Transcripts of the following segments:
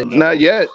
Not yet.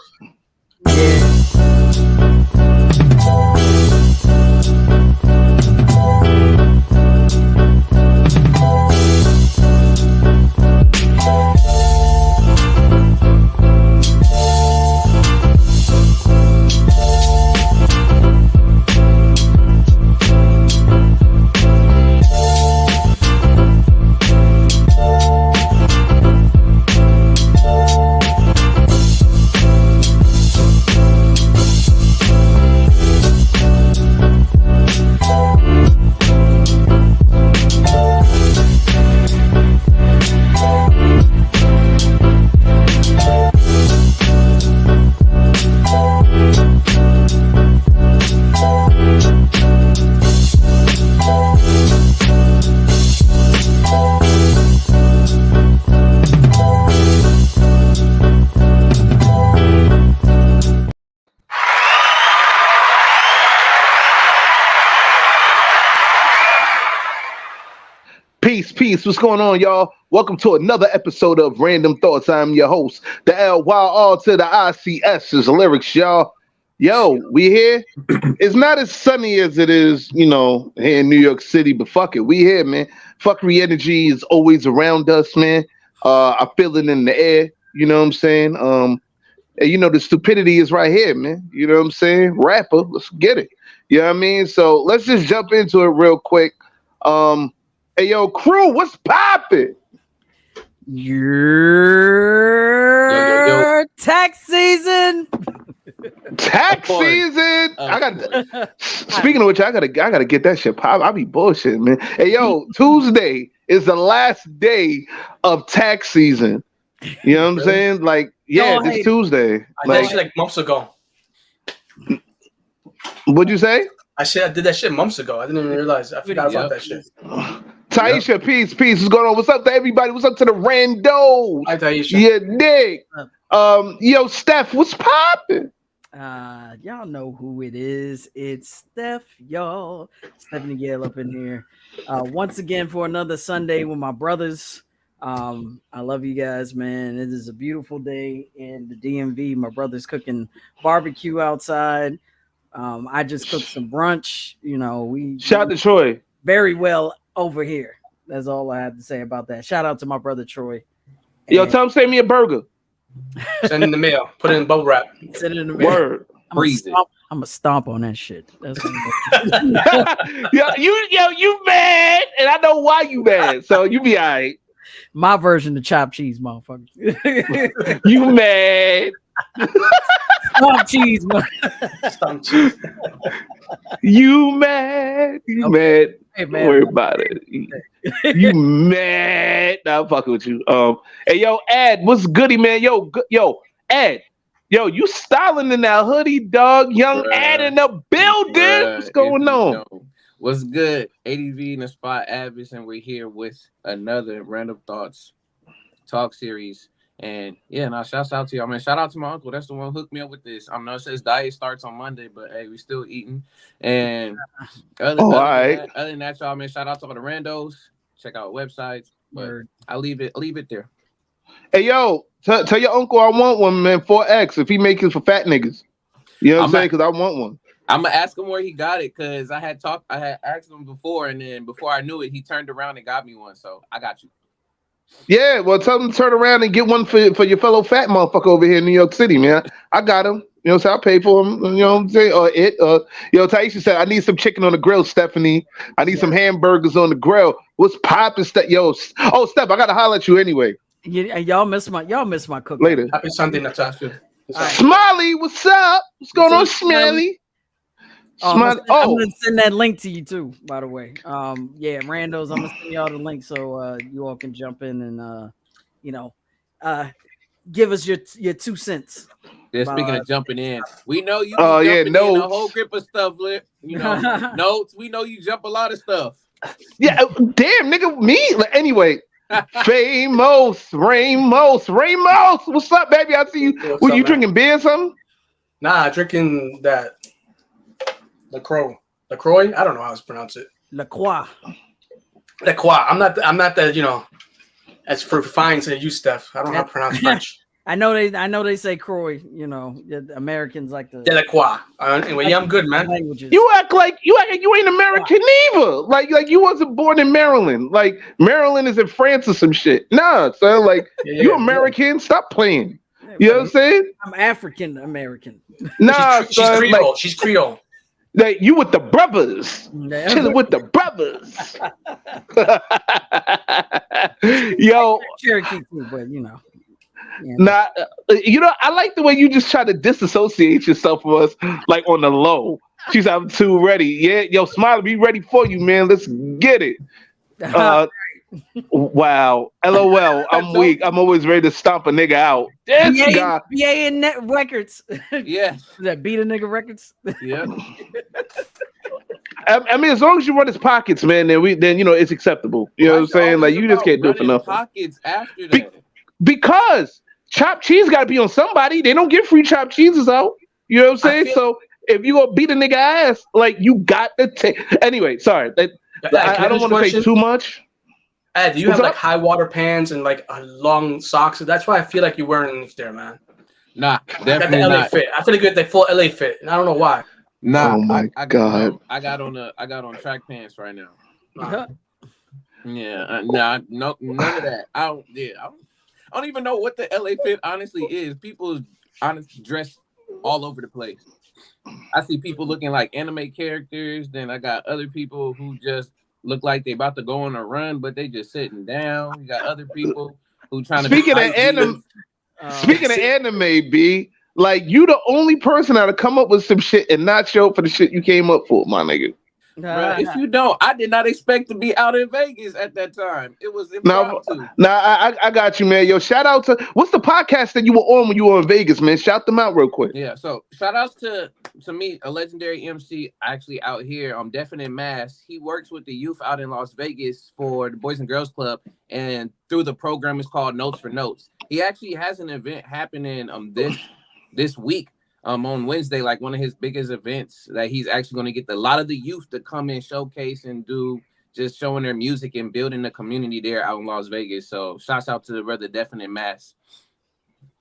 Peace. What's going on, y'all? Welcome to another episode of Randumb Thoughtz. I'm your host, the LYR to the ICS is lyrics, y'all. Yo, we here. It's not as sunny as it is, here in New York City, but fuck it. We here, man. Fuckery energy is always around us, man. I feel it in the air. You know what I'm saying? And the stupidity is right here, man. You know what I'm saying? Rapper, let's get it. You know what I mean? So let's just jump into it real quick. Hey, yo, crew, what's poppin'? Your tax season. Tax season. I got. Speaking of which, I gotta get that shit pop. I be bullshitting, man. Hey, yo, Tuesday is the last day of tax season. You know what I'm saying? Like, yeah, it's Tuesday. I did that shit like months ago. What'd you say? I did that shit months ago. I didn't even realize. I forgot about that shit. Taisha, peace. What's going on? What's up to everybody? What's up to the randos? Hi, Taisha. Yeah, Nick. Yo, Steph, what's poppin'? Y'all know who it is. It's Steph, y'all. Stephanie Gale up in here. Once again for another Sunday with my brothers. I love you guys, man. It is a beautiful day in the DMV. My brother's cooking barbecue outside. I just cooked some brunch. We shout out to Troy. Very well over here. That's all I have to say about that. Shout out to my brother Troy. Yo, tell him send me a burger. Send in the mail. Put it in bubble wrap. Send it in the mail. Word. I'm gonna stomp on that shit. That's you mad, and I know why you mad. So you be all right. My version of chopped cheese, motherfucker. You mad? Stomp cheese, man. Stomp cheese. You mad? You mad? Hey, man. Don't worry about it. You mad? Nah, I'm fucking with you. Hey, yo, Ed, what's goody, man? Yo, Ed. Yo, you styling in that hoodie, dog. Young Ed in the building. What's going on? What's good? ADV in the spot, Avis, and we're here with another Randumb Thoughtz Talk Series. And yeah, now shouts out to y'all, man. Shout out to my uncle. That's the one who hooked me up with this. I know it says diet starts on Monday, but hey, we still eating. And other than that, y'all, man, shout out to all the randos. Check out websites. But I'll leave it there. Hey, yo, tell your uncle I want one, man. 4X if he makes it for fat niggas. You know what I'm saying? Because I want one. I'm gonna ask him where he got it because I had asked him before, and then before I knew it, he turned around and got me one. So I got you. Yeah, well, tell him to turn around and get one for your fellow fat motherfucker over here in New York City, man. I got him. You know, so I pay for him. You know what I'm saying? Taisha said, I need some chicken on the grill, Stephanie. I need some hamburgers on the grill. What's poppin', Steph? Steph, I gotta holler at you anyway. Yeah, y'all miss my cooking later. Happy Sunday, Natasha. Smiley, what's up? What's going on, Smiley? I'm gonna send that link to you too, by the way. Randos, I'm gonna send y'all the link so you all can jump in and give us your 2 cents. Yeah, speaking of jumping in, we know you. In a whole grip of stuff, notes. We know you jump a lot of stuff. Yeah, damn, nigga, me. Anyway, Ramos, what's up, baby? I see you. Were you drinking beer or something? Nah, drinking that. LaCroix. I don't know how to pronounce it. LaCroix. I'm not that, as refined as you, Steph. I don't know how to pronounce French. I know they say Croy. You know, the Americans like the Delacroix. Anyway, yeah, I'm good, man. languages. You act like you ain't American either. Like you wasn't born in Maryland. Like Maryland is in France or some shit. Nah, son. Like you American. Stop playing. You know what I'm saying? I'm African American. Nah, she's son. Creole. Like, She's Creole. like you with the brothers. Chilling with the brothers. Yo, Cherokee too, but you know. Yeah. nah, you know, I like the way you just try to disassociate yourself from us, like on the low. She's I'm too ready. Yeah, yo, Smiley, be ready for you, man. Let's get it. Wow. LOL. I'm weak. I'm always ready to stomp a nigga out. This guy. BA and Net Records. Yeah. That beat a nigga records. Yeah. I mean, as long as you run his pockets, man, then you know it's acceptable. You know what I'm saying? Like you just can't do it for nothing. Pockets after that. Because chopped cheese got to be on somebody. They don't give free chopped cheeses out. You know what I'm saying? So if you gonna beat a nigga ass, like you got to take. Anyway, sorry. I don't want to say too much. Ed, do you have like high water pants and like long socks? That's why I feel like you're wearing these there, man. Nah, definitely got the LA not. fit. I feel like you got the full LA fit, and I don't know why. Nah, oh my God. I got on track pants right now. Nah. Yeah, nah, no, none of that. I don't even know what the LA fit honestly is. People honestly dress all over the place. I see people looking like anime characters. Then I got other people who just look like they about to go on a run, but they just sitting down. You got other people who trying to. Speaking of anime, B, like you the only person that'll come up with some shit and not show up for the shit you came up for, my nigga. Bro, if you don't, I did not expect to be out in Vegas at that time. It was impromptu. I got you, man. Yo, shout out to what's the podcast that you were on when you were in Vegas, man? Shout them out real quick. Yeah, so shout outs to me, a legendary MC actually out here on Definite Mass. He works with the youth out in Las Vegas for the Boys and Girls Club, and through the program is called Notes for Notes. He actually has an event happening this week. On Wednesday, like one of his biggest events that he's actually going to get a lot of the youth to come and showcase and do just showing their music and building the community there out in Las Vegas. So shouts out to the brother Definite Mass.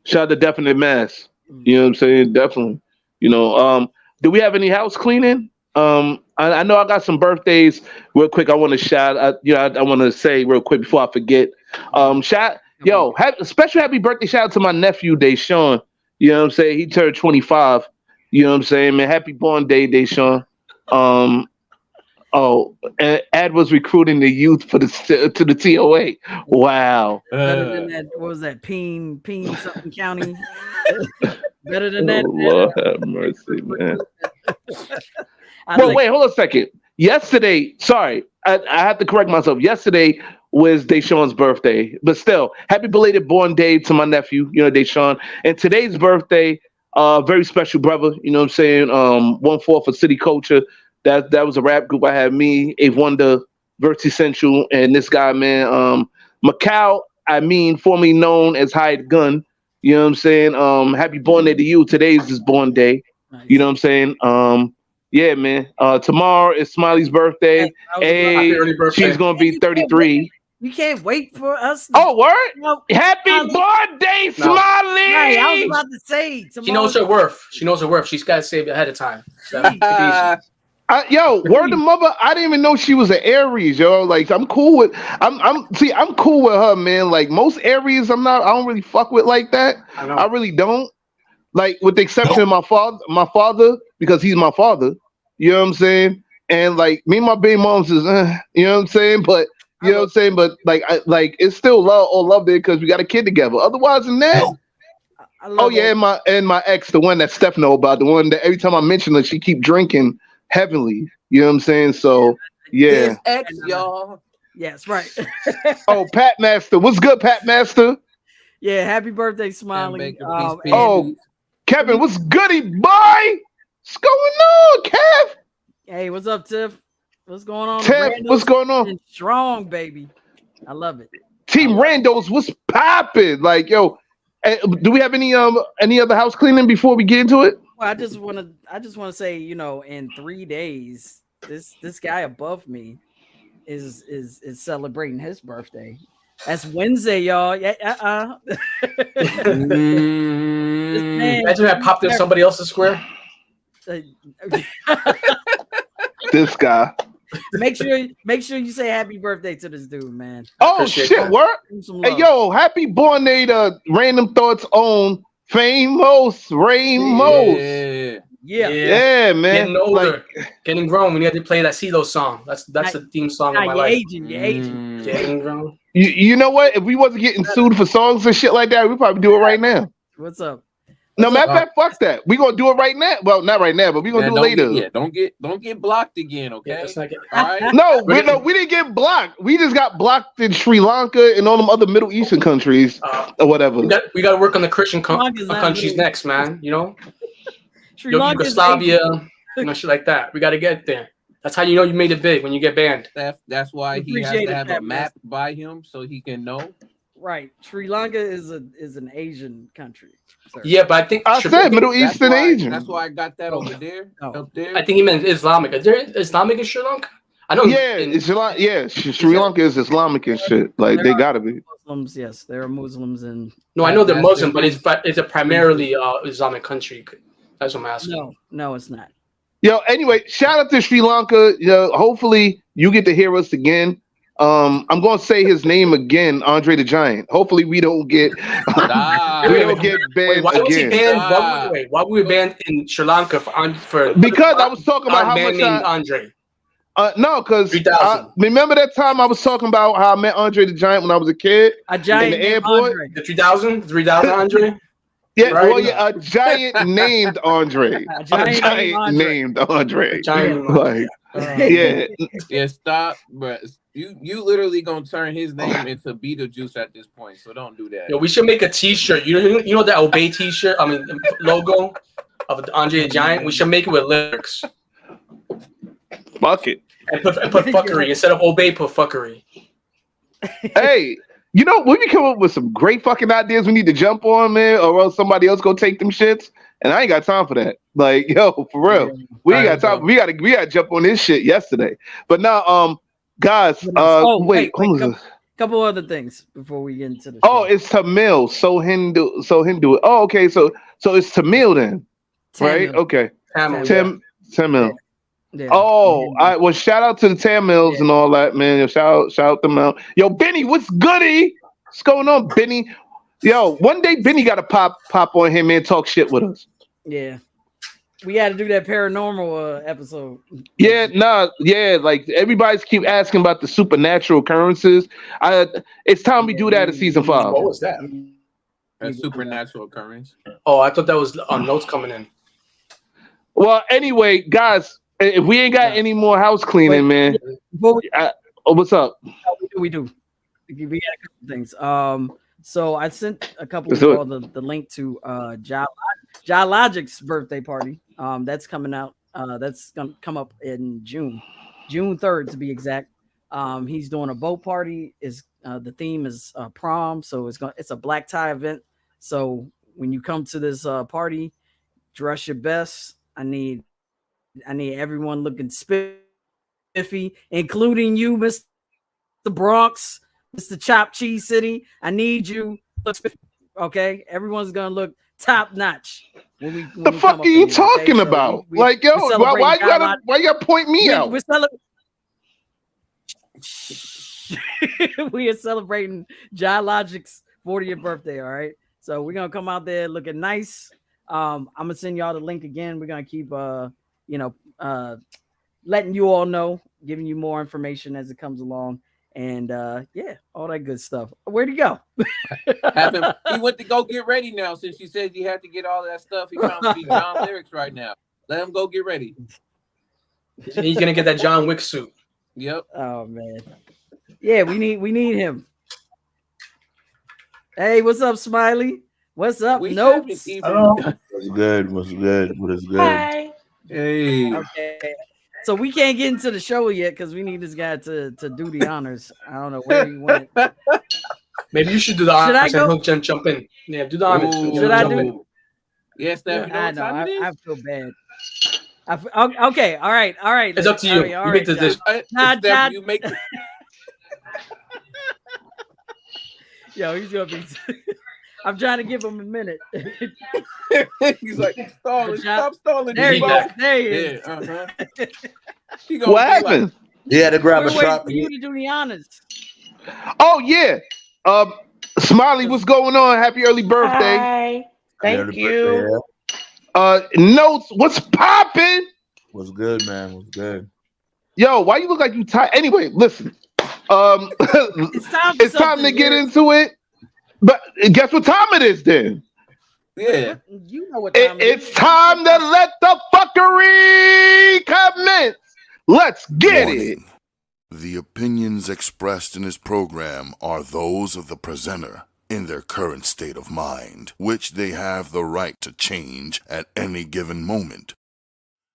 Shout out to Definite Mass. You know what I'm saying? Definitely. You know, do we have any house cleaning? I know I got some birthdays real quick. I want to shout out, I want to say real quick before I forget. Special happy birthday shout out to my nephew Deshaun. You know what I'm saying? He turned 25. You know what I'm saying, man? Happy born day, Deshaun. And Ad was recruiting the youth for to the TOA. Wow. Better than that. What was that? Peen something county. Better than that. Lord have mercy, man. Wait, hold on a second. Yesterday, sorry, I have to correct myself. Yesterday was Deshaun's birthday, but still, happy belated born day to my nephew, Deshaun. And today's birthday, very special brother, you know what I'm saying? 1/4 for City Culture. That was a rap group. I had me, Ave Wonder, Verti Central, and this guy, man, Macau, formerly known as Hired Gun. You know what I'm saying? Happy born day to you. Today's his born day. Nice. You know what I'm saying? Yeah, man. Tomorrow is Smiley's birthday. Hey, she's gonna be 33. You can't wait for us. Oh, word! Happy birthday, Smiley! Hey, I was about to say. She knows her worth. She's got to save it ahead of time. Word to mother. I didn't even know she was an Aries, yo. Like I'm cool with. I'm cool with her, man. Like most Aries, I don't really fuck with like that. I really don't. Like with the exception of my father, because he's my father. You know what I'm saying? And like me and my baby mom says, you know what I'm saying? But you know what I'm saying? But like it's still love there because we got a kid together. Otherwise than that, and my ex, the one that Steph know about, the one that every time I mention her, she keep drinking heavily. You know what I'm saying? So yeah. His ex, y'all. Yes, right. Pat Master. What's good, Pat Master? Yeah, happy birthday, Smiley. Kevin, what's goody, boy? What's going on, Kev? Hey, what's up, Tiff? What's going on? Tiff, what's going on? Strong, baby. I love it. Team Randos, what's popping? Like, yo, do we have any other house cleaning before we get into it? Well, I just want to say, in 3 days, this guy above me is celebrating his birthday. That's Wednesday, y'all. Yeah, Imagine that popped in somebody else's square. This guy. Make sure you say happy birthday to this dude, man. Oh Appreciate shit, that. work. Give him some Hey love. yo, happy born day to Randumb Thoughtz own Famous Ramos. Yeah. Man. Getting older, Like, getting grown. We had to play that CeeLo song. That's the theme song of my You're life. aging. You're aging. Getting grown. you know what? If we wasn't getting sued for songs and shit like that, we'd probably do it right now. What's up? No, What's matter up? of fact, fuck that. We gonna do it right now. Well, not right now, but we gonna do it later. Don't get blocked again, okay? Yeah, let's not get- All right. No, we didn't get blocked. We just got blocked in Sri Lanka and all them other Middle Eastern countries or whatever. We got to work on the Christian Lanka's not countries Middle next, man. You know, Sri Lanka's Yugoslavia, shit like that. We got to get there. That's how you know you made it big when you get banned. That's why he has to have a map by him so he can know. Right. Sri Lanka is an Asian country. Sir. Yeah, but I think I said Middle Eastern Asian. That's why I got that over there. Oh. Up there. I think he meant Islamic. Is there Islamic in Sri Lanka? I know. Sri Lanka is Islamic and shit. Like they gotta be. Muslims, yes, there are Muslims in. No, I know they're Muslim, but it's a primarily Islamic country. That's what I'm asking. No, it's not. Yo, anyway, shout out to Sri Lanka. Yo, hopefully you get to hear us again. I'm gonna say his name again, Andre the Giant. Hopefully we don't get banned again. Why were we banned in Sri Lanka for because I was talking about how man much named Andre. No, because remember that time I was talking about how I met Andre the Giant when I was a kid A giant in the airport. Andre. The 3000 Andre. Yeah, Right? well, yeah, a giant named Andre. A giant named Andre. Like, Yeah, stop, bro. You literally gonna turn his name into Beetlejuice at this point, so don't do that. Yo, we should make a T-shirt. You know that Obey T-shirt? I mean, logo of Andre the Giant. We should make it with lyrics. Fuck it. And put fuckery instead of Obey. Put fuckery. Hey, you know, we come up with some great fucking ideas we need to jump on, man, or else somebody else go take them shits. And I ain't got time for that. Like, yo, for real. We ain't got time. We gotta jump on this shit yesterday. But now, guys, wait, couple other things before we get into the show. Oh, it's Tamil. So Hindu. Oh, okay. So it's Tamil then. Tamil. Right? Okay. Tamil. Yeah. Oh, all right. Well, shout out to the Tamils and all that, man. Shout them out. Yo, Benny, what's goody? What's going on, Benny? Yo, one day Benny got to pop on him and talk shit with us. Yeah. We had to do that paranormal episode. Yeah, like everybody's keep asking about the supernatural occurrences. It's time we do that in season 5. What was that? A supernatural occurrence. Oh, I thought that was on notes coming in. Well, anyway, guys, if we ain't got any more house cleaning, man. What's up? We do. We got a couple things. So I sent a couple of all the link to Logic's birthday party. That's coming out. That's gonna come up in June 3rd to be exact. He's doing a boat party. The theme is prom, so it's a black tie event. So when you come to this party, dress your best. I need everyone looking spiffy, including you, Mr. Bronx, Mr. Chop Cheese City. I need you to look spiffy, okay? Everyone's gonna look top notch. The fuck are you talking about? Like, yo, why you gotta point me out? We are celebrating Jai Logic's 40th birthday. All right, so we're gonna come out there looking nice. I'm gonna send y'all the link again. We're gonna keep letting you all know, giving you more information as it comes along, and all that good stuff. Where'd he go? He went to go get ready now. Since you said you had to get all that stuff, he trying to be John Lyrics right now. Let him go get ready. He's gonna get that John Wick suit. Yep. Oh man. Yeah, we need him. Hey, what's up, Smiley? What's up? Nope. What's good? What is good? Hi. Hey. Okay. So we can't get into the show yet because we need this guy to do the honors. I don't know where he went. Maybe you should do the honors and he'll jump in. Yeah, do the honors. Should I do it? Yes, Steph. I know. I feel bad. Okay. All right. It's up to you. All you right, make the decision. Steph, you make. Yo, he's gonna be. I'm trying to give him a minute. He's like, stalling. Stop stalling. There he go. goes. There he is. What happened? He had to grab a We're shot. waiting for you to do the honors. Oh yeah. Smiley, what's going on? Happy early birthday. Hi. Thank Happy you. birthday, Notes, what's popping? What's good, man? What's good? Yo, why you look like you tired? Anyway, listen. It's time to get into it. But guess what time it is then? Yeah. You know what time it is. It's time to let the fuckery commence. Let's get it. Warning. The opinions expressed in this program are those of the presenter in their current state of mind, which they have the right to change at any given moment.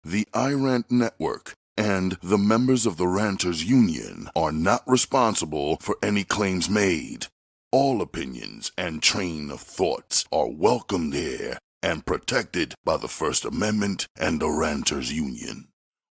The iRant Network and the members of the Ranters Union are not responsible for any claims made. All opinions and train of thoughts are welcomed here and protected by the First Amendment and the Ranters Union.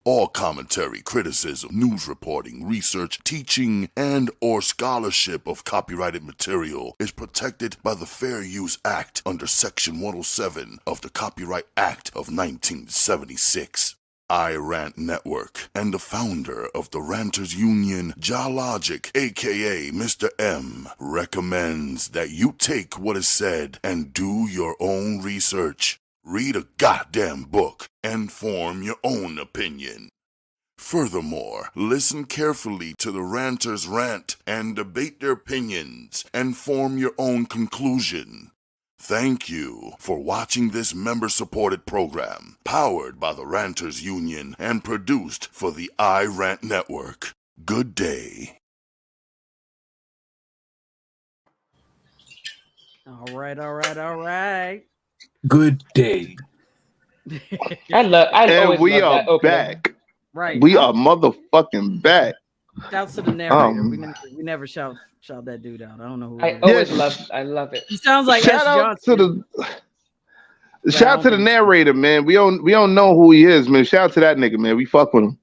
All commentary, criticism, news reporting, research, teaching, and or scholarship of copyrighted material is protected by the Fair Use Act under Section 107 of the Copyright Act of 1976. iRant Network and the founder of the Ranters Union, Jalogic, aka Mr. M, recommends that you take what is said and do your own research. Read a goddamn book and form your own opinion. Furthermore, listen carefully to the ranters rant and debate their opinions and form your own conclusion. Thank you for watching this member-supported program, powered by the Ranters Union and produced for the iRant Network. Good day. All right. Good day. And always we love are that opening. back. Right. We are motherfucking back. Shouts to the narrator. We never shout that dude out. I don't know who. I love it. He sounds like Shout S. out Johnson. shout out to the narrator, man. We don't know who he is, man. Shout out to that nigga, man. We fuck with him.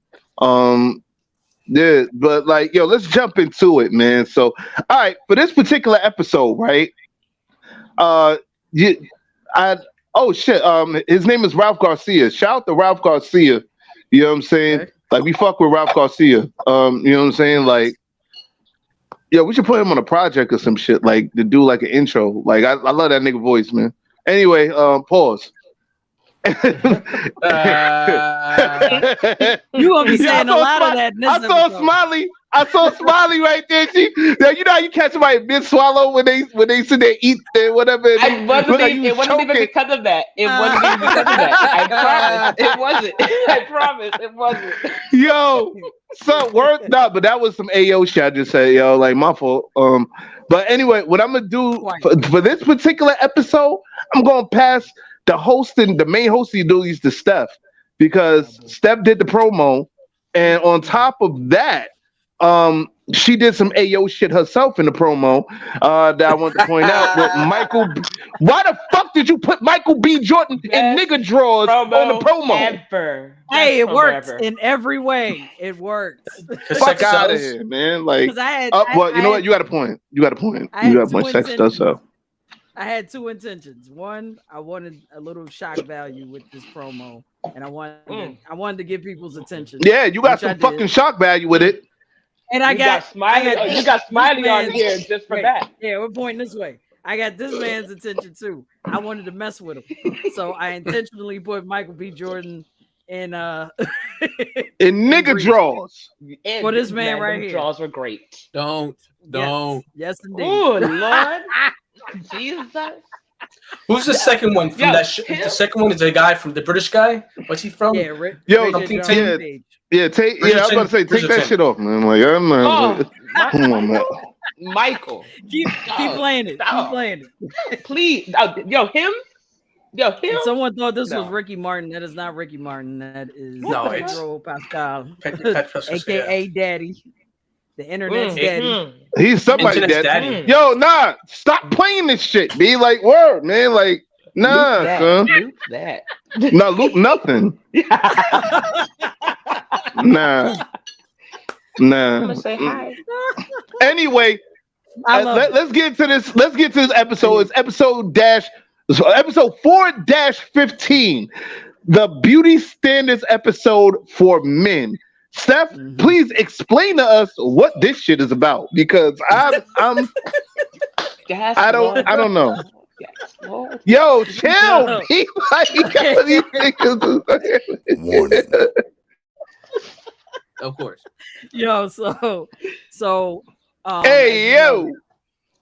Yeah, but like, yo, let's jump into it, man. So, all right, for this particular episode, right? His name is Ralph Garcia. Shout out to Ralph Garcia. You know what I'm saying? Okay. Like, we fuck with Ralph Garcia. You know what I'm saying? Like, yeah, we should put him on a project or some shit, like to do like an intro. Like, I love that nigga voice, man. Anyway, pause. You gonna be saying a lot of that. I saw Smiley right there. You know how you catch somebody mid swallow when they sit there eat whatever. It wasn't even because of that. It wasn't even because of that. I promise. It wasn't. I promise. It wasn't. Yo, so but that was some AO shit I just said, yo, like my fault. But anyway, what I'm gonna do for this particular episode, I'm gonna pass the main hosting duties to Steph, because Steph did the promo, and on top of that, she did some AO shit herself in the promo that I want to point out with Michael. Why the fuck did you put Michael B. Jordan in nigga drawers on the promo? Ever. Hey, it worked in every way. It worked. Fuck out of here, man. Like, you know what? You got a point. Sex does so. I had two intentions. One, I wanted a little shock value with this promo, and I wanted to get people's attention. Yeah, you got some fucking shock value with it. And I got Smiley. You got Smiley on here just for that. Yeah, we're pointing this way. I got this man's attention too. I wanted to mess with him, so I intentionally put Michael B. Jordan in in nigga draws. For this man right here. Draws were great. Don't. Yes, indeed. Oh Lord. Jesus. Who's the second one from that? The second one is a guy from the British guy. What's he from? Yeah, I was about to say, take that shit off, man. Like, I'm not. Come on, man. Michael. Keep playing it. Keep playing it. Please. Him. And someone thought this was Ricky Martin. That is not Ricky Martin. That is Pedro Pascal, aka Daddy. The internet's daddy. He's somebody's daddy. Yo, nah, stop playing this shit. Be like, word, man. Like, nah, son. Loop that. Nah, loop nothing. Nah. I'm gonna say hi. Anyway, Let's get to this. Let's get to this episode. It's episode 4-15, the beauty standards episode for men. Steph, please explain to us what this shit is about, because I don't know. Yo, chill. Warning. Of course. Yo, Hey, yo.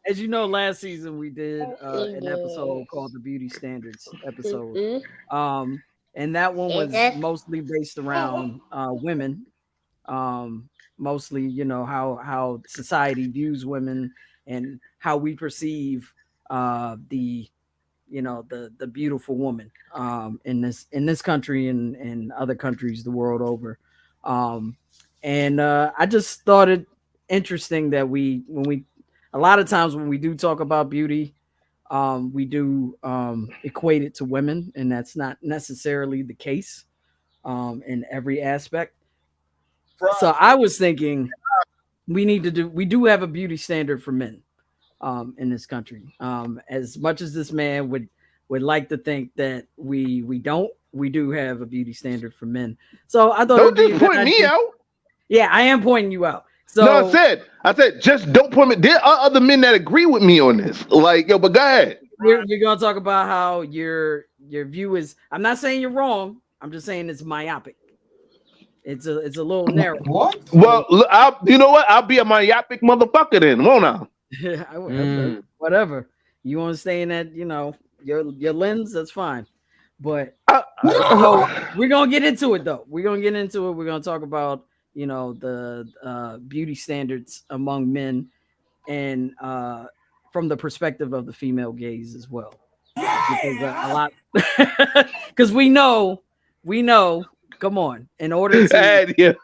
As you know, last season we did an episode called the Beauty Standards episode. And that one was mostly based around women. Mostly, you know, how society views women and how we perceive the beautiful woman in this country and other countries the world over. And I just thought it interesting that a lot of times when we do talk about beauty, we do equate it to women, and that's not necessarily the case in every aspect. So I was thinking we do have a beauty standard for men in this country. As much as this man would like to think that we don't, we do have a beauty standard for men. So I thought don't just point me out. Yeah, I am pointing you out. So no, I said just don't point me. There are other men that agree with me on this. Like, yo, but go ahead. You're gonna talk about how your view is. I'm not saying you're wrong. I'm just saying it's myopic. It's a little narrow. What? Well, you know what? I'll be a myopic motherfucker then, won't I? Whatever. You want to stay in that, you know, your lens, that's fine. But we're gonna get into it though. We're gonna talk about, you know, the beauty standards among men, and from the perspective of the female gaze as well. Because a lot, because we know. Come on, in order to get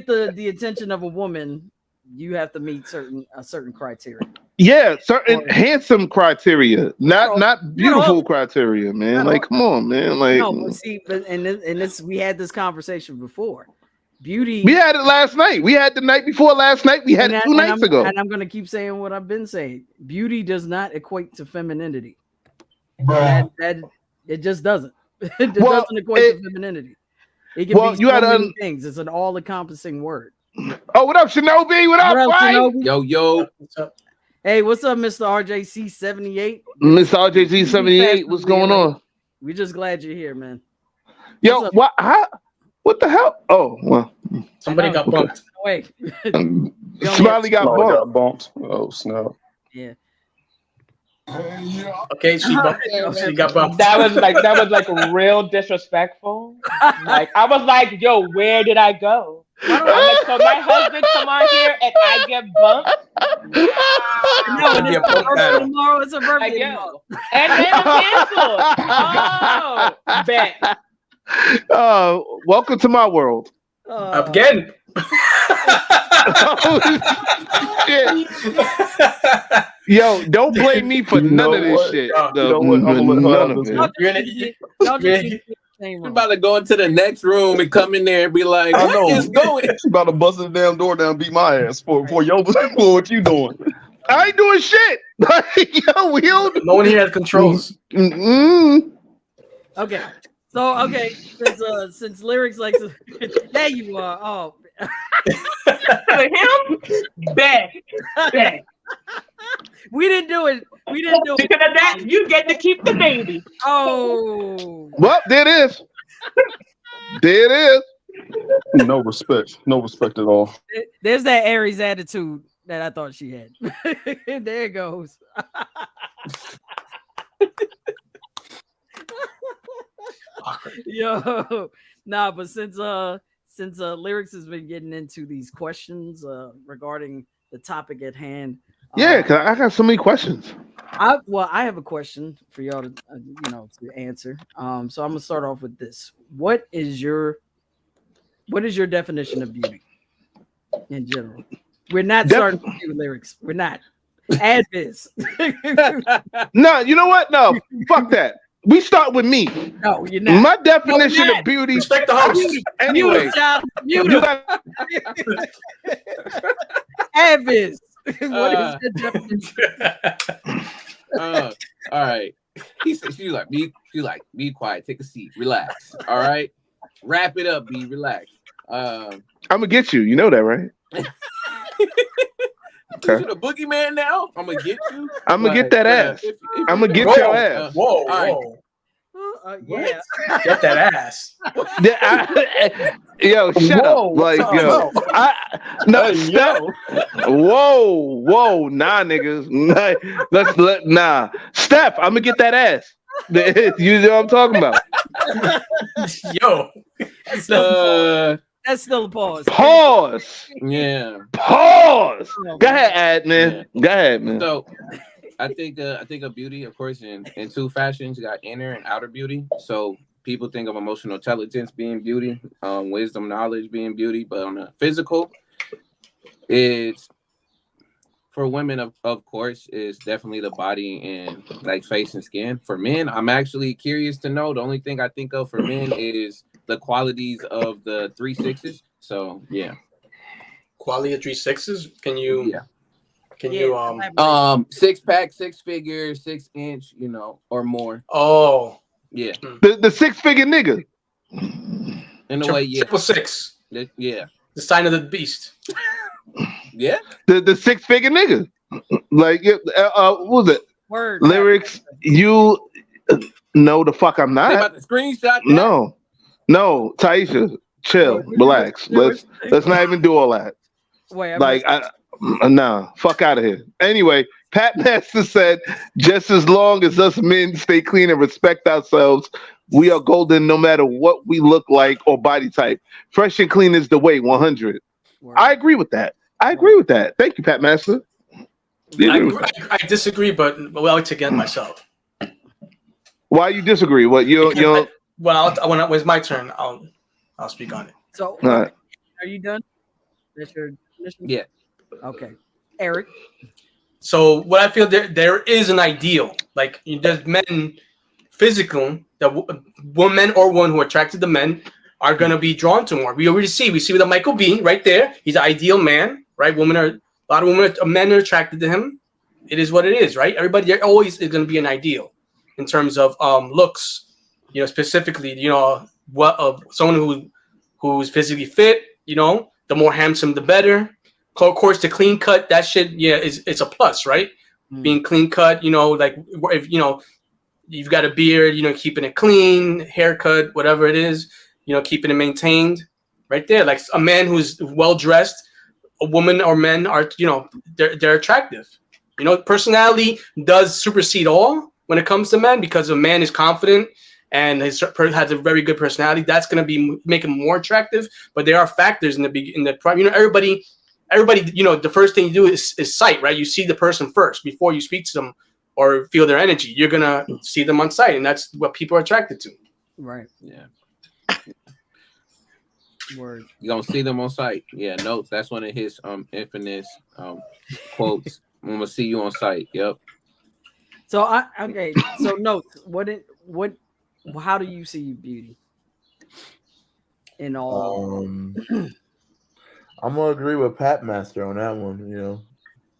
the attention of a woman, you have to meet a certain criteria. Yeah, certain handsome criteria, not beautiful criteria, man. Like, come on, man. Like, no, but see, we had this conversation before. Beauty. We had it last night. We had the night before last night. We had it 2 nights ago. And I'm gonna keep saying what I've been saying. Beauty does not equate to femininity. That it just doesn't. It doesn't equate to femininity. It can be so many things. It's an all-encompassing word. Oh, what up, Shinobi? What up, boy? Yo. What's up? Hey, what's up, Mr. RJC78? Mr. RJC78, what's going on? We're just glad you're here, man. Yo, what the hell? Oh, well. Somebody got bumped. Wait. Smiley got bumped. Oh, snap. Yeah. Okay, she got bumped. That was like real disrespectful. Like, I was like, yo, where did I go? I'm like, so my husband come on here and I get bumped. No, it's her birthday tomorrow. It's her birthday tomorrow. And then I'm canceled. Oh, bet. Welcome to my world. Again. Shit. Yo, don't blame me for none of this shit. You're about to go into the next room and come in there and be like, what is going? She's about to bust the damn door down and beat my ass for what you doing. I ain't doing shit. Yo, we don't. No one here has controls. Okay. So since lyrics like there you are. Oh. For him, bet. We didn't do it. Because of that, you get to keep the baby. Oh. Well, there it is. There it is. No respect at all. There's that Aries attitude that I thought she had. There it goes. Yo, nah, but since lyrics has been getting into these questions regarding the topic at hand. Yeah, because I got so many questions. I have a question for y'all to to answer. So I'm gonna start off with this. What is your definition of beauty in general? We're not starting with you, lyrics. We're not. Add this. No, you know what? No, fuck that. We start with me. No, you're not. My definition of beauty. Respect the host. Anyway, Add this. What is the definition? All right. He said, she like, be quiet, take a seat, relax. All right. Wrap it up, B. Relax. I'm gonna get you. You know that, right? Okay. You the boogeyman now? I'm gonna get you. I'm gonna get that ass. I'm gonna get your ass. Whoa. Yeah. Get that ass. Yo, shut up. Like, yo. Whoa. Nah, niggas. Nah. Steph, I'm gonna get that ass. You know what I'm talking about. Yo. That's still a pause. Yeah. Pause. Go ahead, man. Yeah. Go ahead, man. So I think of beauty, of course, in two fashions. You got inner and outer beauty. So people think of emotional intelligence being beauty, wisdom, knowledge being beauty, but on the physical, it's for women, of course, is definitely the body and like face and skin. For men, I'm actually curious to know. The only thing I think of for men is the qualities of the 3 6s. So yeah. Quality of 3 6s? Can you 6-pack, 6-figure, 6-inch, or more. Oh. Yeah. The 6-figure nigga. In a way, yeah. 666. Yeah. The sign of the beast. Yeah. The 6-figure nigga. Like what was it? Word. Lyrics. You no the fuck I'm not. They about to screenshot that? No, Taisha, chill, relax. Let's not even do all that. Wait, nah, fuck out of here. Anyway, Pat Master said, just as long as us men stay clean and respect ourselves, we are golden no matter what we look like or body type. Fresh and clean is the way, 100. Word. I agree with that. Thank you, Pat Master. I disagree, but I like to get myself. Why you disagree? What you Well, when it's my turn, I'll speak on it. So, are you done? That's your definition? Yeah. Okay, Eric. So, what I feel there is an ideal. Like there's men, physical, that women or one who are attracted to men are gonna be drawn to more. We already see with the Michael B right there. He's an ideal man, right? A lot of men are attracted to him. It is what it is, right? Everybody there always is gonna be an ideal in terms of looks. Specifically, someone who's physically fit, the more handsome, the better. Of course, the clean cut, that shit, it's a plus, right? Being clean cut, like if, you've got a beard, keeping it clean, haircut, whatever it is, keeping it maintained right there. Like a man who's well-dressed, a woman or men are, they're attractive. Personality does supersede all when it comes to men because a man is confident and has a very good personality. That's going to make him more attractive. But there are factors in the prime. Everybody. The first thing you do is sight, right? You see the person first before you speak to them or feel their energy. You're gonna see them on sight, and that's what people are attracted to. Right. Yeah. Word. You're gonna see them on sight. Yeah. Notes. That's one of his infamous quotes. I'm gonna see you on sight. Yep. So So notes. How do you see beauty? In all, I'm gonna agree with Pat Master on that one.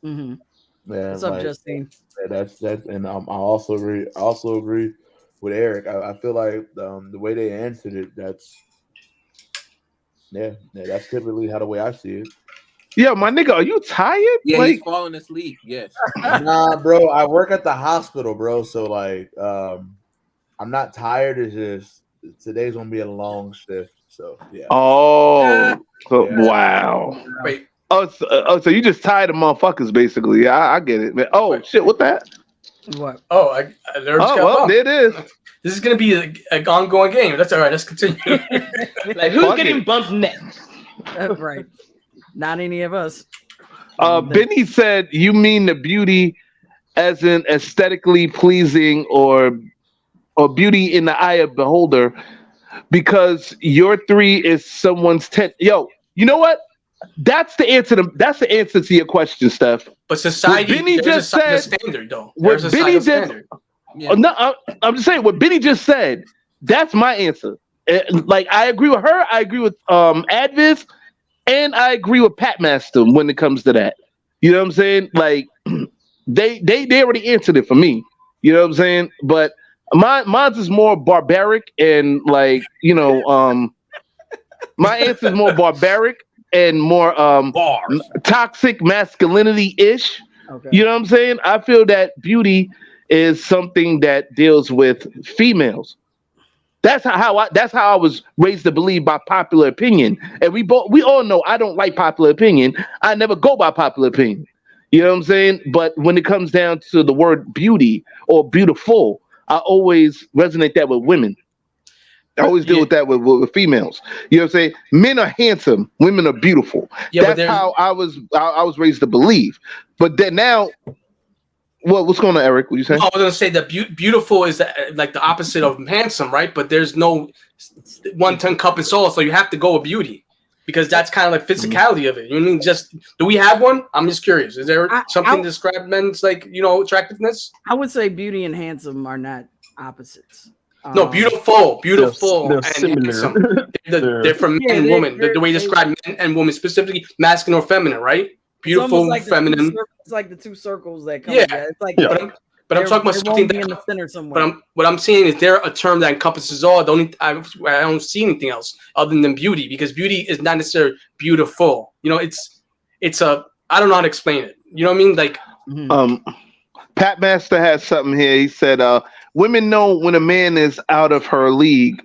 Mm-hmm. Yeah. What's up, Justine? That's and I also agree with Eric. I feel like the way they answered it, that's typically how the way I see it. Yeah, my nigga, are you tired? Yeah, he's falling asleep. Yes. Nah, bro. I work at the hospital, bro. So I'm not tired. It's just today's gonna be a long shift. So yeah. Oh, wow. Wait. So you just tired of motherfuckers, basically. Yeah, I get it, man. Oh shit, what that? What? Oh, there it is. This is gonna be an ongoing game. That's all right. Let's continue. Like who's getting bumped next? Right. Not any of us. Benny said, "You mean the beauty as in aesthetically pleasing or beauty in the eye of beholder, because your 3 is someone's 10." Yo, you know what? That's the answer to your question, Steph. But society, Benny just said standard though. What Benny just standard. Yeah. No, I'm just saying what Benny just said. That's my answer. Like I agree with her. I agree with Advis, and I agree with Pat Master when it comes to that. You know what I'm saying? Like they already answered it for me. You know what I'm saying? But mine's is more barbaric and like, my answer is more barbaric and more Bars. toxic masculinity-ish. Okay. You know what I'm saying? I feel that beauty is something that deals with females. That's how I was raised to believe by popular opinion. And we all know I don't like popular opinion. I never go by popular opinion. You know what I'm saying? But when it comes down to the word beauty or beautiful, I always resonate that with women. I always deal with that with females. You know what I'm saying? Men are handsome, women are beautiful. Yeah, that's how I was raised to believe. But then now, what's going on, Eric? What you saying? I was gonna say that beautiful is like the opposite of handsome, right? But there's no 110 cup and soul, so you have to go with beauty because that's kind of like physicality of it. You know what I mean? Just do we have one? I'm just curious. Is there something to describe men's like attractiveness? I would say beauty and handsome are not opposites. No, beautiful, They're and similar. handsome. They're from men and women. The way you describe men and women, specifically masculine or feminine, right? Beautiful, like feminine. It's like the two circles that come. Yeah, together. It's like but I'm talking about something in the center somewhere. But what I'm saying is there a term that encompasses all. I don't see anything else other than beauty because beauty is not necessarily beautiful. It's a I don't know how to explain it. You know what I mean? Like, Pat Master has something here. He said, women know when a man is out of her league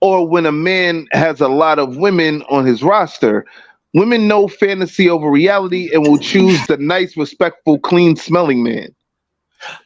or when a man has a lot of women on his roster. Women know fantasy over reality and will choose the nice, respectful, clean-smelling man.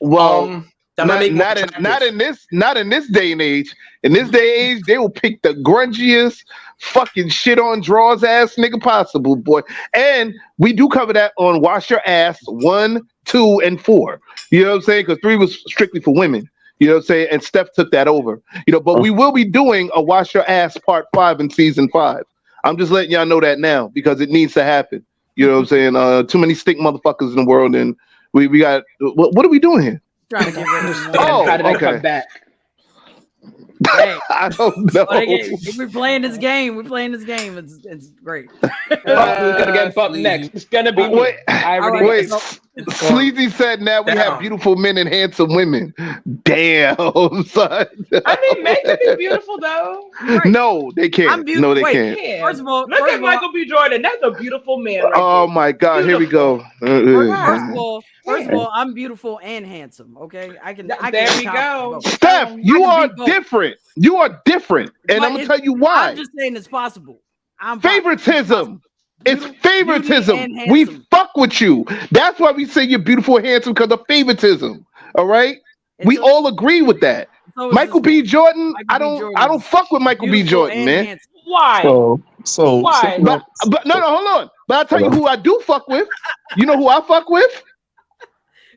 Well, not in this day and age. In this day and age, they will pick the grungiest, fucking shit on drawers ass nigga possible, boy. And we do cover that on Wash Your Ass 1, 2, and 4. You know what I'm saying? Because 3 was strictly for women. You know what I'm saying? And Steph took that over. But we will be doing a Wash Your Ass Part 5 in Season 5. I'm just letting y'all know that now because it needs to happen. You know what I'm saying? Too many stink motherfuckers in the world, and we got what are we doing here? Trying to get rid of How did I come back? Hey. I don't know. We're playing this game. It's great. Who's gonna get bumped next? It's gonna be me. Wait. Sleazy said now we have beautiful men and handsome women. Damn, son. I mean, men can be beautiful though. Right. No, they can't. No, they can't. First of all, look at Michael B. Jordan. That's a beautiful man. Right oh my God, beautiful. Here we go. First of all, I'm beautiful and handsome. Okay, there we go. Steph, you are different. You are different, and I'm gonna tell you why. I'm just saying it's possible. Favoritism. It's favoritism. We fuck with you. That's why we say you're beautiful and handsome because of favoritism. All right, we all agree with that. So Michael B. Jordan. I don't fuck with Michael B. Jordan, man. Handsome. Why? So why? But no, hold on. But I'll tell you who I do fuck with. You know who I fuck with?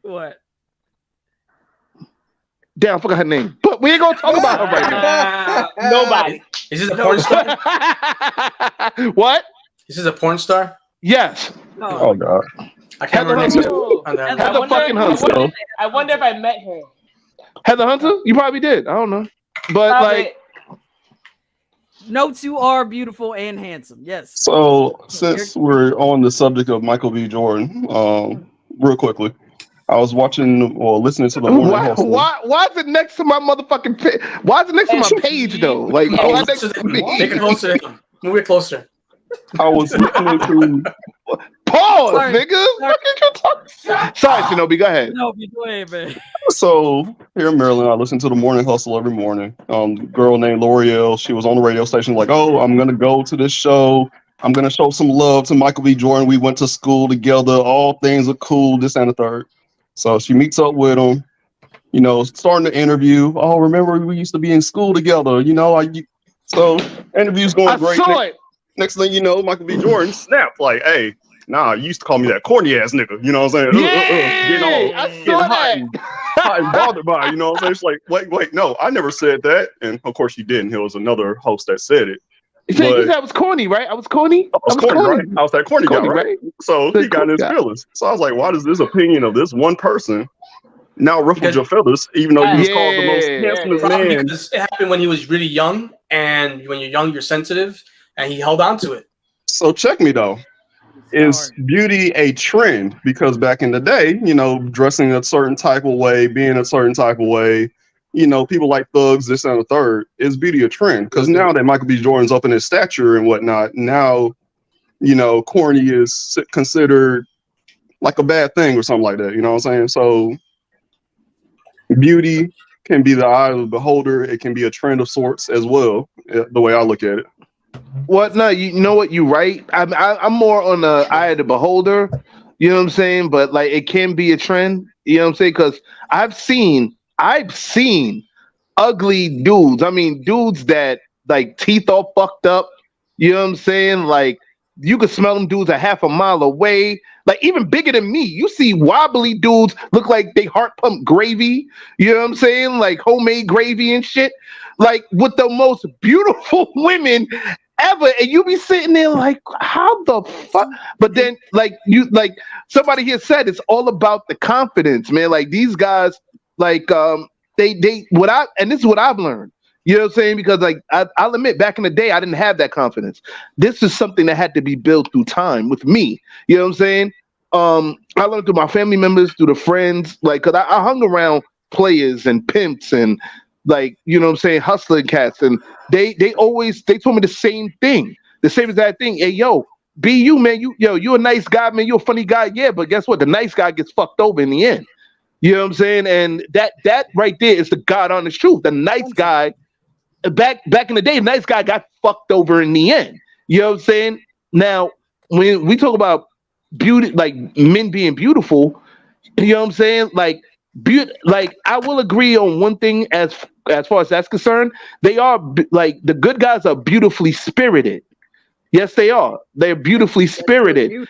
What? Damn, I forgot her name. But we ain't gonna talk about her right now. Nobody. Is this a porn star? What? Is this a porn star? Yes. Oh God. I can't Heather remember. Heather fucking Hunter. I wonder if I met her. Heather Hunter? You probably did. I don't know. But probably. No two are beautiful and handsome. Yes. So since we're on the subject of Michael B. Jordan, real quickly, I was watching or listening to the morning hustle. Why is it next to my motherfucking page? Why is it next to my page though? Like, why next to me? Make it closer. Move it closer. I was listening to. Pause, nigga. Sorry, Shinobi. Go ahead. No, go ahead, man. So here in Maryland, I listen to the morning hustle every morning. Girl named L'Oreal, she was on the radio station like, "Oh, I'm gonna go to this show. I'm gonna show some love to Michael B. Jordan. We went to school together. All things are cool. This and the third." So she meets up with him, starting the interview. Oh, remember we used to be in school together, So interview's going great. Next thing you know, Michael B. Jordan snapped like, "Hey, nah, you used to call me that corny ass nigga." You know what I'm saying? Getting hot and bothered by it, you know what I'm saying? It's like, wait, no, I never said that. And of course you didn't. It was another host that said it. You said I was corny, right? I was corny. I was corny, right? I was that corny guy, right? So he got in his feelings. So I was like, why does this opinion of this one person now ruffle your feathers, even though you was called the most handsomest man? Because it happened when he was really young, and when you're young, you're sensitive, and he held on to it. So check me though. Is beauty a trend? Because back in the day, dressing a certain type of way, being a certain type of way, people like thugs, this and the third. Is beauty a trend? Because now that Michael B. Jordan's up in his stature and whatnot, now, corny is considered like a bad thing or something like that. You know what I'm saying? So beauty can be the eye of the beholder. It can be a trend of sorts as well, the way I look at it. What? No, you know what? You're right. I'm more on the eye of the beholder. You know what I'm saying? But like, it can be a trend. You know what I'm saying? Because I've seen ugly dudes. I mean, dudes that like teeth all fucked up. You know what I'm saying? Like, you could smell them dudes a half a mile away. Like, even bigger than me. You see wobbly dudes look like they heart pump gravy. You know what I'm saying? Like homemade gravy and shit. Like, with the most beautiful women ever, and you be sitting there like, how the fuck? But then, like somebody here said, it's all about the confidence, man. Like, these guys, like, this is what I've learned. You know what I'm saying? Because like, I'll admit, back in the day, I didn't have that confidence. This is something that had to be built through time with me. You know what I'm saying? I learned through my family members, through the friends, like, cause I hung around players and pimps and, like, you know what I'm saying, hustling cats, and they told me the same thing, the same exact thing. Hey, yo, be you, man. You a nice guy, man. You a funny guy, yeah. But guess what? The nice guy gets fucked over in the end. You know what I'm saying? And that right there is the God honest truth. The nice guy, back in the day, the nice guy got fucked over in the end. You know what I'm saying? Now, when we talk about beauty, like men being beautiful, you know what I'm saying? Like, like, I will agree on one thing as far as that's concerned. They are like, the good guys are beautifully spirited. Yes, they are. They're beautifully spirited. You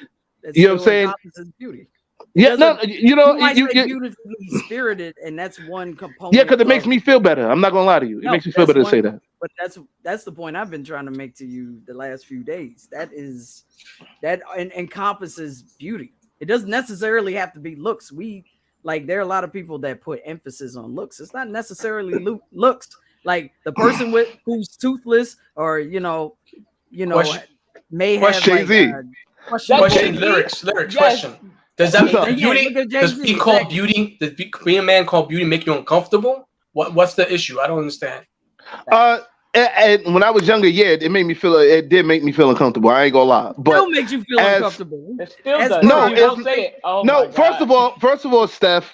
know what I'm saying? Beauty. Yeah, no, you beautifully spirited, and that's one component. Yeah, because it makes me feel better. I'm not gonna lie to you. It makes me feel better to say that. But that's the point I've been trying to make to you the last few days. That encompasses beauty. It doesn't necessarily have to be looks. There are a lot of people that put emphasis on looks. It's not necessarily looks. Like, the person who's toothless, or may have question. Lyrics. Yes. Question. Does that mean beauty? Does being called beauty? Does being a man called beauty make you uncomfortable? What's the issue? I don't understand. And when I was younger, yeah, it did make me feel uncomfortable. I ain't gonna lie. But it still makes you feel uncomfortable. It still does. No, don't say it. Oh, no. First of all, Steph.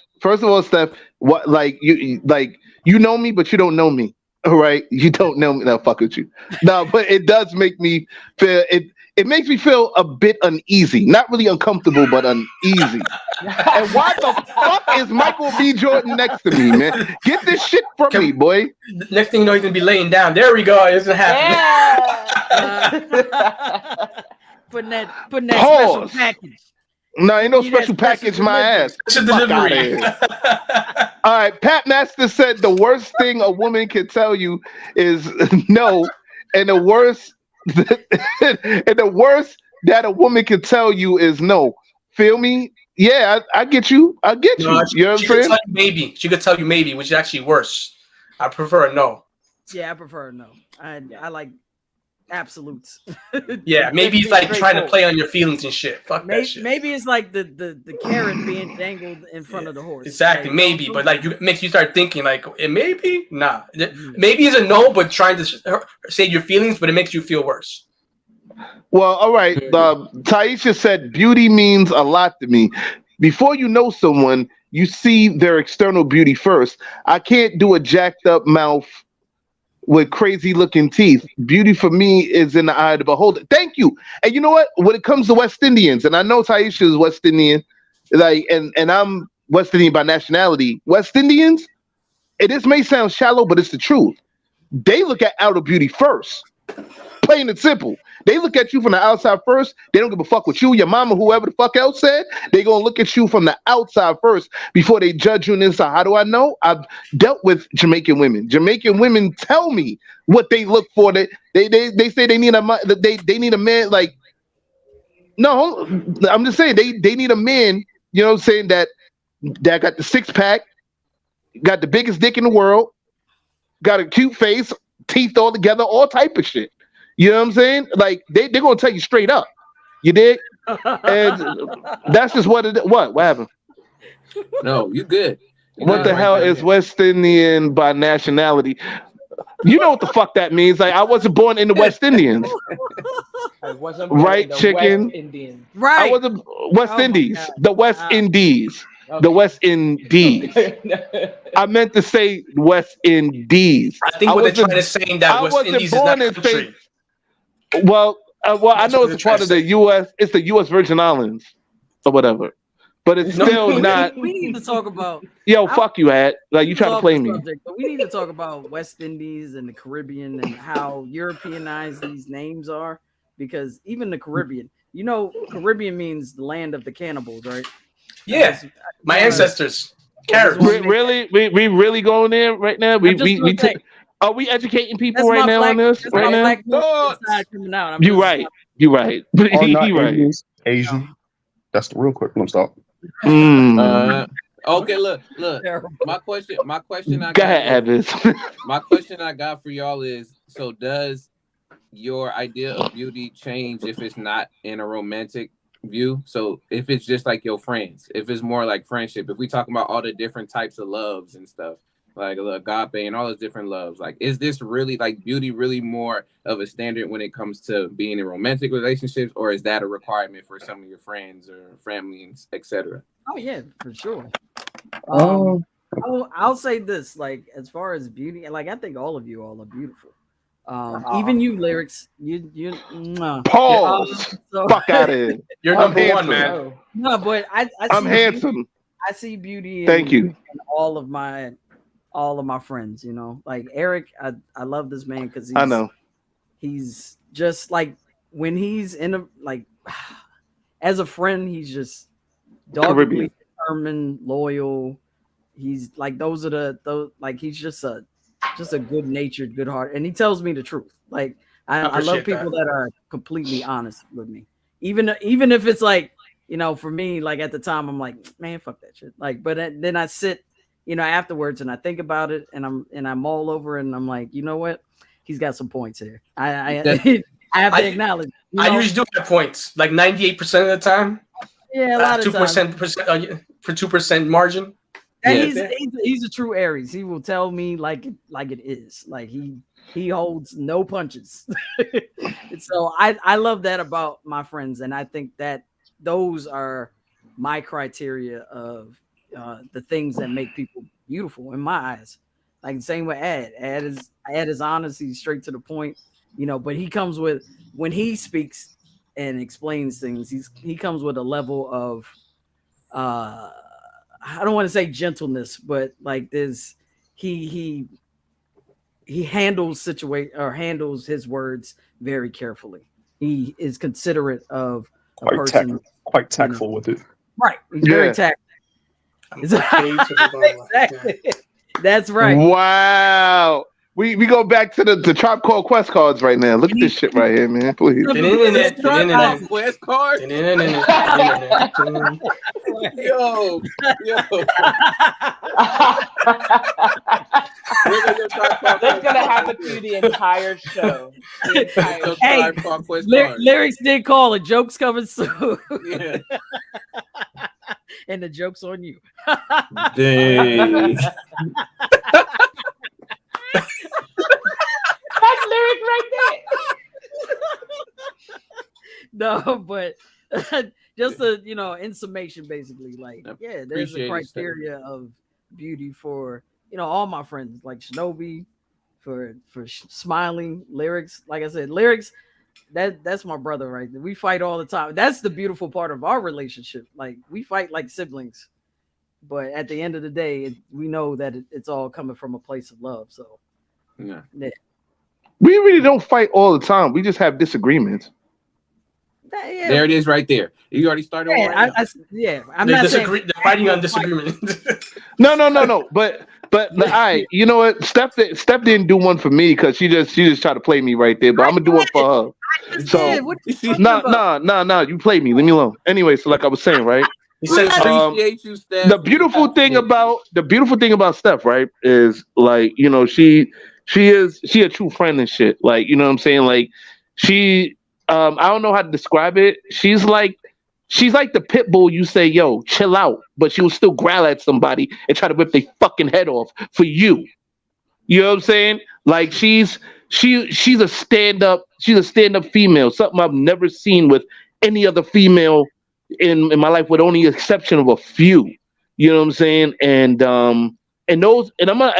What, like, you know me, but you don't know me. All right, you don't know me. No, fuck with you. No, but it does make me feel it. It makes me feel a bit uneasy. Not really uncomfortable, but uneasy. And why the fuck is Michael B. Jordan next to me, man? Get this shit from me, boy. Next thing you know, he's gonna be laying down. There we go. It's gonna happen. Yeah. Putting that special package. No, ain't no special package, my ass. It's a delivery. All right, Pat Master said the worst thing a woman can tell you is no, and the worst that a woman can tell you is no. Feel me? Yeah, I get you. I get you. You know what I'm saying? Maybe she could tell you maybe, which is actually worse. I prefer a no. Yeah, I prefer a no. I like absolutes. Yeah, maybe it's like trying to play on your feelings and shit. Fuck that shit. Maybe it's like the carrot being dangled in front of the horse. Exactly, like, maybe, but like, it makes you start thinking like, maybe, nah. Maybe it's a no, but trying to say your feelings, but it makes you feel worse. Well, all right. Taisha said beauty means a lot to me. Before you know someone, you see their external beauty first. I can't do a jacked up mouth with crazy looking teeth. Beauty for me is in the eye of the beholder. Thank you. And you know what? When it comes to West Indians, and I know Taisha is West Indian, like, and I'm West Indian by nationality. West Indians, this may sound shallow, but it's the truth. They look at outer beauty first. Plain and simple. They look at you from the outside first. They don't give a fuck what you, your mama, whoever the fuck else said. They gonna look at you from the outside first before they judge you on the inside. How do I know? I've dealt with Jamaican women. Jamaican women tell me what they look for. They say they need a man. Like, no, I'm just saying they need a man. You know what I'm saying, that got the 6-pack, got the biggest dick in the world, got a cute face, teeth all together, all type of shit. You know what I'm saying? Like, they're gonna tell you straight up. You dig? And that's just what it. What happened? No, you good. You What got the it right hell there. is West Indian by nationality? You know what the fuck that means? Like I wasn't born in the West Indians, I wasn't born right? in the Chicken. West Indians. I Right. wasn't West Oh my Indies, God. the West Ah. Indies, the Okay. West Indies. I meant to say West Indies. I think what they're wasn't- trying to say is that I West wasn't Indies is not born a in country. Saint. Well, I That's know what it's a they're part trying of to the say. U.S. It's the U.S. Virgin Islands or whatever, but it's No. still not. We need to talk about. Yo, I- fuck you, Ad. Like you This is trying to off play the me? subject, but we need to talk about West Indies and the Caribbean and how Europeanized these names are. Because even the Caribbean, Caribbean means the land of the cannibals, right? Yeah, my Yeah. ancestors. Well, Caribs. this one- Really, we really going there right now? I'm just gonna say, Are we educating people that's right my now black, on this that's right my now? black Thoughts. inside coming out. I'm You just- right. You right. Are not You right. Indians Asian? That's the real quick. Let me stop. Mm. Okay, look. Terrible. My question I Go got ahead, is, Advis. my question I got for y'all is, so does your idea of beauty change if it's not in a romantic view? So if it's just like your friends, if it's more like friendship, if we talk about all the different types of loves and stuff, like agape and all those different loves, like is this really like beauty really more of a standard when it comes to being in romantic relationships, or is that a requirement for some of your friends or family, etc.? Oh yeah, for sure. Oh. I'll say this, like as far as beauty, like I think all of you all are beautiful. Aw. Even you, lyrics, you. Mwah. Pause. So- Fuck out of here. You're I'm number one, handsome. man. Oh. No, but I I'm see handsome. Beauty, I see beauty. Thank you. In all of my friends. Like Eric, I love this man because I know. he's just like when he's in a like as a friend, he's just doggedly Caribbean. determined, loyal. He's like those like he's just a good natured, good heart, and he tells me the truth. Like I love appreciate people that are completely honest with me, even if it's like for me, like at the time I'm like, man, fuck that shit. Like, but then I sit, afterwards and I think about it and I'm all over it and I'm like, you know what, he's got some points here. I I have to acknowledge. I usually do have points, like 98% of the time. Yeah, a lot of times. 2% for 2% margin. And Yeah. he's a true Aries. He will tell me like it is. Like he holds no punches. And so I love that about my friends, and I think that those are my criteria of the things that make people beautiful in my eyes. Like the same with Ad. Ad is honest. He's straight to the point. But he comes with, when he speaks and explains things, he comes with a level of I don't want to say gentleness, but like this, he handles handles his words very carefully. He is considerate of a Quite person. quite tactful with it. Right. He's very Yeah. tactful. Exactly. That's right. Wow. We go back to the Tribe Called Quest cards right now. Look at this shit right here, man. Please. Quest card. Yo. That's gonna happen to you the entire show. The entire Hey, lyrics did call it. Jokes coming soon. Yeah. And the joke's on you. Dang. That's lyric right No, but just in summation, basically, like, yeah, there's a Appreciate it, criteria of beauty for all my friends, like Shinobi, for smiling, lyrics. Like I said, lyrics. That's my brother right there. We fight all the time. That's the beautiful part of our relationship. Like we fight like siblings, but at the end of the day, we know that it's all coming from a place of love. So Yeah. We really don't fight all the time. We just have disagreements. Yeah. There it is, right there. You already started. Yeah, Right I'm They not disagree. saying They're fighting on disagreement. No. But all right, you know what? Steph didn't do one for me because she just tried to play me right there. But I'm gonna do one for her. So what no, you played me. Leave me alone. Anyway, so like I was saying, right? He said, Appreciate you, Steph. The beautiful thing about Steph, right, is like, she a true friend and shit. Like, you know what I'm saying? Like she I don't know how to describe it. She's like she's like the pit bull. You say, "Yo, chill out," but she will still growl at somebody and try to rip their fucking head off for you. You know what I'm saying? Like she's a stand-up female. Something I've never seen with any other female in my life, with only exception of a few. You know what I'm saying? And I'm gonna,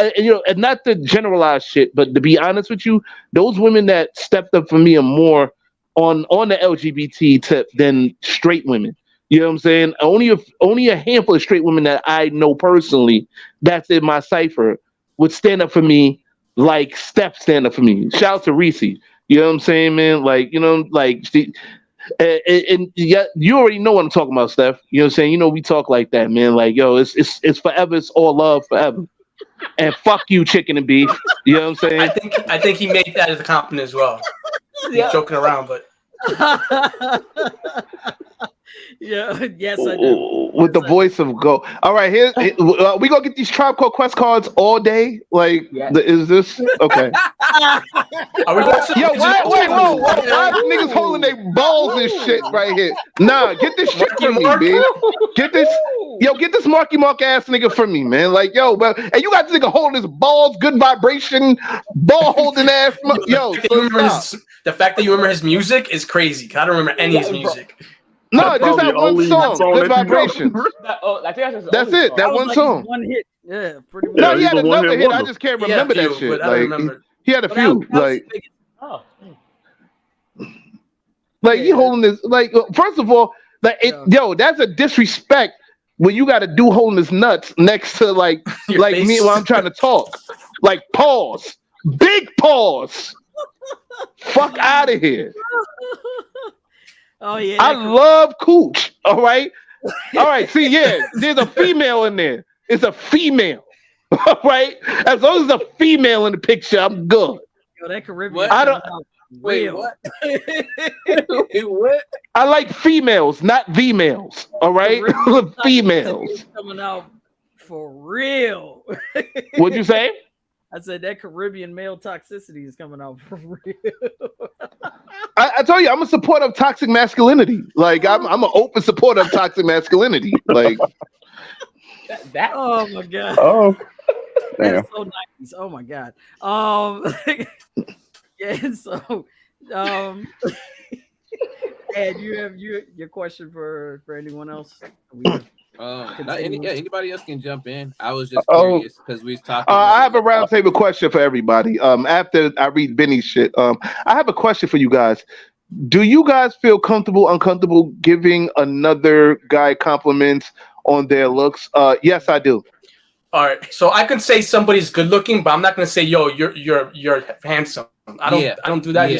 and not to generalize shit, but to be honest with you, those women that stepped up for me are more on the LGBT tip than straight women. You know what I'm saying? Only a handful of straight women that I know personally that's in my cipher would stand up for me like Steph stand up for me. Shout out to Reese. You know what I'm saying, man? Like, and yeah, you already know what I'm talking about, Steph. You know what I'm saying? You know we talk like that, man. Like, yo, it's forever. It's all love forever. And fuck you, chicken and beef. You know what I'm saying? I think he made that as a compliment as well. He's joking around, but yeah, yes, I do. With the voice of go. All right, here we gonna get these Tribe Called Quest cards all day. Like, is this okay? are we going to Yo, wait, whoa, why niggas holding their balls and shit right here? Nah, get this shit from me, B. Get this Marky Mark ass nigga from me, man. Like, yo, but and you got this nigga holding his balls, good vibration, ball holding ass. Yo, the fact that you remember his music is crazy. I don't remember any of his music. No, just that one song, Good Vibrations. That's it. That one song. One hit. Yeah, pretty much. No, he had another hit. I just can't remember that shit. Like, he had a few. Like he holding this. Like, first of all, like, that's a disrespect when you got a dude holding his nuts next to like me while I'm trying to talk. Like, pause. Big pause. Fuck out of here. Oh yeah, I love cooch. All right. See, yeah, there's a female in there. It's a female. All right. As long as there's a female in the picture, I'm good. Yo, that Caribbean. I don't. Wait, what? Wait, what? I like females, not females. All right, females. Coming out for real. What'd you say? I said that Caribbean male toxicity is coming out for real. I told you, I'm a supporter of toxic masculinity. Like, I'm an open supporter of toxic masculinity. Like that. Oh my god. Oh, damn. That's so nice. Oh my god. Yeah. So, Ed, you have your question for anyone else? Anybody else can jump in. I was just curious because we was talking. I have a roundtable question for everybody. After I read Benny's shit, I have a question for you guys. Do you guys feel uncomfortable giving another guy compliments on their looks? Yes, I do. All right, so I can say somebody's good looking, but I'm not gonna say, "Yo, you're handsome." I don't do that.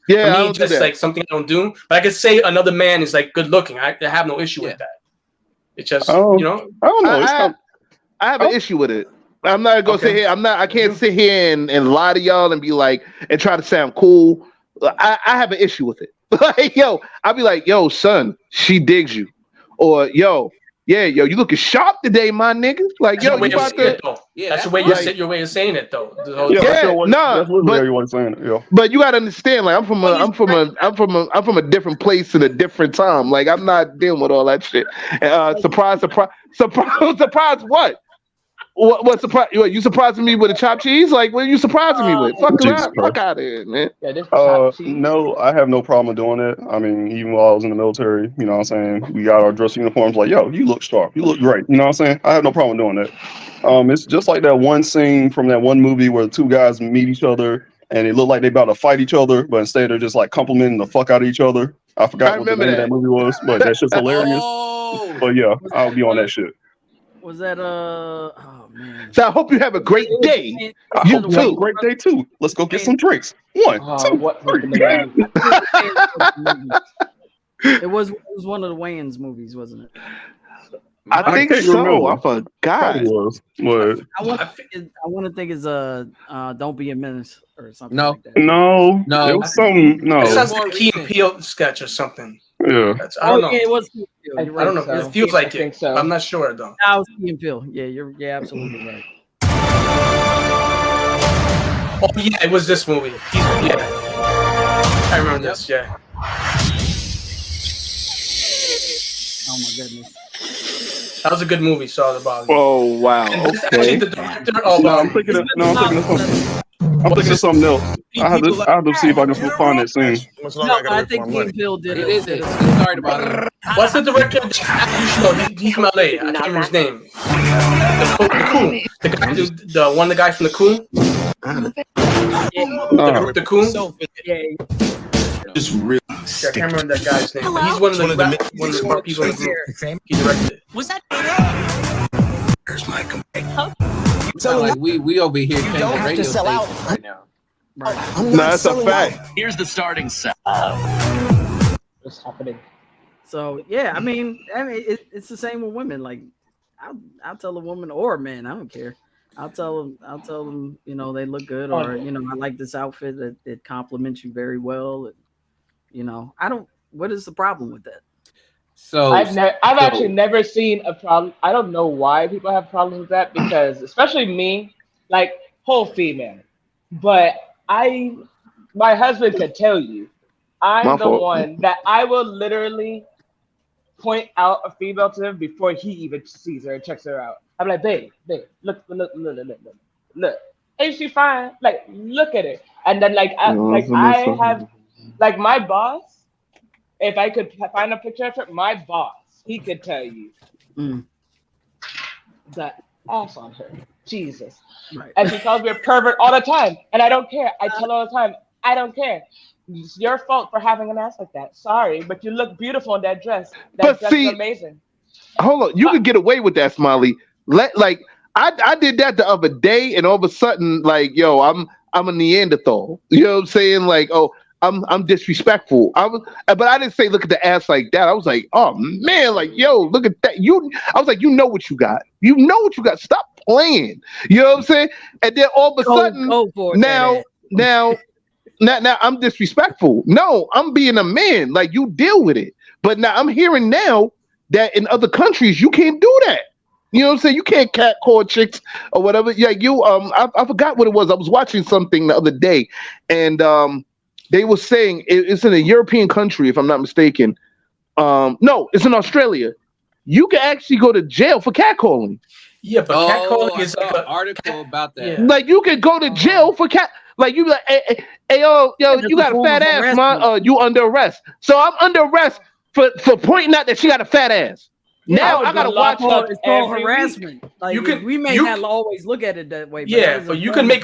Yeah, for me, just like something I don't do. But I could say another man is like good looking. I have no issue with that. It's just, I don't know. I have an issue with it. I'm not gonna sit here. I can't sit here and lie to y'all and be like and try to sound cool. I have an issue with it. Like, yo, I'll be like, yo, son, she digs you, or yo, you looking sharp today, my nigga. Like, yo, you about to. That's the way your way of saying it, though. But you gotta understand, like, I'm from a different place in a different time. Like, I'm not dealing with all that shit. Surprise! What? What surprise? You surprising me with a chopped cheese? Like, what are you surprising me with? Fuck out of here, man. No, I have no problem doing it. I mean, even while I was in the military, you know what I'm saying? We got our dress uniforms. Like, yo, you look sharp. You look great. You know what I'm saying? I have no problem doing that. It's just like that one scene from that one movie where the two guys meet each other and it looked like they about to fight each other, but instead they're just like complimenting the fuck out of each other. I forgot what the name of that movie was, but that shit's hilarious. But yeah, I'll be on that shit. Was that oh man. So I hope you have a great day. I hope you have a great day too. Let's go get some drinks. 1, 2, 3. It was one of the Wayans movies, wasn't it? I think so. I forgot. It was. What? I want to think it's Don't Be a Menace or something. No. Like that. No. It was something. No. It sounds like a Key and Peele sketch or something. Yeah. I don't know. Yeah, it was. I don't know. So. It feels like it. So. I'm not sure though. I was Key and Peele. Yeah, you're absolutely right. Oh yeah, it was this movie. I remember this. Yeah. Oh my goodness. That was a good movie. Sorry about it. Oh wow. And this is actually Okay. the director of. No, I'm thinking of something. I'm thinking of something else. I have to see if I can find that scene. No, I think King Bill did It it. is. Sorry about it. What's the director of that? He's from LA. I can't remember his name. The Coon. The guy, the one of the guys from the Coon. The Coon. Yeah. Just really. I can't remember that guy's name. But he's one of the smart people in the group. He directed it. Was that? Here's my complaint. So like we over here changing radio stations right now. Right. No, that's a fact. Here's the starting set. What's happening? So yeah, I mean, it's the same with women. Like, I'll tell a woman or a man, I don't care. I'll tell them, you know, they look good, or you know, I like this outfit that it compliments you very well. And, you know, what is the problem with that? So I've actually never seen a problem. I don't know why people have problems with that, because especially me, like whole female, but my husband could tell you, I'm the one that I will literally point out a female to him before he even sees her and checks her out. I'm like, babe, look, ain't she fine? Like, look at her. And then I have my boss. If I could find a picture of her, my boss, he could tell you the ass on her. Jesus. Right. And she calls me a pervert all the time. And I don't care. I tell her all the time, I don't care. It's your fault for having an ass like that. Sorry, but you look beautiful in that dress. That dress is amazing. Hold on. You could get away with that, Smiley. I did that the other day, and all of a sudden, like, yo, I'm a Neanderthal. You know what I'm saying? Like, oh, I'm disrespectful. But I didn't say look at the ass like that. I was like, oh man, like, yo, look at that. I was like, you know what you got. You know what you got. Stop playing. You know what I'm saying? And then all of a sudden, now I'm disrespectful. No, I'm being a man. Like, you deal with it. But now I'm hearing now that in other countries you can't do that. You know what I'm saying? You can't catcall chicks or whatever. Yeah, I forgot what it was. I was watching something the other day, and they were saying it's in a European country, if I'm not mistaken. No, it's in Australia. You can actually go to jail for catcalling. Yeah, but catcalling is like an article about that. Yeah. Like, you could go to jail for cat. Like, you like, hey, yo, you got a fat ass, man. You under arrest. So I'm under arrest for pointing out that she got a fat ass. Now I gotta watch her. It's called harassment. Like, we may not always look at it that way. But you can pay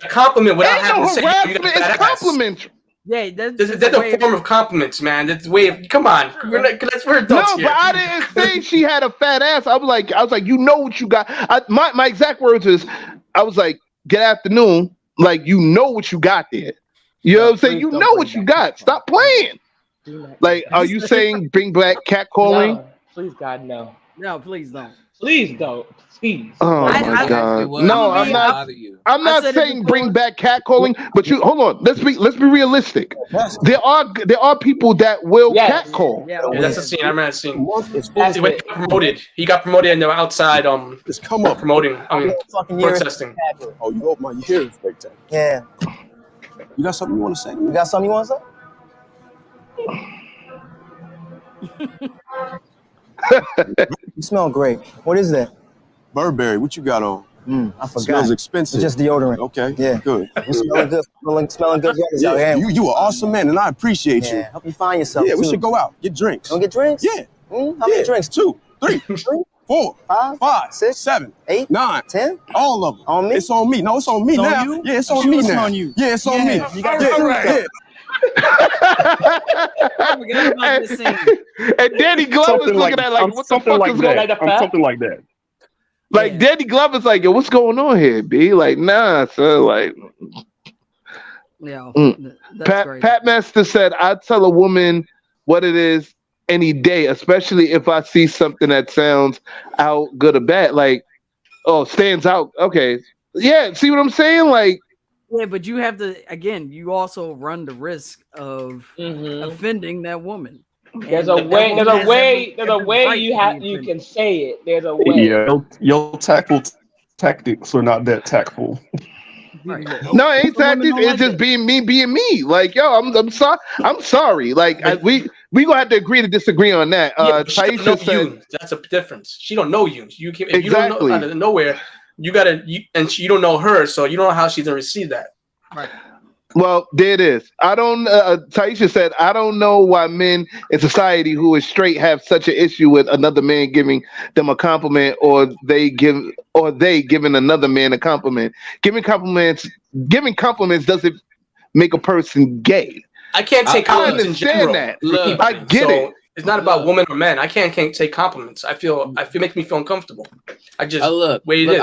a compliment without having to say harassment. It's complimentary. Yeah, that's a form of compliments, man. That's a way of, come on. We're adults here. No, but I didn't say she had a fat ass. I was like, you know what you got. My exact words is, I was like, good afternoon. Like, you know what you got there. You know what I'm saying? You know what you got. Stop playing. Like, are you saying bring back catcalling? No, please, God, no. No, please don't. Please don't. Please. Oh my God. No, I'm not. I'm not saying bring back catcalling, but hold on. Let's be realistic. There are people that will catcall. Yeah, that's the scene. I remember that scene. He got promoted and they were outside just come up promoting. Protesting. Oh, you hope my ear is big time. Yeah. You got something you want to say? You got something you want to say? You smell great. What is that? Burberry. What you got on? I forgot. Smells expensive. It's just deodorant. Okay. Yeah. Good. You smelling good. Smelling good. Yeah. You an awesome man, and I appreciate you. Help you find yourself. Yeah. We should go out. Get drinks. Don't get drinks. Yeah. How many drinks? 2, 3, 4, 5, 6, 7, 8, 9, 10. All of them. On me? It's on me. No, it's on me now. Yeah, it's on me now. Yeah, it's on me. You got all right. And Danny Glover's looking at like, what the fuck is going on? Something like that. Like, Danny Glover's like, yo, what's going on here, B? Like, nah, son. Like, yeah. Pat Master said, I tell a woman what it is any day, especially if I see something that sounds out good or bad. Like, oh, stands out. Okay. Yeah, see what I'm saying? Like, yeah, but you have to, again, you also run the risk of offending that woman. There's a way you can say it. There's a way. Yeah, your tactful tactics are not that tactful. Right. No, it ain't tactics. It's just being me. Like, yo, I'm sorry. I'm sorry. Like, we we gonna have to agree to disagree on that. But she don't know Taisha said you. That's a difference. She don't know you. You can, if you don't know exactly. out of nowhere, you don't know her, so you don't know how she's gonna receive that. Right. Well, there it is. I don't. Taisha said, "I don't know why men in society who is straight have such an issue with another man giving them a compliment, or they giving another man a compliment. Giving compliments doesn't make a person gay. I can't take I compliments in understand general. that. Look, I get it. It's not about women or men. I can't take compliments. I feel makes me feel uncomfortable. I just look. way it is.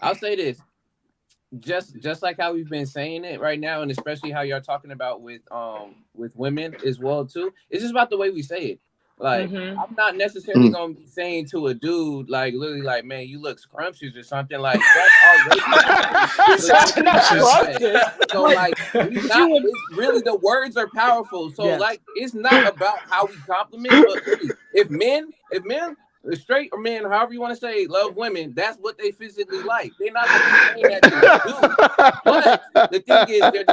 I'll say this. Just like how we've been saying it right now, and especially how you're talking about with women as well too. It's just about the way we say it. Like I'm not necessarily gonna be saying to a dude like literally like, man, you look scrumptious or something like that's already. So like it's really the words are powerful. So like it's not about how we compliment, but really, if men straight or men, however you want to say, love women, that's what they physically like. They're not gonna be saying that to a dude. But the thing is, they're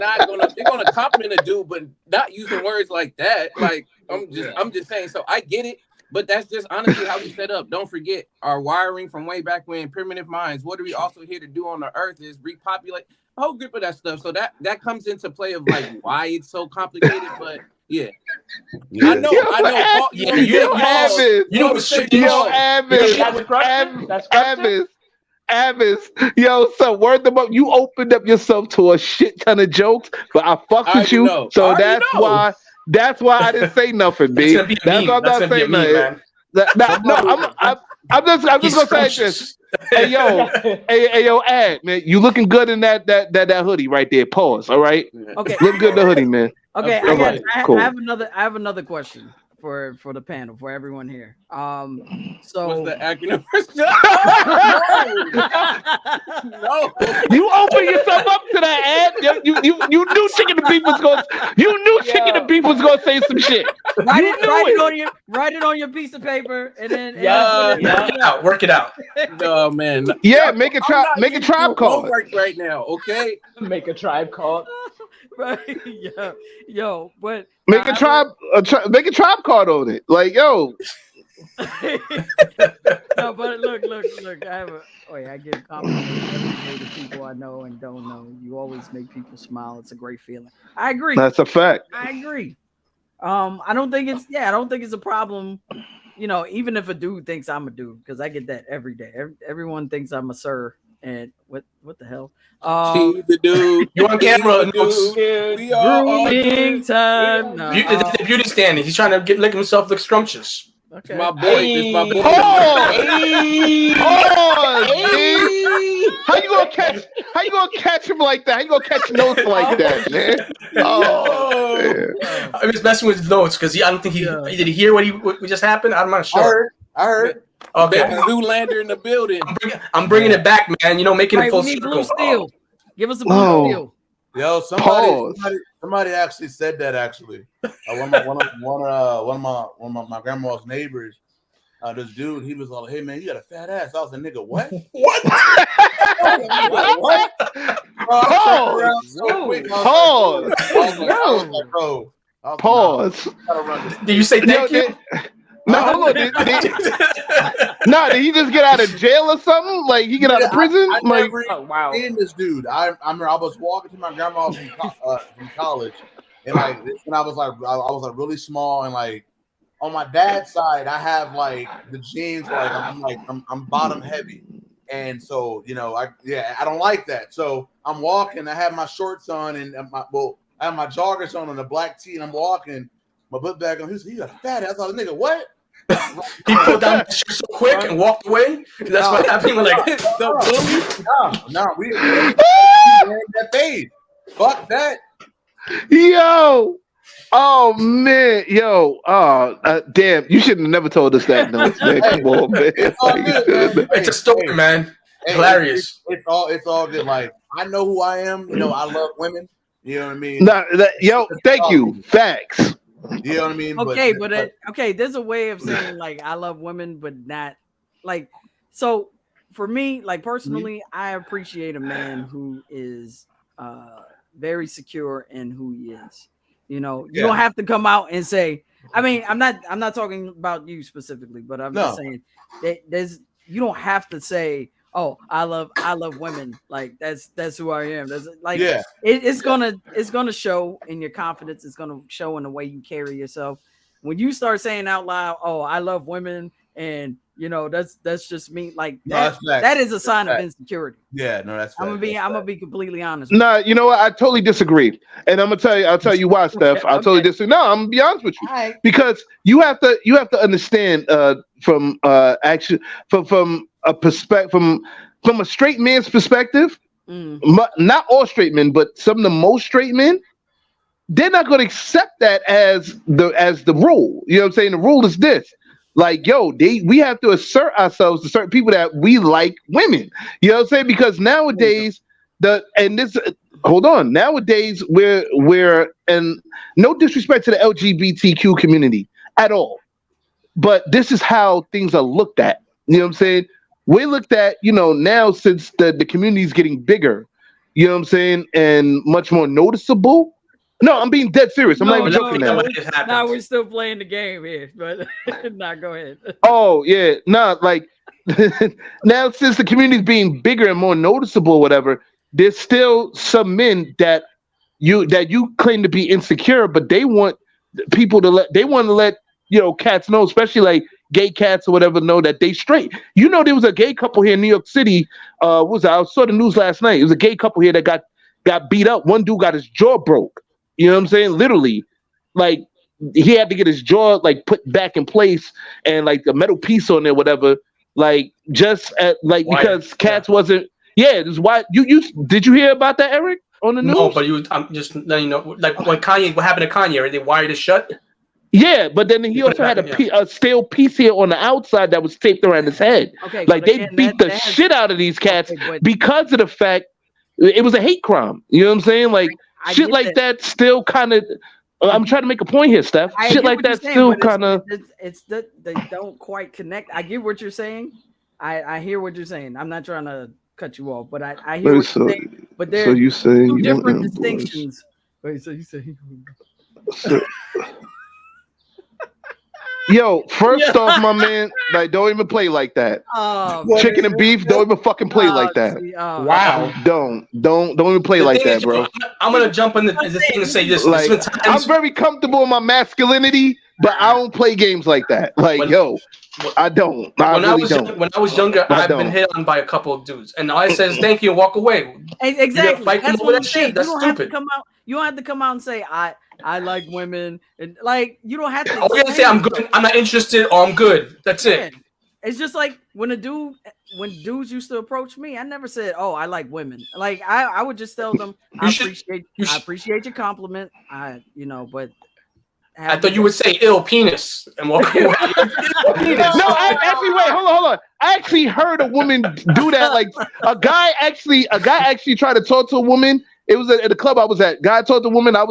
gonna compliment a dude, but not using words like that. Like I'm just saying. So I get it, but that's just honestly how we set up. Don't forget our wiring from way back when, primitive minds. What are we also here to do on the earth is repopulate a whole grip of that stuff. So that comes into play of like why it's so complicated, but. Yeah. I know. Avis, yo, so word them up. You opened up yourself to a shit ton of jokes, but I fucked with you, so that's why I didn't say nothing, B. That's why I'm not saying nothing. I'm just gonna say this. Hey yo, Ad, man, you looking good in that hoodie right there. Pause. All right. Okay. Look good in the hoodie, man. Okay, Cool. I have another question for the panel, for everyone here. So what's the acronym? No. You open yourself up to that, Ad. You knew Chicken the Beef was gonna say some shit. Write it on your piece of paper and then work it out. No man. Yeah, make a tribe call right now, okay? Make a tribe call. Right, but make a tribe card on it. Like, yo. No, but look. I give compliments every day to people I know and don't know. You always make people smile. It's a great feeling. I agree. That's a fact. I agree. I don't think it's a problem. You know, even if a dude thinks I'm a dude, because I get that every day. Everyone thinks I'm a sir. And what the hell? She's the dude. You on camera? We are grooming time. No, the beauty standing. He's trying to make himself look scrumptious. Okay. My boy. It's my boy. How you gonna catch him like that? How you gonna catch notes like that, man? I was messing with his notes because I don't think did he hear what just happened? I'm not sure. I heard. Okay, Zoolander in the building. I'm bringing it back, man. You know, making it full circle. Blue steel. Give us a blue steel. Yo, somebody actually said that. Actually, one of my grandma's neighbors. This dude, he was like, "Hey man, you got a fat ass." I was like, "Nigga, what? What? What? Pause. Did you say thank you? No, hold on. Did he just get out of jail or something? Like he get out of prison? Wow. Seeing this dude, I remember I was walking to my grandma's from college, and like when I was like really small, and like on my dad's side, I have like the jeans, I'm bottom heavy, and so I don't like that. So I'm walking, I have my shorts on, and I have my joggers on and a black tee, and I'm walking. My butt back on. He got a fat ass. I was like, nigga, what? He pulled down the shirt so quick and walked away. That's what happened. We that fade. Fuck that. Yo. Oh man. Yo. Damn. You should have never told us that. No, man. Come on, man. It's a story, man. Hilarious. It's all good. Like I know who I am. I love women. You know what I mean? Thank you. Facts. You know what I mean? Okay, there's a way of saying like I love women, but not like so for me, like personally, I appreciate a man who is very secure in who he is. You know, you don't have to come out and say. I mean, I'm not talking about you specifically, but I'm just saying that you don't have to say, "Oh, I love women." Like that's who I am. That's like it's gonna show in your confidence. It's gonna show in the way you carry yourself. When you start saying out loud, "Oh, I love women," and you know that's just me. Like that is a sign of insecurity. Yeah, no, that's. I'm gonna be completely honest. Nah, you know what? I totally disagree, and I'll tell you why, Steph. I totally disagree. No, I'm gonna be honest with you because you have to understand from a straight man's perspective. Not all straight men, but some of the most straight men. They're not going to accept that as the rule. You know what I'm saying? The rule is this. Like, yo, we have to assert ourselves to certain people that we like women. You know what I'm saying? Because nowadays, nowadays we're and no disrespect to the LGBTQ community at all. But this is how things are looked at. You know what I'm saying? We're looked at, you know, now since the community is getting bigger, you know what I'm saying, and much more noticeable. No, I'm being dead serious. I'm not even joking now. Now we're still playing the game here, but go ahead. Oh yeah, like now since the community is being bigger and more noticeable, or whatever, there's still some men that you claim to be insecure, but they want people to let you know cats know, especially like gay cats or whatever, know that they straight. You know, there was a gay couple here in New York City. I saw the news last night. It was a gay couple here that got beat up. One dude got his jaw broke. You know what I'm saying? Literally, like he had to get his jaw like put back in place and like a metal piece on there, whatever. Like just because cats wasn't. Yeah, this is why you did you hear about that, Eric, on the news? No, but I'm just letting you know, like when Kanye, what happened to Kanye? Right? They wired it shut. Yeah, but then he also had a steel piece here on the outside that was taped around his head. Okay, like they beat the shit out of these cats because of the fact it was a hate crime. You know what I'm saying? Like. Shit like that still kind of. I'm trying to make a point here, Steph. Shit like that still kind of. They don't quite connect. I get what you're saying. I hear what you're saying. I'm not trying to cut you off, but I hear what you're saying. But there are two different distinctions. Wait, so you say? Yo, first off, my man, like don't even play like that. Chicken and beef, don't even fucking play like that. Wow, don't even play like that, bro. I'm gonna jump in the thing and say this. Like, I'm very comfortable in my masculinity, but I don't play games like that. Like, I don't. When I was younger, I've been hit on by a couple of dudes, and all I said is thank you and walk away. Exactly. That's what I'm saying. That's stupid. You don't have to come out and say I like women, and like you don't have to. I'm gonna say I'm good. I'm not interested, or I'm good. That's it. It's just like when dudes used to approach me, I never said, "Oh, I like women." Like I would just tell them, I appreciate your compliment. But I thought you would say "ill penis" and walk away. No, wait, hold on. I actually heard a woman do that. Like a guy actually tried to talk to a woman. It was at the club I was at. Guy talked to a woman. I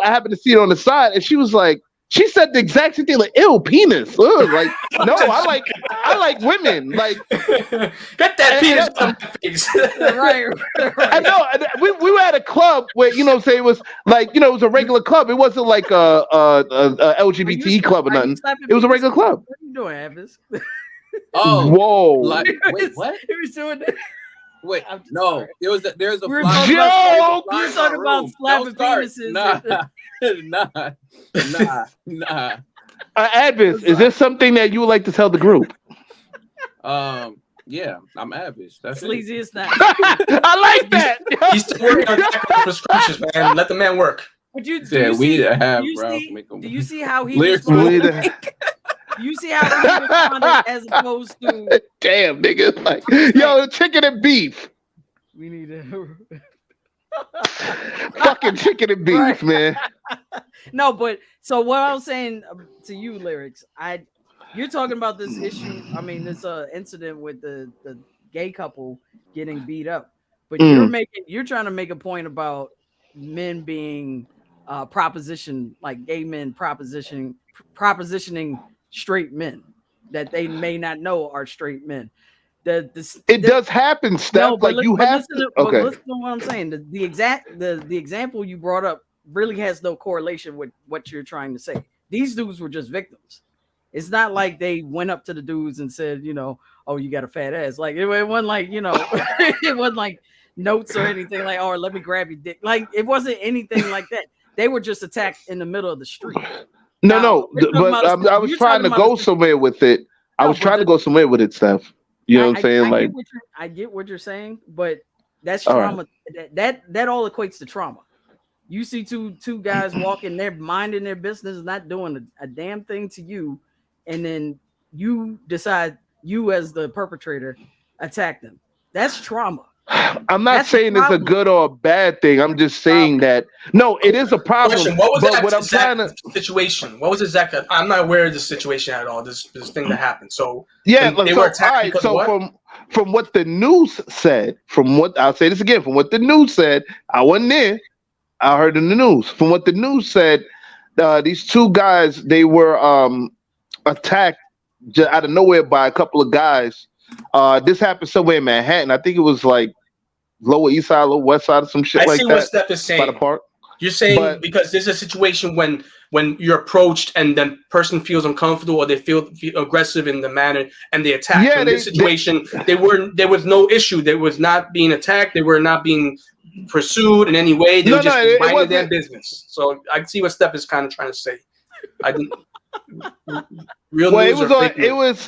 happened to see it on the side, and she was like, she said the exact same thing, like "ill penis." Ugh. Like, no, I like women. Like, get that penis on my face. right. I know. We were at a club where it was like it was a regular club. It wasn't like a LGBT club or nothing. It was a regular club. What are you doing, Avis? Oh, whoa! Like, wait, what? He was doing that. Wait, no, there's a We're fly. You're talking about slapping penises. Nah. Advis, is this something that you would like to tell the group? Yeah, I'm Advis. That's sleazy as that. I like that. He's still working on prescriptions, man. Let the man work. Would you? Do you see how he responded? You see how he responded as opposed to damn nigga, like yo, chicken and beef. We need to fucking chicken and beef, right. Man. No, but so what I was saying to you, Lyrics, you're talking about this issue. I mean, this incident with the gay couple getting beat up, but you're trying to make a point about men being like gay men propositioning straight men that they may not know are straight men. It does happen, Steph. No, like you have to. Okay. But listen to what I'm saying. The example you brought up really has no correlation with what you're trying to say. These dudes were just victims. It's not like they went up to the dudes and said, you know, oh, you got a fat ass. Like it wasn't like, you know, it wasn't like notes or anything like, oh, let me grab your dick. Like it wasn't anything like that. They were just attacked in the middle of the street. No, but I was trying to go somewhere with it. I was trying to go somewhere with it, Steph. You know what I'm saying? I get what you're saying, but that's trauma. Right. That all equates to trauma. You see two guys walking there, minding their business, not doing a damn thing to you, and then you decide you as the perpetrator attack them. That's trauma. I'm not saying it's a good or a bad thing. I'm just saying that no, it is a problem. Question, what was but what exact situation? What was exactly? I'm not aware of this situation at all. This thing that happened. So yeah, they were attacked. So from what the news said, I'll say this again, from what the news said, I wasn't there. I heard in the news. From what the news said, these two guys, they were attacked out of nowhere by a couple of guys. This happened somewhere in Manhattan. I think it was like Lower East Side, Lower West Side, or some shit like that. I see what Steph is saying. By the park. You're saying because there's a situation when you're approached and the person feels uncomfortable or they feel aggressive in the manner and they attack. Yeah, in this situation, there was no issue. They was not being attacked. They were not being pursued in any way. They were just minding their business. So I see what Steph is kind of trying to say. I didn't. Real well, news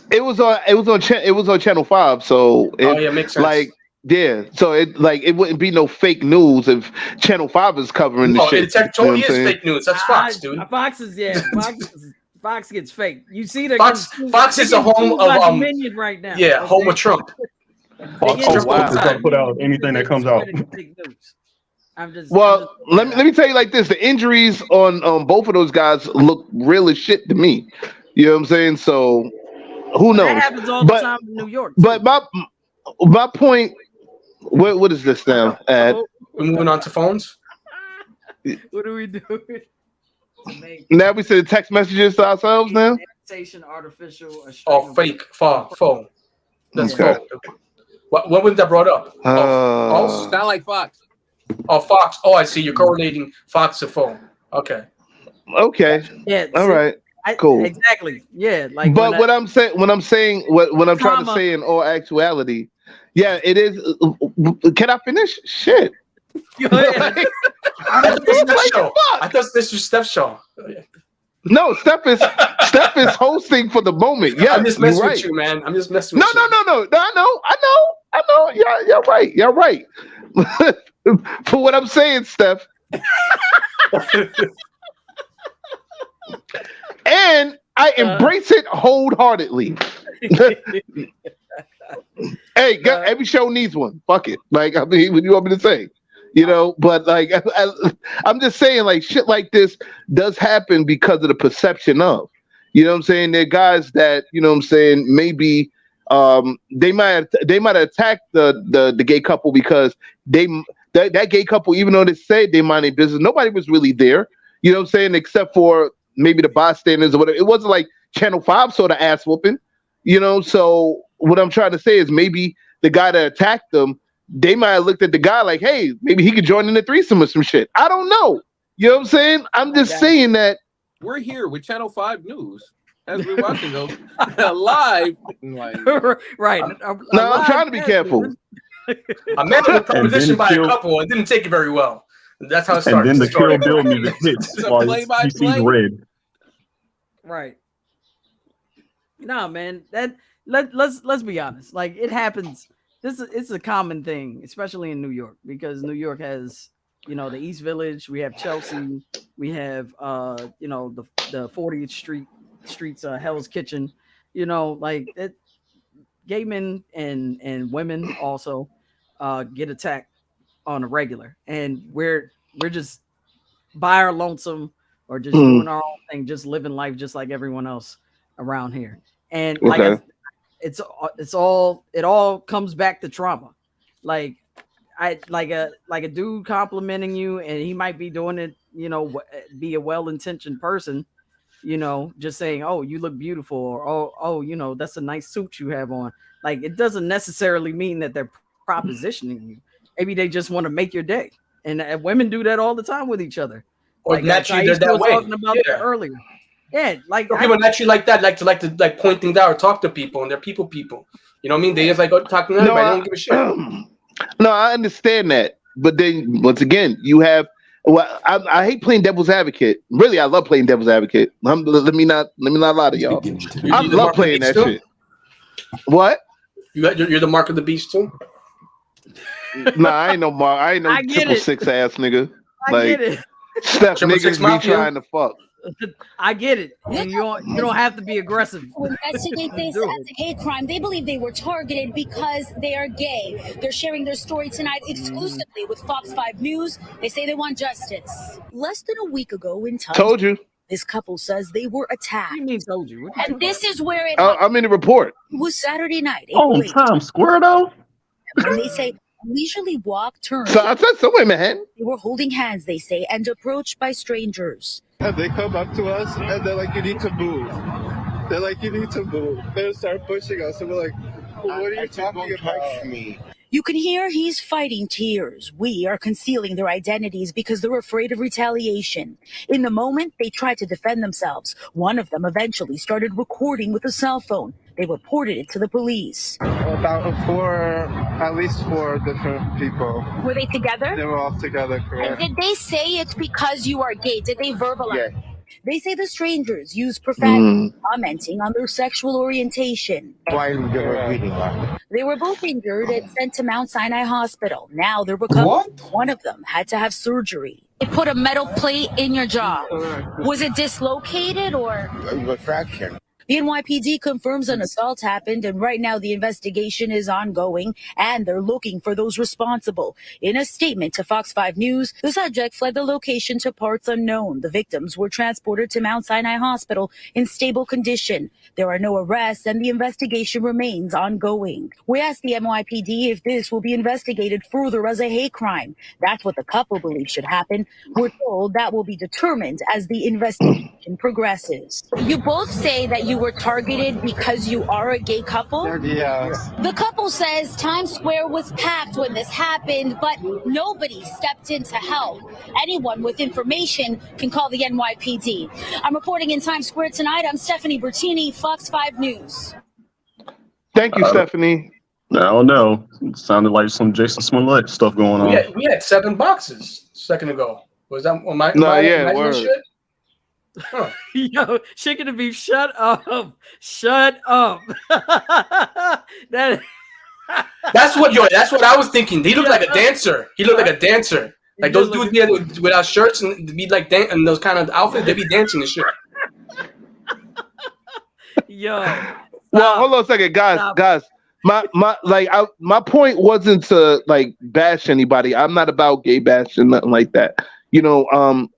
it was on Channel 5. So makes sense. Like so it wouldn't be no fake news if Channel 5 is covering the shit. It totally is fake news. That's Fox, dude. Fox is Fox gets fake. You see the Fox is a home of Minion right now. Yeah, home of Trump. Fox is going to put out anything that comes out. Let me tell you like this: the injuries on both of those guys look real as shit to me. You know what I'm saying? So who knows? That happens all the time in New York. But my point. What is this now? We're moving on to phones. What are we doing? Now we send text messages to ourselves now. Artificial. Fake phone. That's phone. What was that brought up? Sound like Fox. Oh, Fox. Oh, I see. You're correlating Fox to phone. Okay. Yeah. All right. Cool. Exactly. Yeah. Like. But what I'm trying to say in all actuality, yeah, it is. Can I finish? Shit. I thought this was Steph's show. No, Steph is hosting for the moment. Yeah, I'm just messing with you, man. I'm just messing with you. No. I know. You're right. You're right. For what I'm saying, Steph. And I embrace it wholeheartly. Hey, every show needs one. Fuck it. Like, I mean, what do you want me to say? You know, but like, I'm just saying, like, shit like this does happen because of the perception of, you know what I'm saying? There are guys that, you know what I'm saying, maybe they might attack the gay couple because that gay couple, even though they said they minded business, nobody was really there, you know what I'm saying, except for maybe the bystanders or whatever. It wasn't like Channel 5 sort of ass whooping, you know? So what I'm trying to say is maybe the guy that attacked them, they might have looked at the guy like, hey, maybe he could join in the threesome or some shit. I don't know. You know what I'm saying? I'm just saying that. We're here with Channel 5 News as we're watching those live. Like, right. No, I'm trying to be careful. A man was propositioned by a couple and didn't take it very well. That's how it started. And then the Kill Bill music hits while he sees red. Right. No, man. Let's be honest. Like, it happens. It's a common thing, especially in New York, because New York has, you know, the East Village, we have Chelsea, we have you know, the 40th Street's Hell's Kitchen, you know, like it, gay men and women also get attacked on a regular, and we're just by our lonesome or just doing our own thing, just living life just like everyone else around here. And like it all comes back to trauma. Like a dude complimenting you, and he might be doing it, you know, be a well-intentioned person, you know, just saying, oh, you look beautiful, or oh, you know, that's a nice suit you have on. Like, it doesn't necessarily mean that they're propositioning you. Maybe they just want to make your day. And women do that all the time with each other. Or like naturally they're Taisha that was way. talking about that earlier. Yeah, like Some people naturally like that, like to point things out or talk to people, and they're people. You know what I mean? They just like go talking to everybody. They don't give a shit. No, I understand that, but then once again, you have. Well, I hate playing devil's advocate. Really, I love playing devil's advocate. Let me not lie to y'all. I love playing that shit. What? You're the mark of the beast too. Nah, I ain't no mark. I ain't no triple six ass nigga. I get it. Steph Triple niggas six be mafia. trying to fuck. I get it, and you don't have to be aggressive. To investigate this as a hate crime. They believe they were targeted because they are gay. They're sharing their story tonight exclusively with Fox 5 News. They say they want justice. Less than a week ago in Times, Told you. this couple says they were attacked. What do you mean told you? And this is where it I'm in the report. was Saturday night. Oh, Times Square though. When they say leisurely walk turned. So I said somewhere in Manhattan. They were holding hands, they say, and approached by strangers. And they come up to us and they're like, you need to move. They're like, you need to move. They start pushing us and we're like, well, what are you talking about? Me. You can hear he's fighting tears. We are concealing their identities because they're afraid of retaliation. In the moment, they tried to defend themselves. One of them eventually started recording with a cell phone. They reported it to the police. At least four different people. Were they together? They were all together, correct? And did they say it's because you are gay? Did they verbalize? Yeah. They say the strangers use profanity, commenting on their sexual orientation. While they were reading that. They were both injured and sent to Mount Sinai Hospital. Now they're recovering. What? One of them had to have surgery. They put a metal plate in your jaw. Was it dislocated or? A fracture. The NYPD confirms an assault happened, and right now the investigation is ongoing, and they're looking for those responsible. In a statement to Fox 5 News, the subject fled the location to parts unknown. The victims were transported to Mount Sinai Hospital in stable condition. There are no arrests, and the investigation remains ongoing. We asked the NYPD if this will be investigated further as a hate crime. That's what the couple believes should happen. We're told that will be determined as the investigation progresses. You both say that you were targeted because you are a gay couple? Yes. The couple says Times Square was packed when this happened, but nobody stepped in to help. Anyone with information can call the NYPD. I'm reporting in Times Square tonight. I'm Stephanie Bertini, Fox 5 News. Thank you, Stephanie. I don't know. It sounded like some Jason Smollett stuff going on. We had 7 boxes a second ago. Was that on my? No, word. Shit? Huh. Yo, Chicken and Beef, shut up. Shut up. That's what I was thinking. He looked like a dancer. Like those dudes be without shirts and be like and those kind of outfits, they be dancing and shit. Yo. Well, hold on a second, guys. My point wasn't to like bash anybody. I'm not about gay bashing, nothing like that. You know,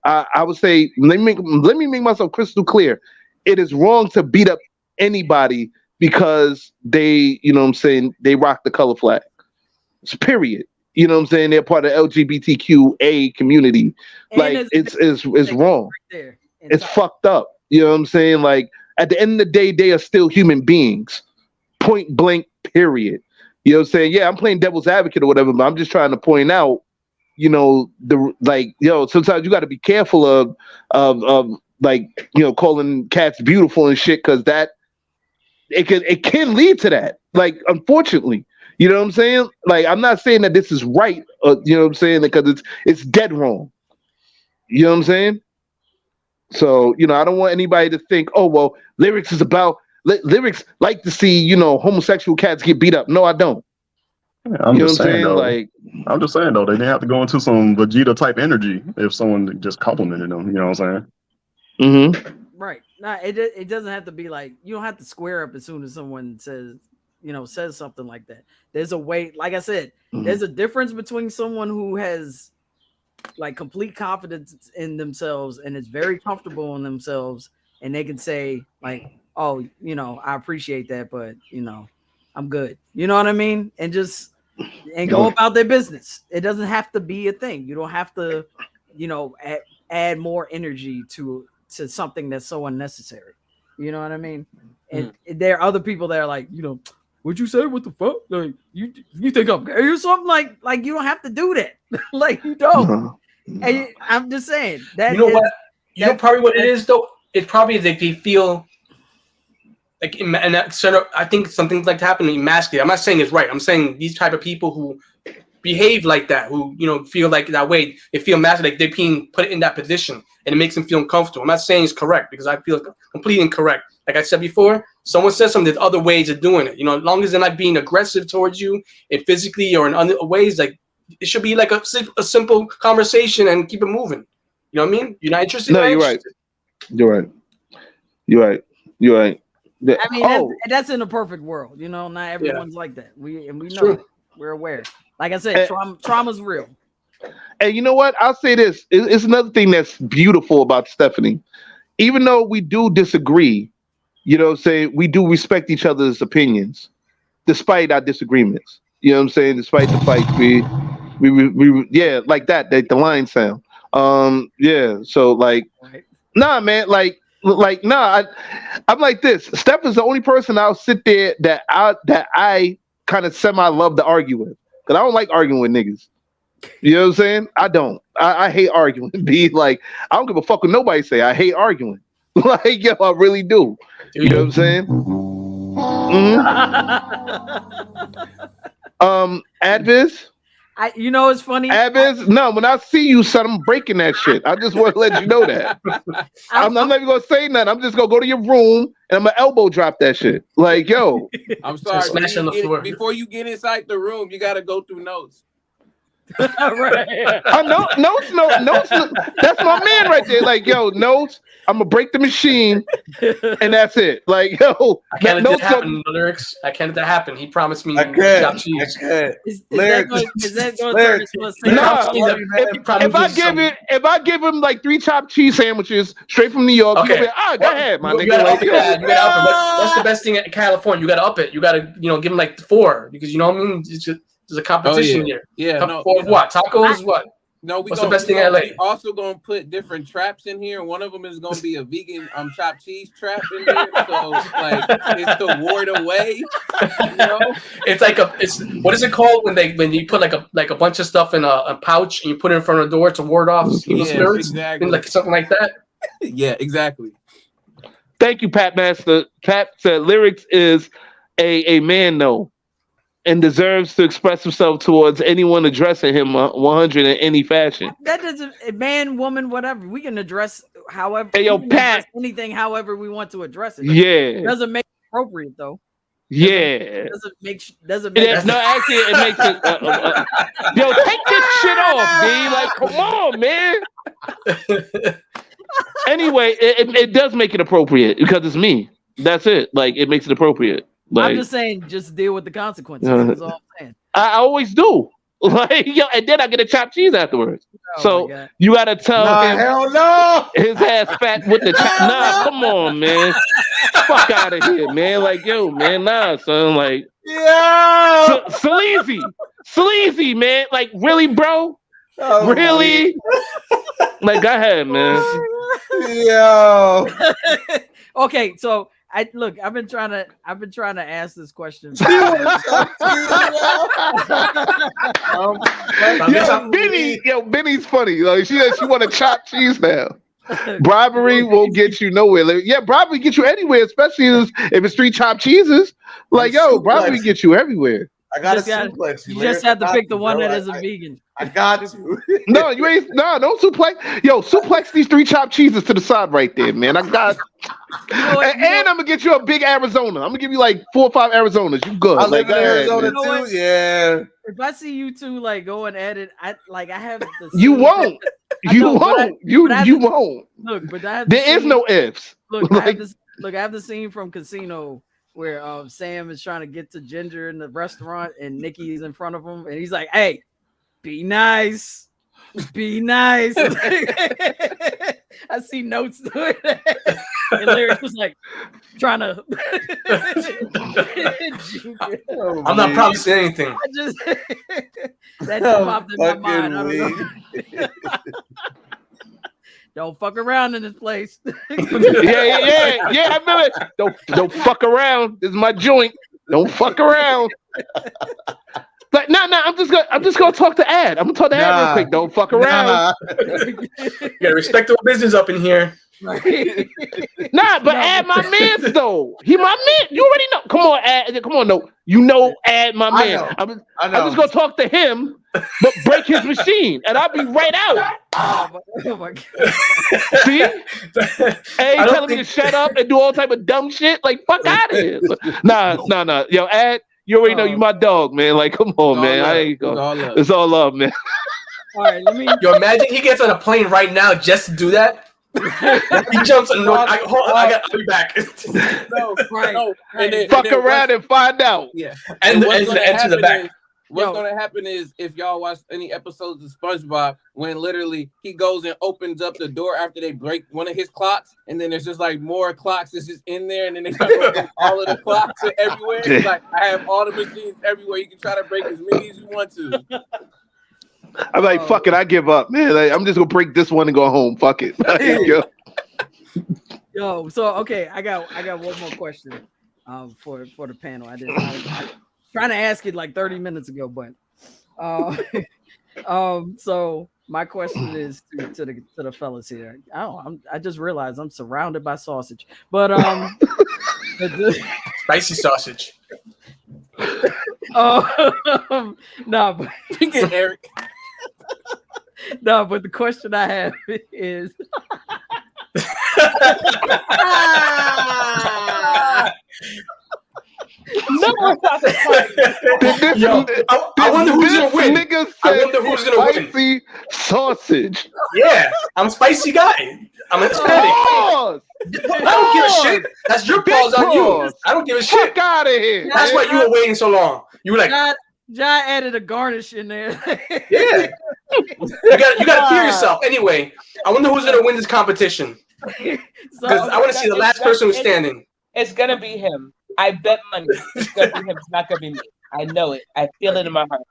I would say let me make myself crystal clear. It is wrong to beat up anybody because they, you know what I'm saying, they rock the color flag. It's period. You know what I'm saying? They're part of the LGBTQA community. And like it's wrong. Right, it's fucked up. You know what I'm saying? Like at the end of the day, they are still human beings. Point blank, period. You know what I'm saying? Yeah, I'm playing devil's advocate or whatever, but I'm just trying to point out, you know, sometimes you got to be careful of like, you know, calling cats beautiful and shit, because that it can lead to that. Like, unfortunately, you know what I'm saying? Like, I'm not saying that this is right, you know what I'm saying, because it's dead wrong. You know what I'm saying? So, you know, I don't want anybody to think, oh, well, lyrics is about lyrics like to see, you know, homosexual cats get beat up. No, I don't. I'm just saying though, they didn't have to go into some Vegeta type energy if someone just complimented them. You know what I'm saying? Mm-hmm. Right. Nah, it doesn't have to be like, you don't have to square up as soon as someone says something like that. There's a way, like I said, there's a difference between someone who has like complete confidence in themselves and is very comfortable in themselves, and they can say like, oh, you know, I appreciate that, but you know, I'm good. You know what I mean? And go about their business. It doesn't have to be a thing. You don't have to, you know, add more energy to something that's so unnecessary. You know what I mean? And there are other people that are like, you know, what'd you say? What the fuck? Like you think I'm gay or something? Like you don't have to do that. Like you don't. Hey, I'm just saying that. You know what? You know probably what it is though. It's probably like they feel like, and that sort of, I think something like happening emasculate. I'm not saying it's right. I'm saying these type of people who behave like that, who feel like that way, they feel emasculated, like they're being put in that position, and it makes them feel uncomfortable. I'm not saying it's correct because I feel completely incorrect. Like I said before, someone says something. There's other ways of doing it. As long as they're not being aggressive towards you, and physically or in other ways, like it should be like a simple conversation and keep it moving. You know what I mean? You're not interested. No, you're right. You're right. I mean, that's in a perfect world. Not everyone's like that. We know it. We're aware. Like I said, trauma's real. And you know what? I'll say this. It's another thing that's beautiful about Stephanie. Even though we do disagree, we do respect each other's opinions, despite our disagreements. You know what I'm saying? Despite the fights, we like that. The line sound. So like, nah, man, nah. I'm like this. Steph is the only person I'll sit there that I kind of semi love to argue with, because I don't like arguing with niggas. You know what I'm saying? I don't. I hate arguing. Be like, I don't give a fuck what nobody say. I hate arguing. Like, I really do. You know what I'm saying? Mm-hmm. Adviz. It's funny. Adviz, no, when I see you, son, I'm breaking that shit. I just want to let you know that. I'm not even gonna say nothing. I'm just gonna go to your room and I'm gonna elbow drop that shit. Like, yo. I'm sorry. Before you get inside the room, you gotta go through notes. Right. Notes. That's my man right there. Like, yo, Notes. I'm gonna break the machine, and that's it. Like, yo, I can't let that happen. The lyrics. I can't let that happen. He promised me. Lyrics. If I give him like 3 chopped cheese sandwiches straight from New York, okay. Go ahead, my nigga. You gotta up it. What's the best thing in California? You gotta up it. You gotta, give him like 4, because you know what I mean. There's a competition here. Yeah. What? Tacos? What? No, what's the best thing in LA? We also gonna put different traps in here. One of them is gonna be a vegan chopped cheese trap in here. So like it's to ward away. It's like what is it called when you put like a bunch of stuff in a pouch and you put it in front of the door to ward off evil spirits? Exactly. Like something like that. Yeah, exactly. Thank you, Pat Master. Pat said lyrics is a man though, and deserves to express himself towards anyone addressing him 100 in any fashion. That doesn't, man, woman, whatever. We can address however. Hey, yo, Pat. Anything, however we want to address it. Yeah. It doesn't make it appropriate though. Yeah. Doesn't make. No, actually, it makes it. Yo, take this shit off, B. Like, come on, man. Anyway, it does make it appropriate because it's me. That's it. Like, it makes it appropriate. Like, I'm just saying, just deal with the consequences. That's all I'm saying. I always do. Like, and then I get a chopped cheese afterwards. So you gotta tell him, hell no, his ass fat with the nah, come on, man, fuck out of here, man. Like, yo, man, nah, son, like, sleazy, man. Like, really, bro? Oh, really? Like, go ahead, man. Yo. Okay, so. I've been trying to ask this question. Benny's funny. Like, she want to chop cheese now. Bribery won't get you nowhere. Like, bribery get you anywhere, especially if it's 3 chopped cheeses. Like, yo, bribery get you everywhere. I got to suplex you. You just have to pick the one that is a vegan. I got to. No, you ain't. No, don't suplex. Yo, suplex these 3 chopped cheeses to the side right there, man. I got. And I'm gonna get you a big Arizona. I'm gonna give you like 4 or 5 Arizonas. You good? I live in Arizona too. Yeah. If I see you two like going at it, I have the. You won't. You won't. You won't. Look, but there is no ifs. Look, I have the scene from Casino where Sam is trying to get to Ginger in the restaurant and Nikki is in front of him and he's like, "Hey, be nice, be nice." I see Notes doing that. And Lyric was like trying to. I'm not proud to say anything. I just that just popped in my mind. I don't know. Don't fuck around in this place. Yeah. I feel it. Don't fuck around. This is my joint. Don't fuck around. Like, nah. I'm just gonna talk to Ad. I'm gonna talk to Ad real quick. Don't fuck around. You got respectable business up in here. But Ad my man though. He my man. You already know. Come on, Ad. Come on, no. You know Ad my man. I know. I'm just gonna talk to him, but break his machine, and I'll be right out. Oh my God. See? Hey, telling me to shut up and do all type of dumb shit. Like, fuck out of here. Nah. Yo, Ad, you already know you my dog, man. Like, come on, man. I ain't gonna. It's all love, man. All right, let me. Yo, imagine he gets on a plane right now just to do that. He jumps on. I'll be back. No. And then, fuck around and find out. Yeah. And enter the back. What's going to happen is if y'all watch any episodes of SpongeBob, when literally he goes and opens up the door after they break one of his clocks, and then there's just like more clocks that's just in there, and then they start breaking all of the clocks everywhere. It's like, I have all the machines everywhere. You can try to break as many as you want to. I'm like, fuck it, I give up, man. Like, I'm just gonna break this one and go home. Fuck it. Yo, so okay, I got one more question for the panel. I was trying to ask it like 30 minutes ago, but so my question is to the fellas here. I just realized I'm surrounded by sausage, but spicy sausage. No, but Eric. No, but the question I have is no one's not Yo, I wonder who's gonna win. I wonder who's gonna win. Spicy sausage. Yeah, I'm a spicy guy. I'm a Hispanic. I don't give a shit. That's your balls on you. I don't give a shit. Fuck out of here. That's why you were waiting so long. You were like, John added a garnish in there. Yeah. You got to fear yourself. Anyway, I wonder who's gonna win this competition. Because I want to see the last person who's standing. It's gonna be him. I bet money it's gonna be him. It's not gonna be me. I know it. I feel it in my heart.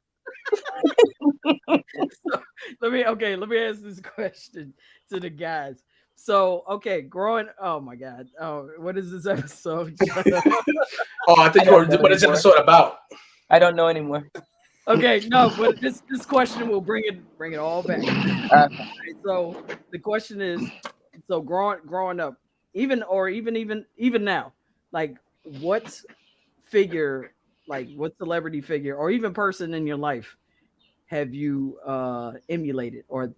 So, let me ask this question to the guys. So, okay, oh my God. Oh, what is this episode? I think what is this episode about? I don't know anymore. Okay, no, but this question will bring it all back. So the question is, so growing up, even now, like what figure, like what celebrity figure or even person in your life have you emulated or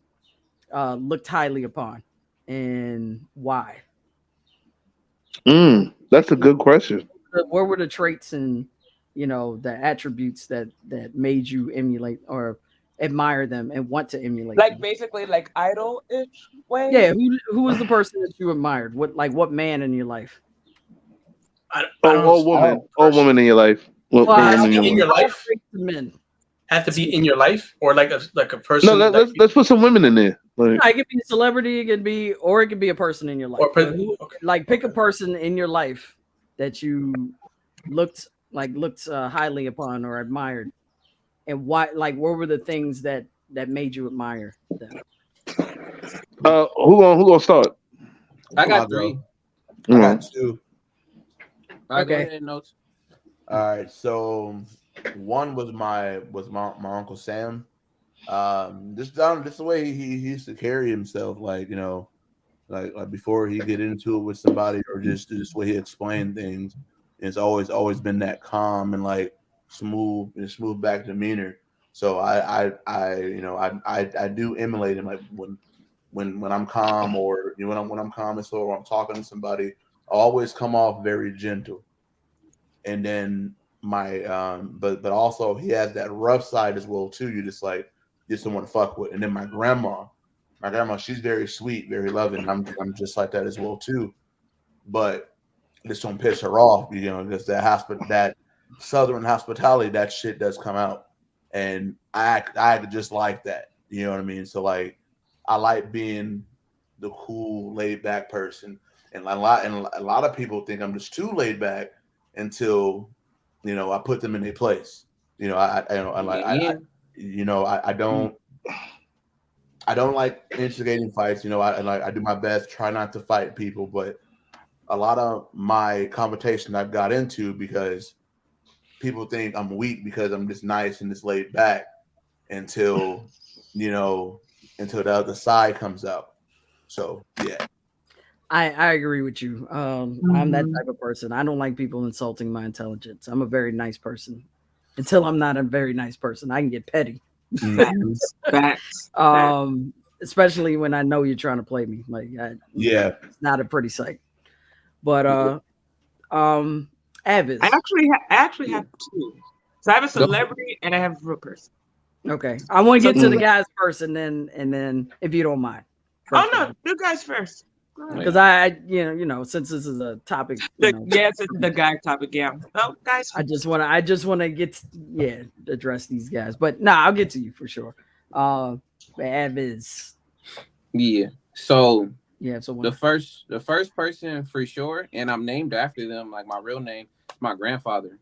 looked highly upon, and why? That's a good question. What were the traits and the attributes that made you emulate or admire them and want to emulate like them? Basically like idol-ish way? Yeah, who was the person that you admired? What man in your life? All woman in your life. In your life? Men. Have to be in your life, or like a person. No, let's put some women in there. Like, it could be a celebrity, it could be a person in your life. Like pick a person in your life that you looked highly upon or admired, and why? Like, what were the things that made you admire them? Who gonna start? I got three. I got two. All right, go ahead, notes. All right, so one was my Uncle Sam. Just the way he used to carry himself, like like before he get into it with somebody, or just the way he explained things. It's always been that calm and like smooth back demeanor. So I do emulate him. Like when I'm calm, or when I'm calm and slow, or I'm talking to somebody, I always come off very gentle. And then but also he has that rough side as well too. You just don't want to fuck with. And then my grandma, she's very sweet, very loving. I'm just like that as well too. But just don't piss her off, because that Southern hospitality, that shit does come out, and I act just like that. You know what I mean? So like, I like being the cool, laid back person, and a lot of people think I'm just too laid back until I put them in their place. I don't like instigating fights. I do my best, try not to fight people, but a lot of my confrontation I've got into because people think I'm weak because I'm just nice and just laid back until until the other side comes out. So yeah. I agree with you. I'm that type of person. I don't like people insulting my intelligence. I'm a very nice person. Until I'm not a very nice person, I can get petty. Facts. Especially when I know you're trying to play me. Like, it's not a pretty sight. But Avis. I actually have two. So I have a celebrity and I have a real person. Okay, I want to get to the guys first, and then if you don't mind. Oh no, you guys first. Because I since this is a topic. Yes, it's the guy topic. Yeah. Oh, guys. I just want to address these guys, but I'll get to you for sure. Avis. Yeah. So yeah. So the first person for sure, and I'm named after them. Like my real name, my grandfather.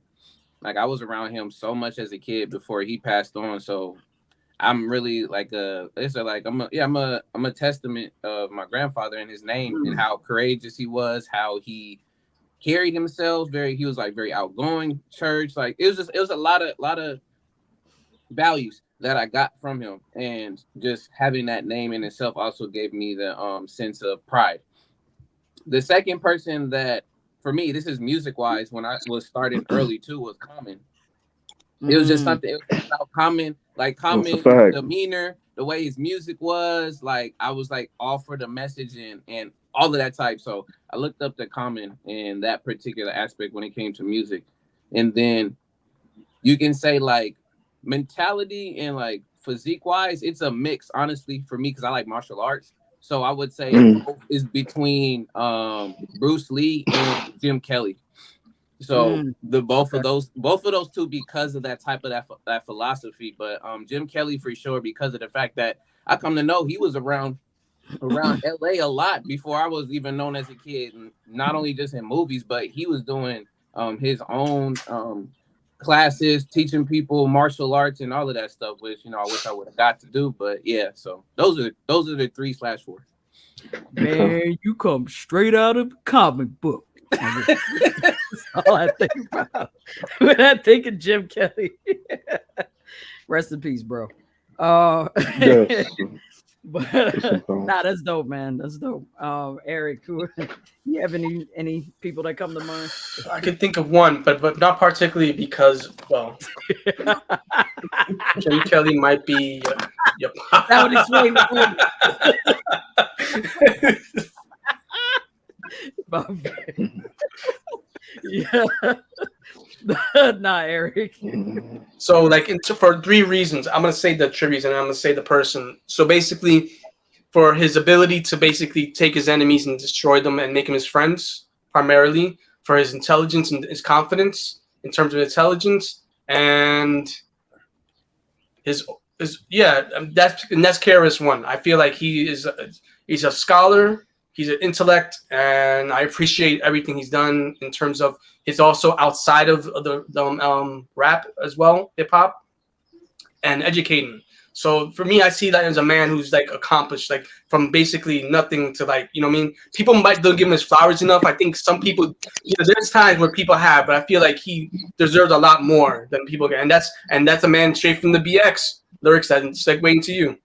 Like I was around him so much as a kid before he passed on. So I'm really like I'm a testament of my grandfather and his name and how courageous he was, how he carried himself. He was like very outgoing, church. Like it was a lot of values that I got from him, and just having that name in itself also gave me the sense of pride. The second person that, for me, this is music wise, when I was starting early too, was Common. It was just something. It was about Common demeanor, the way his music was. Like I was like all for the message and all of that type. So I looked up to Common in that particular aspect when it came to music. And then you can say like mentality and like physique wise, it's a mix, honestly, for me, because I like martial arts. So I would say both is between Bruce Lee and Jim Kelly. So both of those two, because of that type of that philosophy. But Jim Kelly for sure, because of the fact that I come to know he was around LA a lot before I was even known as a kid, and not only just in movies, but he was doing his own classes, teaching people martial arts and all of that stuff, which I wish I would have got to do. But yeah, so those are the 3/4. Man, you come straight out of a comic book. That's all I think about when I think of Jim Kelly. Rest in peace, bro. Yes. But that's dope, man. That's dope. Eric, you have any people that come to mind? I can think of one, but not particularly because, well, Jim Kelly might be your pop. That would explain the yeah. Nah, Eric. So, like, for 3 reasons, I'm gonna say the tributes and I'm gonna say the person. So basically, for his ability to basically take his enemies and destroy them and make them his friends, primarily for his intelligence and his confidence in terms of intelligence, and that's KRS-One. I feel like he's a scholar. He's an intellect, and I appreciate everything he's done in terms of he's also outside of the rap as well, hip hop, and educating. So for me, I see that as a man who's like accomplished, like from basically nothing to like, you know what I mean? People might don't give him his flowers enough. I think some people, there's times where people have, but I feel like he deserves a lot more than people get. And that's a man straight from the BX lyrics that segueing to you.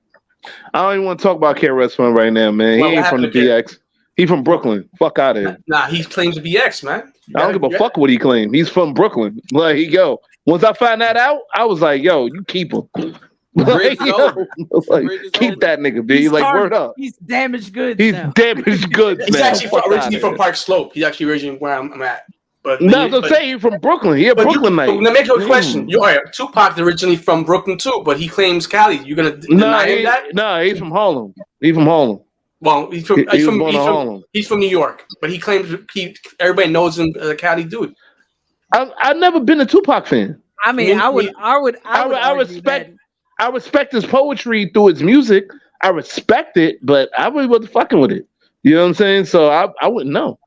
I don't even want to talk about KRS-One right now, man. He ain't from the BX. He from Brooklyn. Fuck out of here. Nah, he claims BX, man. I don't give a fuck what he claimed. He's from Brooklyn. Like, once I found that out, I was like, yo, you keep him. Like, keep that nigga, B. Like, word up. He's damaged goods. He's damaged goods. He's actually originally from Park Slope. He's actually originally where I'm at. But no, I'm saying he's from Brooklyn. He a Brooklyn night. Let me make you a question. Tupac originally from Brooklyn too, but he claims Cali. You gonna deny him that? No, he's from Harlem. He's from Harlem. Well, he's from New York, but he claims everybody knows him as a Cali dude. I've never been a Tupac fan. I mean, I respect his poetry through his music. I respect it, but I really wasn't fucking with it. You know what I'm saying? So I wouldn't know.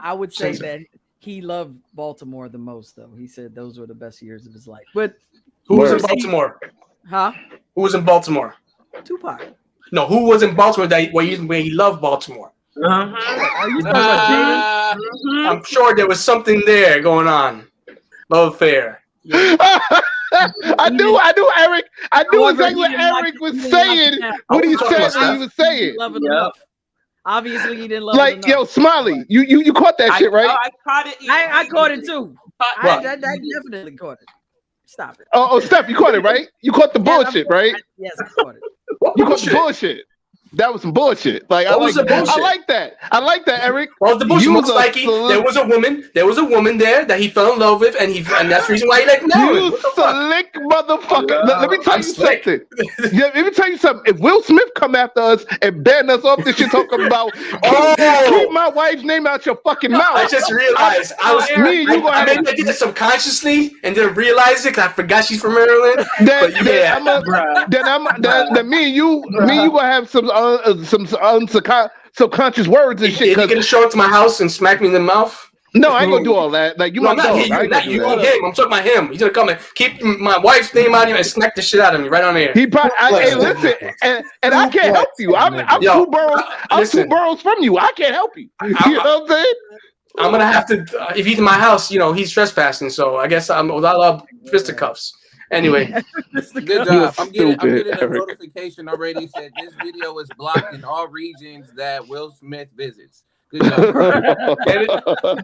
I would say that he loved Baltimore the most, though. He said those were the best years of his life. But who was in Baltimore? Huh? Who was in Baltimore? Tupac. No, who was in Baltimore where he loved Baltimore? Are you talking about Jada? I'm sure there was something there going on. Love affair. I knew Eric. I knew exactly what Eric was saying. What he said when he was saying. Obviously, he didn't love like, it enough. yo, Smiley, you caught that shit, right? I caught it. I caught it too. I definitely caught it. Stop it. Oh, Steph, you caught it, right? You caught the bullshit, right? Yes, I caught it. You caught the bullshit. That was some bullshit. Like I like that. I like that, Eric. Well, the bullshit looks like there was a woman there that he fell in love with, and that's the reason why he like no. You slick motherfucker. Let me tell you something. Yeah, let me tell you something. If Will Smith come after us and ban us off this shit talking about keep my wife's name out your fucking mouth. I just realized I did it subconsciously and didn't realize it because I forgot she's from Maryland. Then me and you gonna have some subconscious words and shit. You gonna show up to my house and smack me in the mouth? No, I ain't gonna do all that. Like you, no, my not dog. you. Him. I'm talking about him. He's gonna come and keep my wife's name out of you and smack the shit out of me right on here. He probably. Hey, listen, and I can't help you. I'm two boroughs. I'm 2 boroughs from you. I can't help you. You know what I'm saying? I'm gonna have to. If he's in my house, he's trespassing. So I guess I'm without fisticuffs. Anyway, good job. I'm getting a notification already. Said this video is blocked in all regions that Will Smith visits. Good job.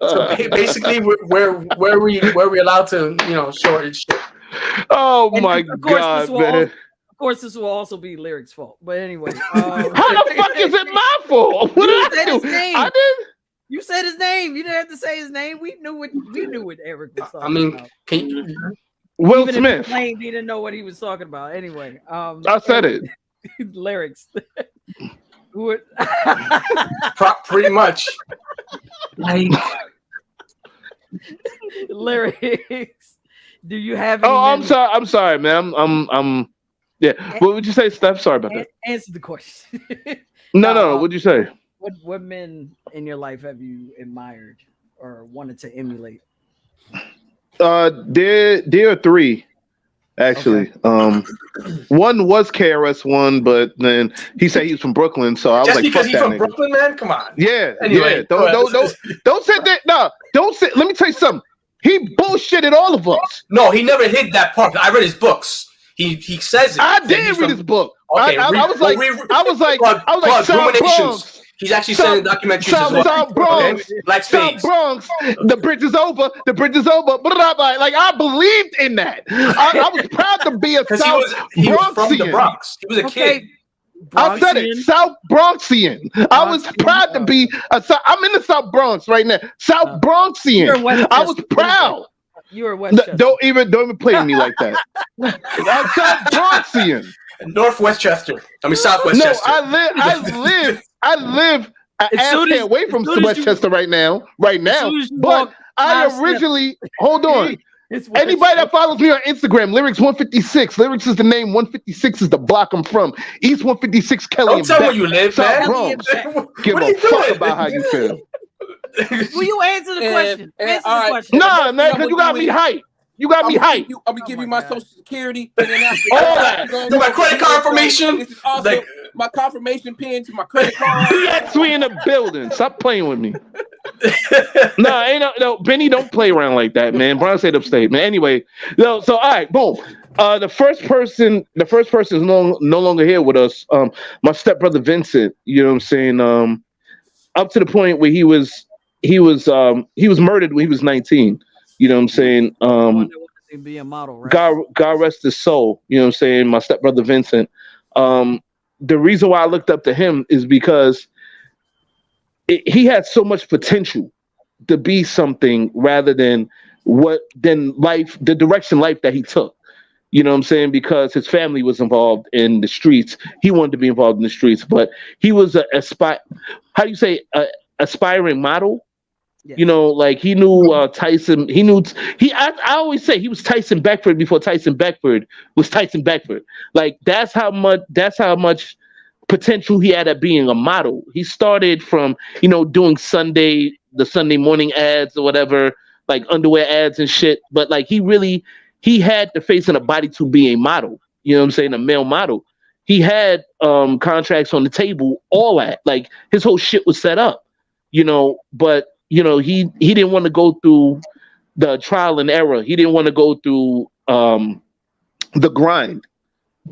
So basically, where we allowed to show it. Oh my god, man! Of course, this will also be Lyric's fault. But anyway, how the fuck is it my fault? What did I do? I did. You said his name. You didn't have to say his name. We knew what Eric was talking about. I mean, can you? Will Smith. He didn't know what he was talking about. Anyway, I said it. Lyrics. Pretty much. Like Lyrics. Do you have? Any I'm sorry, man. I'm. Yeah. What would you say, Steph? Sorry about that. Answer the question. No. What'd you say? What men in your life have you admired or wanted to emulate? There are 3, actually. Okay. One was KRS-One, but then he said he was from Brooklyn, so I was just like, because fuck he's that from nigga. Brooklyn, man. Come on. Yeah. Anyway, yeah. Don't say that. No, don't say. Let me tell you something. He bullshitted all of us. No, he never hid that part. I read his books. He says it. I did read his book. Okay, I was like, South Bronx. He's actually saying documentaries as well. South Bronx, okay? Like South Bronx. The bridge is over. The bridge is over. But like I believed in that. I was proud to be a South he was Bronxian. from the Bronx. He was a kid. I said it. South Bronxian. I was proud to be a. I'm in the South Bronx right now. South Bronxian. I was proud. You were Westchester. Don't even play with me like that. I'm South Bronxian. North Westchester. I mean South Westchester. No, I live an ass away from Westchester right now. But I originally hold on. Anybody that follows me on Instagram, Lyrics 156. Lyrics is the name. 156 is the block I'm from. East 156 Kelly. Don't tell where you live, man. Give a fuck about how you feel. Will you answer the question? Answer the question. Nah, man, because you got me hyped. You got me hyped. I'm gonna give you my social security and then after all that. My credit card information. This is also my confirmation pin to my credit card. We in the building. Stop playing with me. No, Benny, don't play around like that, man. Brown State upstate, man. Anyway, so all right, boom. The first person is no longer here with us. My stepbrother Vincent. You know what I'm saying? Up to the point where he was murdered when he was 19. You know what I'm saying? Be a model, right? God rest his soul. You know what I'm saying? My stepbrother Vincent. The reason why I looked up to him is because he had so much potential to be something rather than the direction life that he took. You know what I'm saying? Because his family was involved in the streets. He wanted to be involved in the streets, but he was aspiring model. Yes. You know, like he knew Tyson. I always say he was Tyson Beckford before Tyson Beckford was Tyson Beckford. Like that's how much potential he had at being a model. He started from doing the Sunday morning ads or whatever, like underwear ads and shit. But like he had the face and a body to be a model. You know what I'm saying? A male model. He had contracts on the table, all that. Like his whole shit was set up. But he didn't want to go through the trial and error. He didn't want to go through the grind.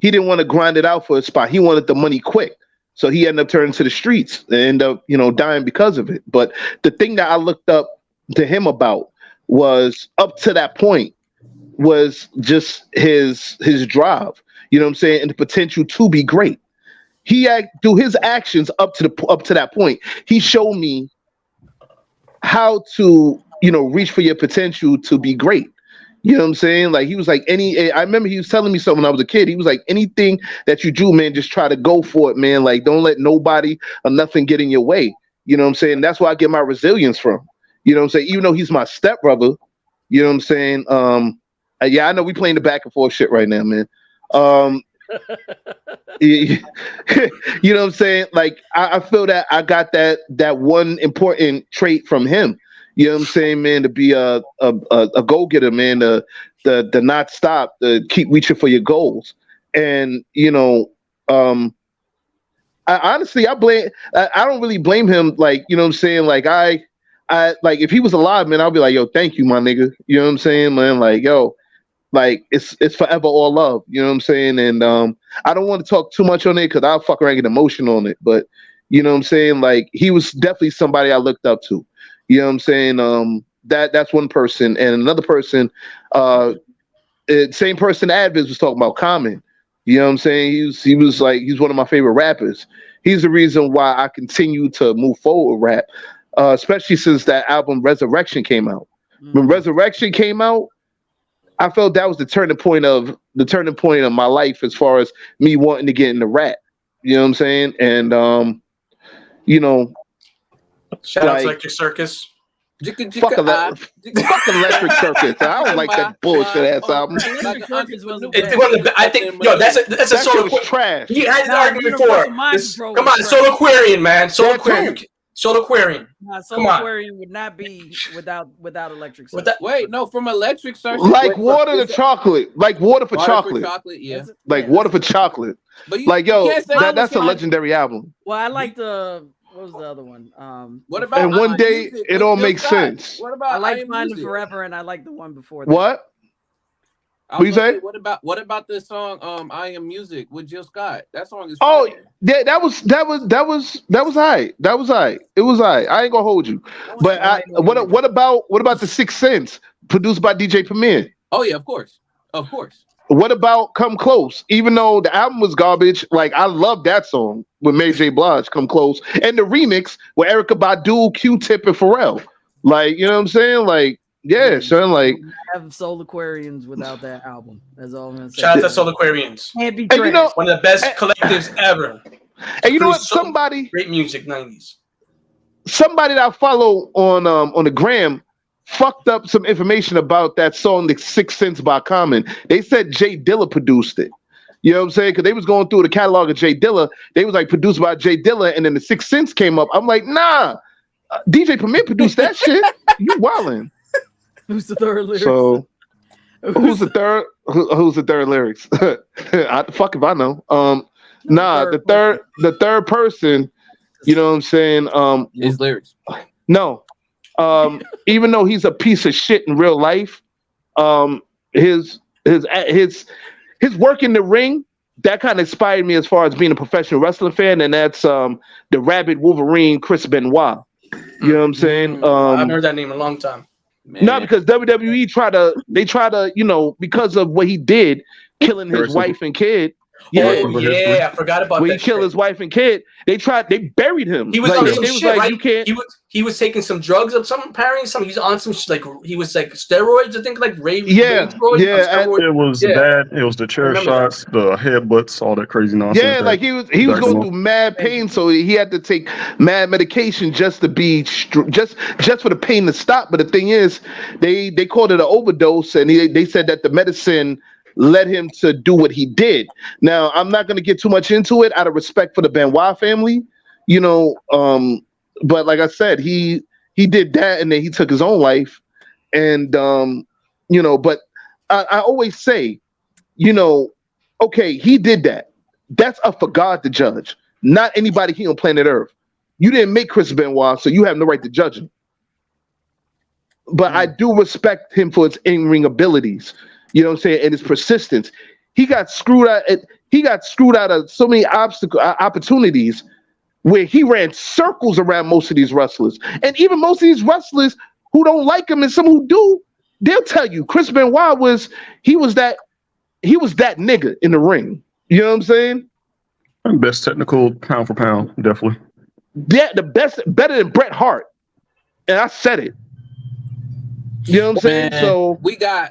He didn't want to grind it out for a spot. He wanted the money quick. So he ended up turning to the streets and ended up, dying because of it. But the thing that I looked up to him about was up to that point was just his drive, you know what I'm saying, and the potential to be great. Through his actions up to that point, he showed me how to, reach for your potential to be great. You know what I'm saying? Like he was like I remember he was telling me something when I was a kid. He was like, anything that you do, man, just try to go for it, man. Like don't let nobody or nothing get in your way. You know what I'm saying? That's where I get my resilience from. You know what I'm saying? Even though he's my stepbrother, you know what I'm saying? Yeah, I know we playing the back and forth shit right now, man. You know what I'm saying? Like I feel that I got that one important trait from him. You know what I'm saying, man? To be a go-getter, man. The not stop, to keep reaching for your goals. And I honestly I don't really blame him. Like you know what I'm saying? Like I like if he was alive, man, I'll be like, yo, thank you, my nigga. You know what I'm saying, man? Like yo. Like it's forever all love, you know what I'm saying? And I don't want to talk too much on it because I'll fuck around and get emotional on it. But you know what I'm saying? Like he was definitely somebody I looked up to. You know what I'm saying? That's one person. And another person, same person Adviz was talking about, Common. You know what I'm saying? He's one of my favorite rappers. He's the reason why I continue to move forward with rap, especially since that album Resurrection came out. When Resurrection came out, I felt that was the turning point of my life as far as me wanting to get into rap. You know what I'm saying? And shout out to Electric Circus. Fuck Electric Circus. I don't like that bullshit ass album. It's one of the, I think that's a solo trash. He had an argument before. Come on, Solo Aquarian, man. Solo Aquarian. Solo Aquarian. Solo Aquarian would not be without Electric Circus. Wait, no, from Electric Circus. Like water to chocolate. Like water for chocolate. Yeah. Like water for chocolate. But that's a legendary album. Well, I like what was the other one? What about And One Day It All Makes Sense. What about I like Finding Forever, and I like the one before that. What? What you say? What about this song? I Am Music with Jill Scott. That song is. Oh yeah, that was alright. That was alright. It was alright. I ain't gonna hold you. But what about the Sixth Sense produced by DJ Premier? Oh yeah, of course. What about Come Close? Even though the album was garbage, like I love that song with Mary J. Blige, Come Close, and the remix with Erykah Badu, Q-Tip, and Pharrell. Like you know what I'm saying? Like. Yeah, son. Like have Soul Aquarians without that album. That's all I'm gonna say. Shout out to Soul Aquarians. Can't be one of the best collectives ever. And you know what? Somebody great music 90s. Somebody that I follow on the gram fucked up some information about that song, The Sixth Sense by Common. They said Jay Dilla produced it. You know what I'm saying? Because they was going through the catalog of Jay Dilla. They was like produced by Jay Dilla, and then The Sixth Sense came up. I'm like, nah, DJ Premier produced that shit. You wildin'. Who's the third lyrics? So, who's the third? Who's the third lyrics? Fuck if I know. The third person. You know what I'm saying? His lyrics. No. Even though he's a piece of shit in real life, his work in the ring that kind of inspired me as far as being a professional wrestling fan, and that's the Rabid Wolverine Chris Benoit. You know what I'm saying? I've heard that name in a long time. Man. No, because WWE try to, because of what he did, killing his wife and kid. Yeah, I forgot about that. When he killed his wife and kid, they buried him. He was on some shit, right? You can't. He was taking some drugs of some apparently something. He's on some he was like steroids, I think, like rave. Yeah. It was bad. It was the chair shots, the headbutts, all that crazy nonsense. Yeah, like he was going through mad pain, so he had to take mad medication just to be just for the pain to stop. But the thing is, they called it an overdose, and they said that the medicine led him to do what he did. Now, I'm not going to get too much into it out of respect for the Benoit family, but like I said, he did that, and then he took his own life, and but I always say, okay, he did that. That's up for God to judge, not anybody here on planet Earth. You didn't make Chris Benoit, so you have no right to judge him. but I do respect him for his in-ring abilities. You know what I'm saying? And his persistence. He got screwed out. He got screwed out of so many opportunities where he ran circles around most of these wrestlers, and even most of these wrestlers who don't like him and some who do, they'll tell you Chris Benoit was that nigga in the ring. You know what I'm saying? Best technical pound for pound, definitely. Yeah, the best, better than Bret Hart, and I said it. You know what I'm saying?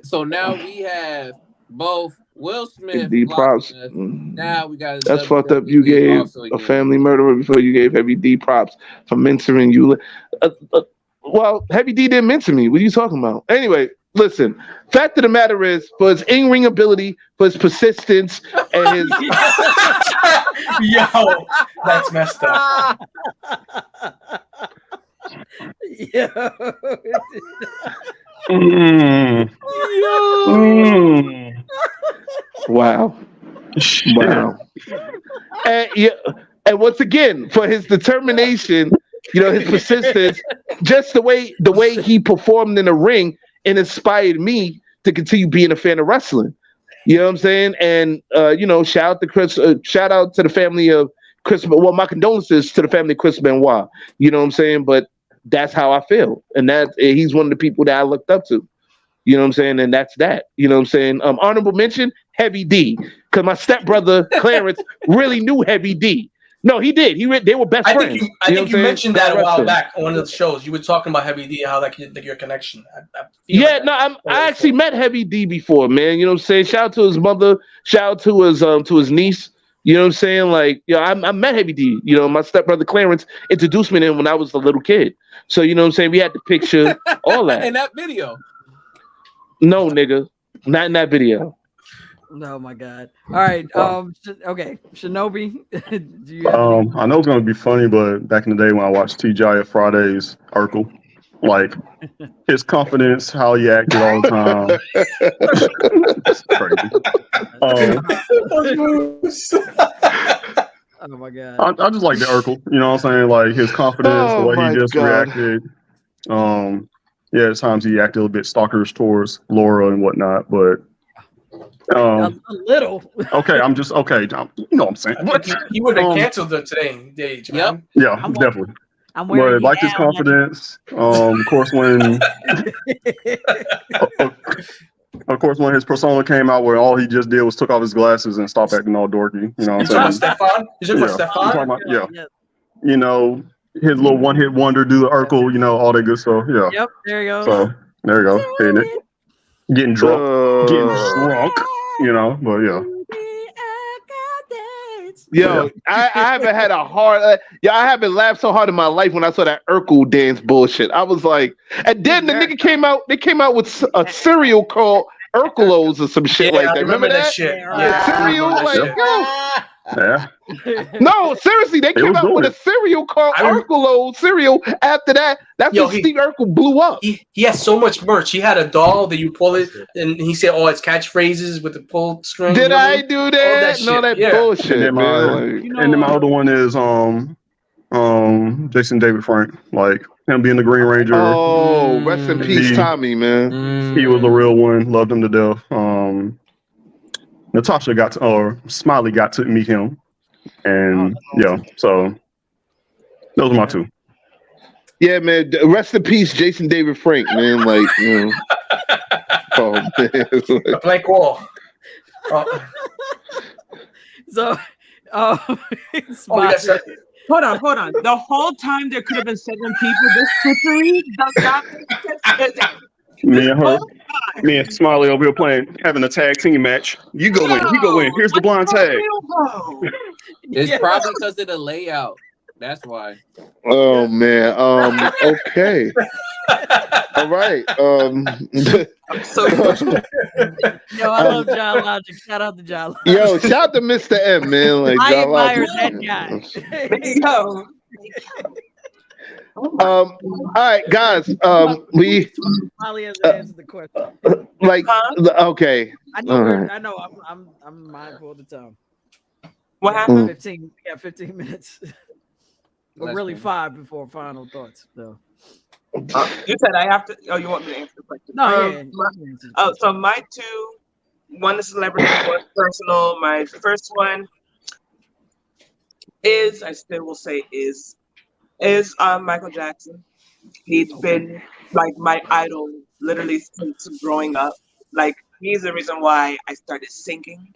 So now we have both Will Smith. D props. Now we got that's fucked up. You gave a family murderer before you gave Heavy D props for mentoring you. Well, Heavy D didn't mentor me. What are you talking about? Anyway, listen. Fact of the matter is, for his in-ring ability, for his persistence, and his yo, that's messed up. Yo. Wow. Wow. And once again, for his determination, his persistence, just the way he performed in the ring, it inspired me to continue being a fan of wrestling. You know what I'm saying? And shout out to Chris, shout out to the family of Chris. Well, my condolences to the family of Chris Benoit. You know what I'm saying? But that's how I feel, and he's one of the people that I looked up to. You know what I'm saying? And that's that. You know what I'm saying? Honorable mention, Heavy D, because my stepbrother Clarence really knew Heavy D. No, he did. They were best friends. I think you mentioned that a while back on one of the shows. You were talking about Heavy D, how your connection. I actually met Heavy D before, man. You know what I'm saying? Shout out to his mother. Shout out to his niece. You know what I'm saying? Like, I met Heavy D. My stepbrother Clarence introduced me to him when I was a little kid. So, you know what I'm saying? We had the picture, all that. In that video. No, nigga. Not in that video. Oh my God. All right. Okay. Shinobi. Do you I know it's gonna be funny, but back in the day when I watched TGI Fridays, Urkel, like his confidence, how he acted all the time. It's crazy. Oh my God. I just like the Urkel, you know what I'm saying? Like his confidence, the way he just reacted. At times he acted a bit stalkerish towards Laura and whatnot, but a little. Okay, I'm just okay. You know what I'm saying? He would have canceled today. Yep. Yeah, definitely. I'm wearing but like his confidence. Of course, when when his persona came out, where all he just did was took off his glasses and stop acting all dorky. You know what I'm saying? Stefan? Is it for Stefan? Yeah. You know, his little one-hit wonder, do the Urkel, you know, all that good stuff. Yeah. Yep. There you go. So there you go. Hitting it. Getting drunk. You know, but yeah. Yo, I haven't had a hard. I haven't laughed so hard in my life when I saw that Urkel dance bullshit. I was like, and then the nigga came out. They came out with a cereal called Urkelos or some shit like that. Remember that shit? Yeah, cereal. Like, yeah. No, seriously, they came out with a cereal called Urkelos cereal. After that, that's when Steve Urkel blew up. He has so much merch. He had a doll that you pull it, and he said all his catchphrases with the pull string. Did I do that? No, that bullshit. And then my other one is Jason David Frank, like him being the Green Ranger. Oh, rest in peace, Tommy, man. He was a real one. Loved him to death. Natasha Smiley got to meet him, and so those are my two. Yeah, man. Rest in peace, Jason David Frank, man. Like, you know. Oh, man. A blank wall. So, hold on. The whole time there could have been 7 people. This trickery does not make sense. Me and Smiley over here having a tag team match. You go in. He go in. Here's the blind tag. It's probably because of the layout. That's why. Oh man. Okay. All right. So yo, I love John Logic. Shout out to John Logic. Yo, shout out to Mr. M, man. Like I John admire Logic. that guy. All right, guys. We Molly has answered the question. Like, okay. I know. I know. I'm mindful of the time. What happened? 15. We got 15 minutes. But really 5 before final thoughts, though. You said I have to. Oh, you want me to answer the question? No, yeah. So my 2, one is celebrity, one is personal. My first one is, I still will say is Michael Jackson. He's been like my idol literally since growing up. Like he's the reason why I started singing.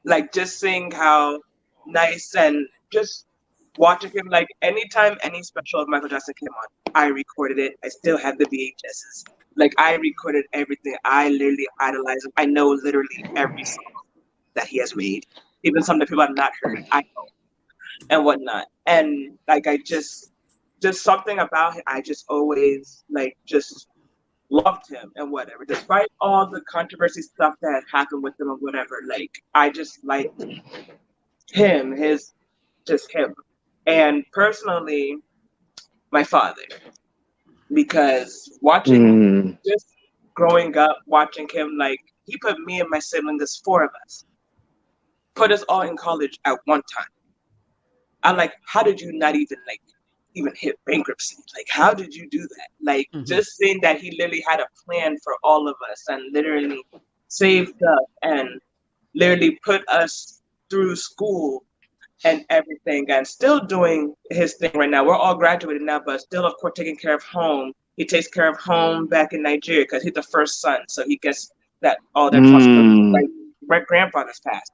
Like just seeing how nice and just watching him, like anytime any special of Michael Jackson came on, I recorded it. I still have the VHSs. Like I recorded everything. I literally idolize him. I know literally every song that he has made. Even some that people have not heard, I know. And whatnot. And like I just something about him, I just always like just loved him and whatever. Despite all the controversy stuff that had happened with him or whatever, like I just liked him, him. And personally, my father. Because watching just growing up, watching him, like he put me and my siblings, there's 4 of us, put us all in college at one time. I'm like, how did you not even hit bankruptcy? Like, how did you do that? Like, just seeing that he literally had a plan for all of us and literally saved up and literally put us through school and everything, and still doing his thing right now. We're all graduated now, but still, of course, taking care of home. He takes care of home back in Nigeria because he's the first son, so he gets all that responsibility. Like, my grandfather's passed.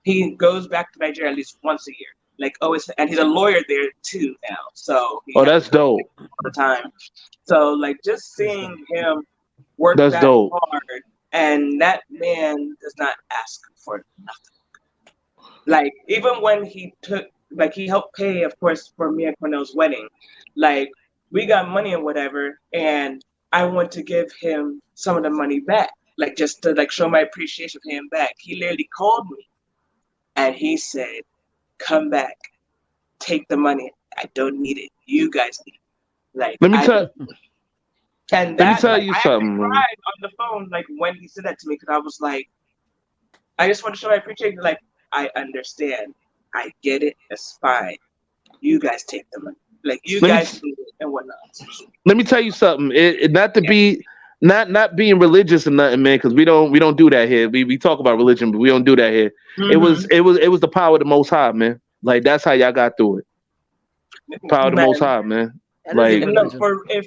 He goes back to Nigeria at least once a year. Like always, and he's a lawyer there too now. So that's dope. All the time. So like just seeing him work that's that dope. hard, and that man does not ask for nothing. Like even when he helped pay, of course, for me and Cornell's wedding. Like we got money and whatever, and I want to give him some of the money back, like just to like show my appreciation for him back. He literally called me, and he said, come back, take the money. I don't need it. You guys need it. Like let me tell you something. I cried on the phone like when he said that to me because I was like, I just want to show I appreciate it. Like I understand. I get it. It's fine. You guys take the money. Like you guys need it and whatnot. Let me tell you something. Not to be not being religious or nothing, man, because we don't do that here. We talk about religion, but we don't do that here. It was the power of the Most High, man. Like that's how y'all got through it. Power of the Most High, man. Like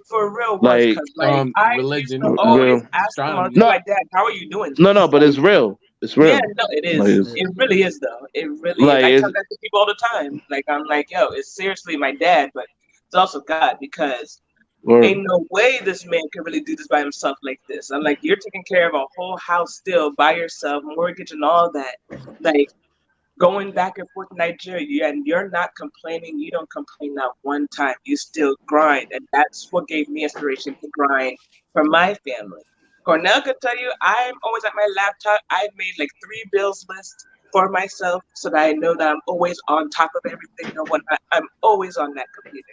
for real, like I religion. Always ask my dad, "How are you doing?" No, but it's real. It's real. Yeah, no, it is. Like, it really is, though. It really like, is. I tell that to people all the time. Like I'm like, yo, it's seriously my dad, but it's also God because. Ain't no way this man can really do this by himself like this. I'm like, you're taking care of a whole house still by yourself, mortgage and all that. Like going back and forth to Nigeria, and you're not complaining. You don't complain not one time. You still grind, and that's what gave me inspiration to grind for my family. Cornell could tell you, I'm always at my laptop. I've made like 3 bills lists for myself so that I know that I'm always on top of everything and whatnot. I'm always on that computer.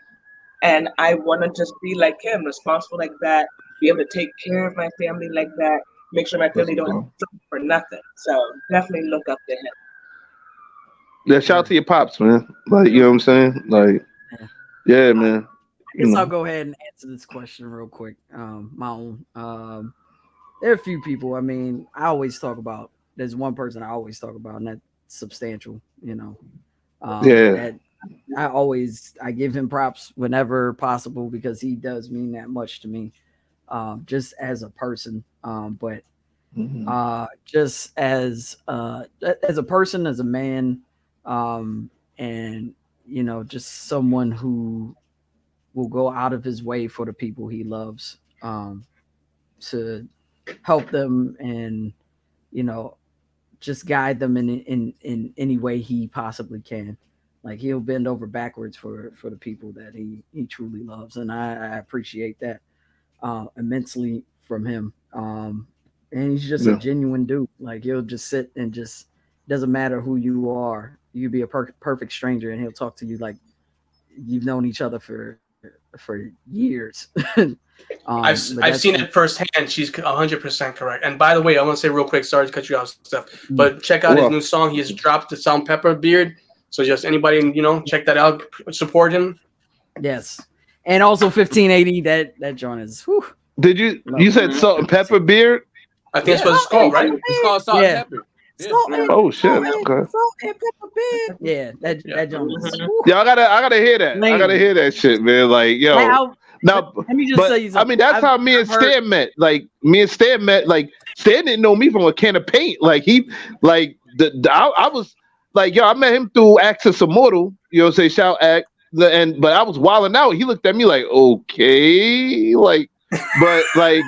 And I want to just be like him, responsible like that, be able to take care of my family like that, make sure my family don't have to suffer for nothing. So definitely look up to him. Yeah, shout out to your pops, man. Like, you know what I'm saying? Like, yeah, man. I guess I'll go ahead and answer this question real quick. My own. There are a few people. I mean, I always talk about. There's one person I always talk about, and that's Substantial. You know. That I give him props whenever possible because he does mean that much to me, just as a person. But just as a person, as a man, and you know, just someone who will go out of his way for the people he loves, to help them and, you know, just guide them in any way he possibly can. Like he'll bend over backwards for the people that he truly loves. And I appreciate that immensely from him. And he's just a genuine dude. Like he'll just sit and just, doesn't matter who you are. You could be a perfect stranger and he'll talk to you like you've known each other for years. I've seen it firsthand. She's 100% correct. And by the way, I want to say real quick, sorry to cut you off, stuff, but check out his new song. He has dropped, the Salt Pepper Beard. So just anybody, check that out, support him. Yes, and also 1580. That joint is. Whew, Did you said salt and pepper beard? I think that's what it's called, right? It's called salt and pepper. Oh shit! Okay. Salt and pepper beard. Yeah, that joint is. Yeah, I gotta hear that. I gotta hear that shit, man. Like, yo. Now, let me just say something. I mean, that's how me and Stan met. Like, Stan didn't know me from a can of paint. Like, I was like, yo, I met him through Access Immortal. You know what I'm saying? Shout Act. But I was wilding out. He looked at me like, okay, like, but like,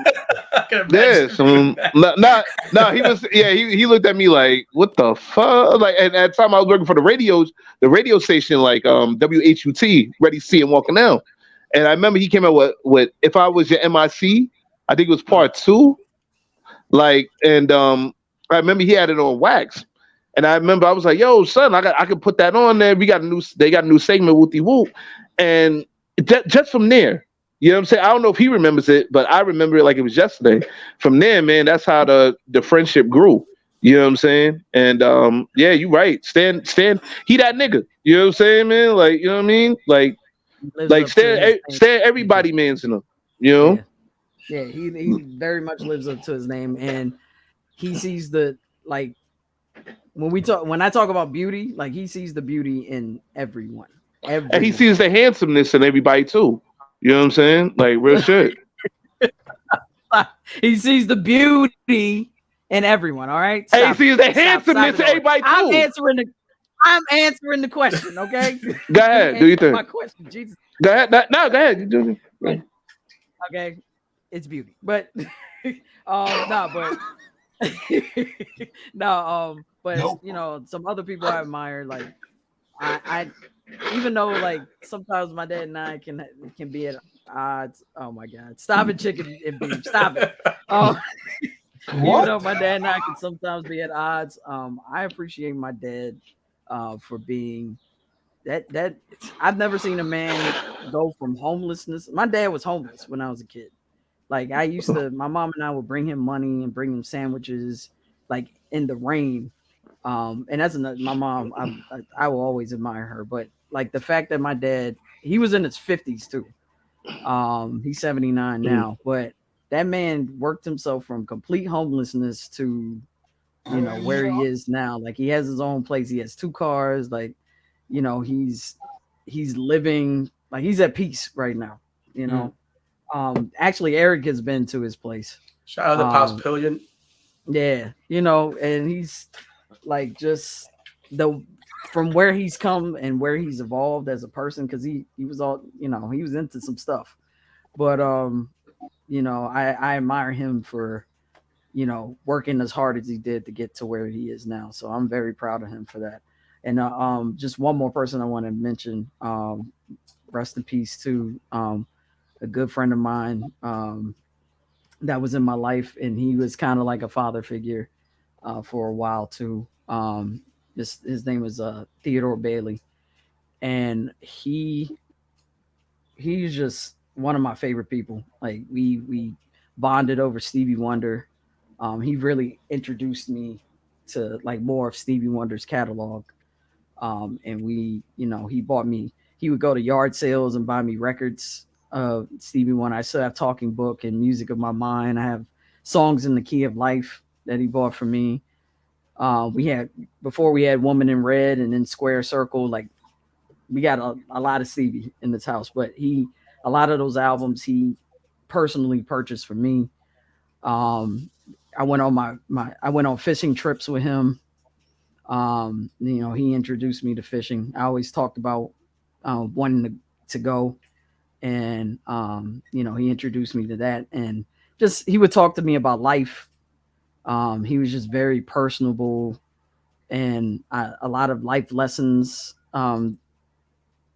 yeah. So, he was, yeah. He looked at me like, what the fuck? Like, and at the time I was working for the radio station, like WHUT, Ready, See, and Walking Out. And I remember he came out with If I Was Your MIC, I think it was part 2. Like, and I remember he had it on wax. And I remember I was like, yo, son, I could put that on there. They got a new segment, Wooty Whoop. And just from there, you know what I'm saying? I don't know if he remembers it, but I remember it like it was yesterday. From there, man, that's how the friendship grew. You know what I'm saying? And yeah, you're right. Stan, he that nigga. You know what I'm saying, man? Like, you know what I mean? Like Stan, everybody man's in him, you know. Yeah, he very much lives up to his name, and he sees the like when I talk about beauty, like he sees the beauty in everyone. And he sees the handsomeness in everybody too. You know what I'm saying? Like real shit. He sees the beauty in everyone. All right. Hey, he sees the handsomeness in everybody too. I'm answering the question, okay? Go ahead, do you think? My question, Jesus. Go ahead. No, go ahead. You do it. Okay, it's beauty, but but you know, some other people I admire. Like I even though like sometimes my dad and I can be at odds. Oh my God, stop it, chicken and beef, stop it. Even though my dad and I can sometimes be at odds, I appreciate my dad. For being that I've never seen a man go from homelessness. My dad was homeless when I was a kid. Like my mom and I would bring him money and bring him sandwiches, like in the rain. And that's my mom. I will always admire her. But like the fact that my dad, he was in his 50s too. He's 79 now, but that man worked himself from complete homelessness to where he is now. Like he has his own place. He has 2 cars. Like, he's living like he's at peace right now. Actually, Eric has been to his place. Shout out to Pops Pillion. Yeah, and he's like just from where he's come and where he's evolved as a person, because he was all he was into some stuff. But I admire him for working as hard as he did to get to where he is now. So I'm very proud of him for that. And just one more person I want to mention, rest in peace to a good friend of mine that was in my life, and he was kind of like a father figure for a while too. His name was Theodore Bailey, and he's just one of my favorite people. Like we bonded over Stevie Wonder. He really introduced me to like more of Stevie Wonder's catalog. And he would go to yard sales and buy me records of Stevie Wonder. I still have Talking Book and Music of My Mind. I have Songs in the Key of Life that he bought for me. We had Woman in Red and then Square Circle. Like we got a lot of Stevie in this house, but a lot of those albums he personally purchased for me. I went on fishing trips with him. He introduced me to fishing. I always talked about wanting to go, and he introduced me to that. And just he would talk to me about life. He was just very personable, and a lot of life lessons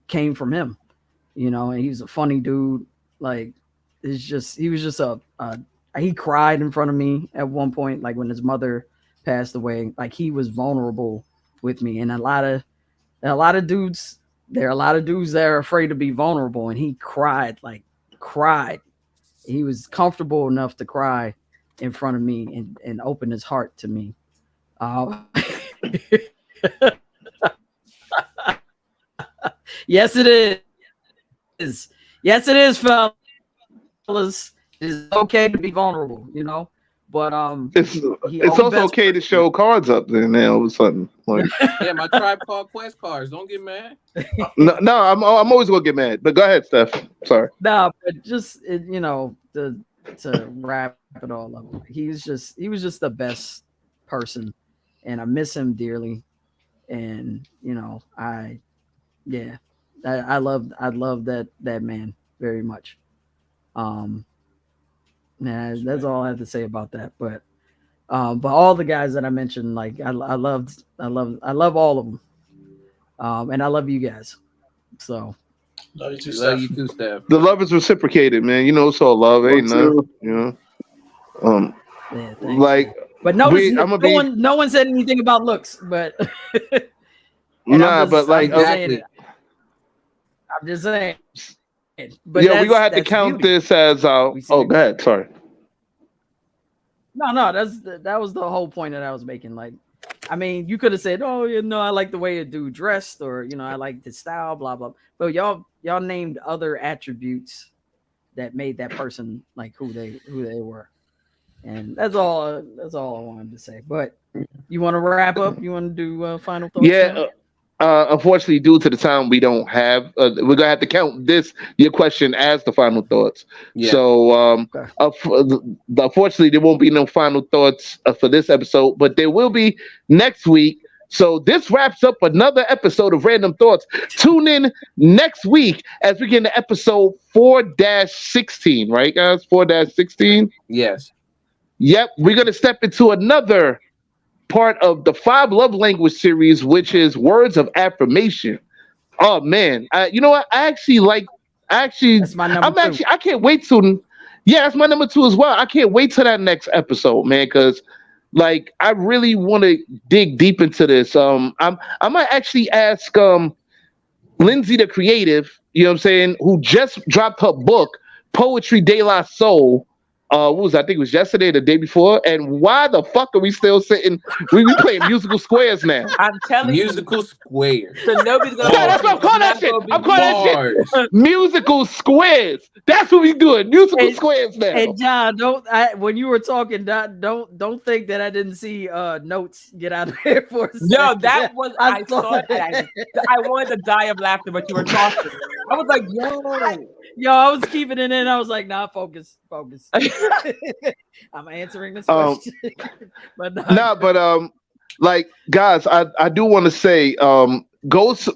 came from him. And he was a funny dude. Like he was just he cried in front of me at one point, like when his mother passed away. Like he was vulnerable with me, and a lot of dudes that are afraid to be vulnerable, and he cried. He was comfortable enough to cry in front of me and open his heart to me. Yes, it is. Yes, it is, fellas. It's okay to be vulnerable, you know. But it's also okay to show cards up there now all of a sudden. Like, Yeah, my Tribe Called Quest cards. Don't get mad. no, I'm always gonna get mad. But go ahead, Steph. Sorry. No, but just you know, to wrap it all up, he was just the best person, and I miss him dearly. And you know, I love that man very much. That's all I have to say about that. But all the guys that I mentioned, like I love all of them. And I love you guys. So love you too, Love you too, Steph. The love is reciprocated, man. You know, it's all love, ain't nothing. You know, yeah, like. But no one said anything about looks, but I'm just saying. But yeah, we're gonna have to count this as go ahead, sorry. No, that was the whole point that I was making. Like, I mean, you could have said, "Oh, you know, I like the way a dude dressed," or you know, I like his style, blah blah. But y'all named other attributes that made that person like who they were. And that's all I wanted to say. But you want to wrap up? You want to do final thoughts? Yeah. Unfortunately, due to the time we don't have, we're gonna have to count your question as the final thoughts. Yeah. So, unfortunately, there won't be no final thoughts for this episode, but there will be next week. So this wraps up another episode of Randumb Thoughtz. Tune in next week as we get into episode 4-16. Right, guys? 4-16. Yes. Yep. We're gonna step into another part of the 5 love language series, which is words of affirmation. Oh man, you know what? That's my number 2. I can't wait to. Yeah, that's my number 2 as well. I can't wait till that next episode, man, because like I really want to dig deep into this. I might actually ask Lindsay the Creative, you know what I'm saying, who just dropped her book, Poetry de la Soul. What was I think it was yesterday, the day before, and why the fuck are we still sitting? We playing musical squares now. I'm telling musical squares. So nobody's gonna. Yeah, that's what I'm calling that shit. I'm calling that shit musical squares. That's what we doing. Musical squares now. Hey John, when you were talking, don't think that I didn't see notes get out of here for a second. No, that was I saw that. I wanted to die of laughter, but you were talking. I was like, yo, I was keeping it in. I was like, nah, focus. I'm answering this question. But like guys, I do want to say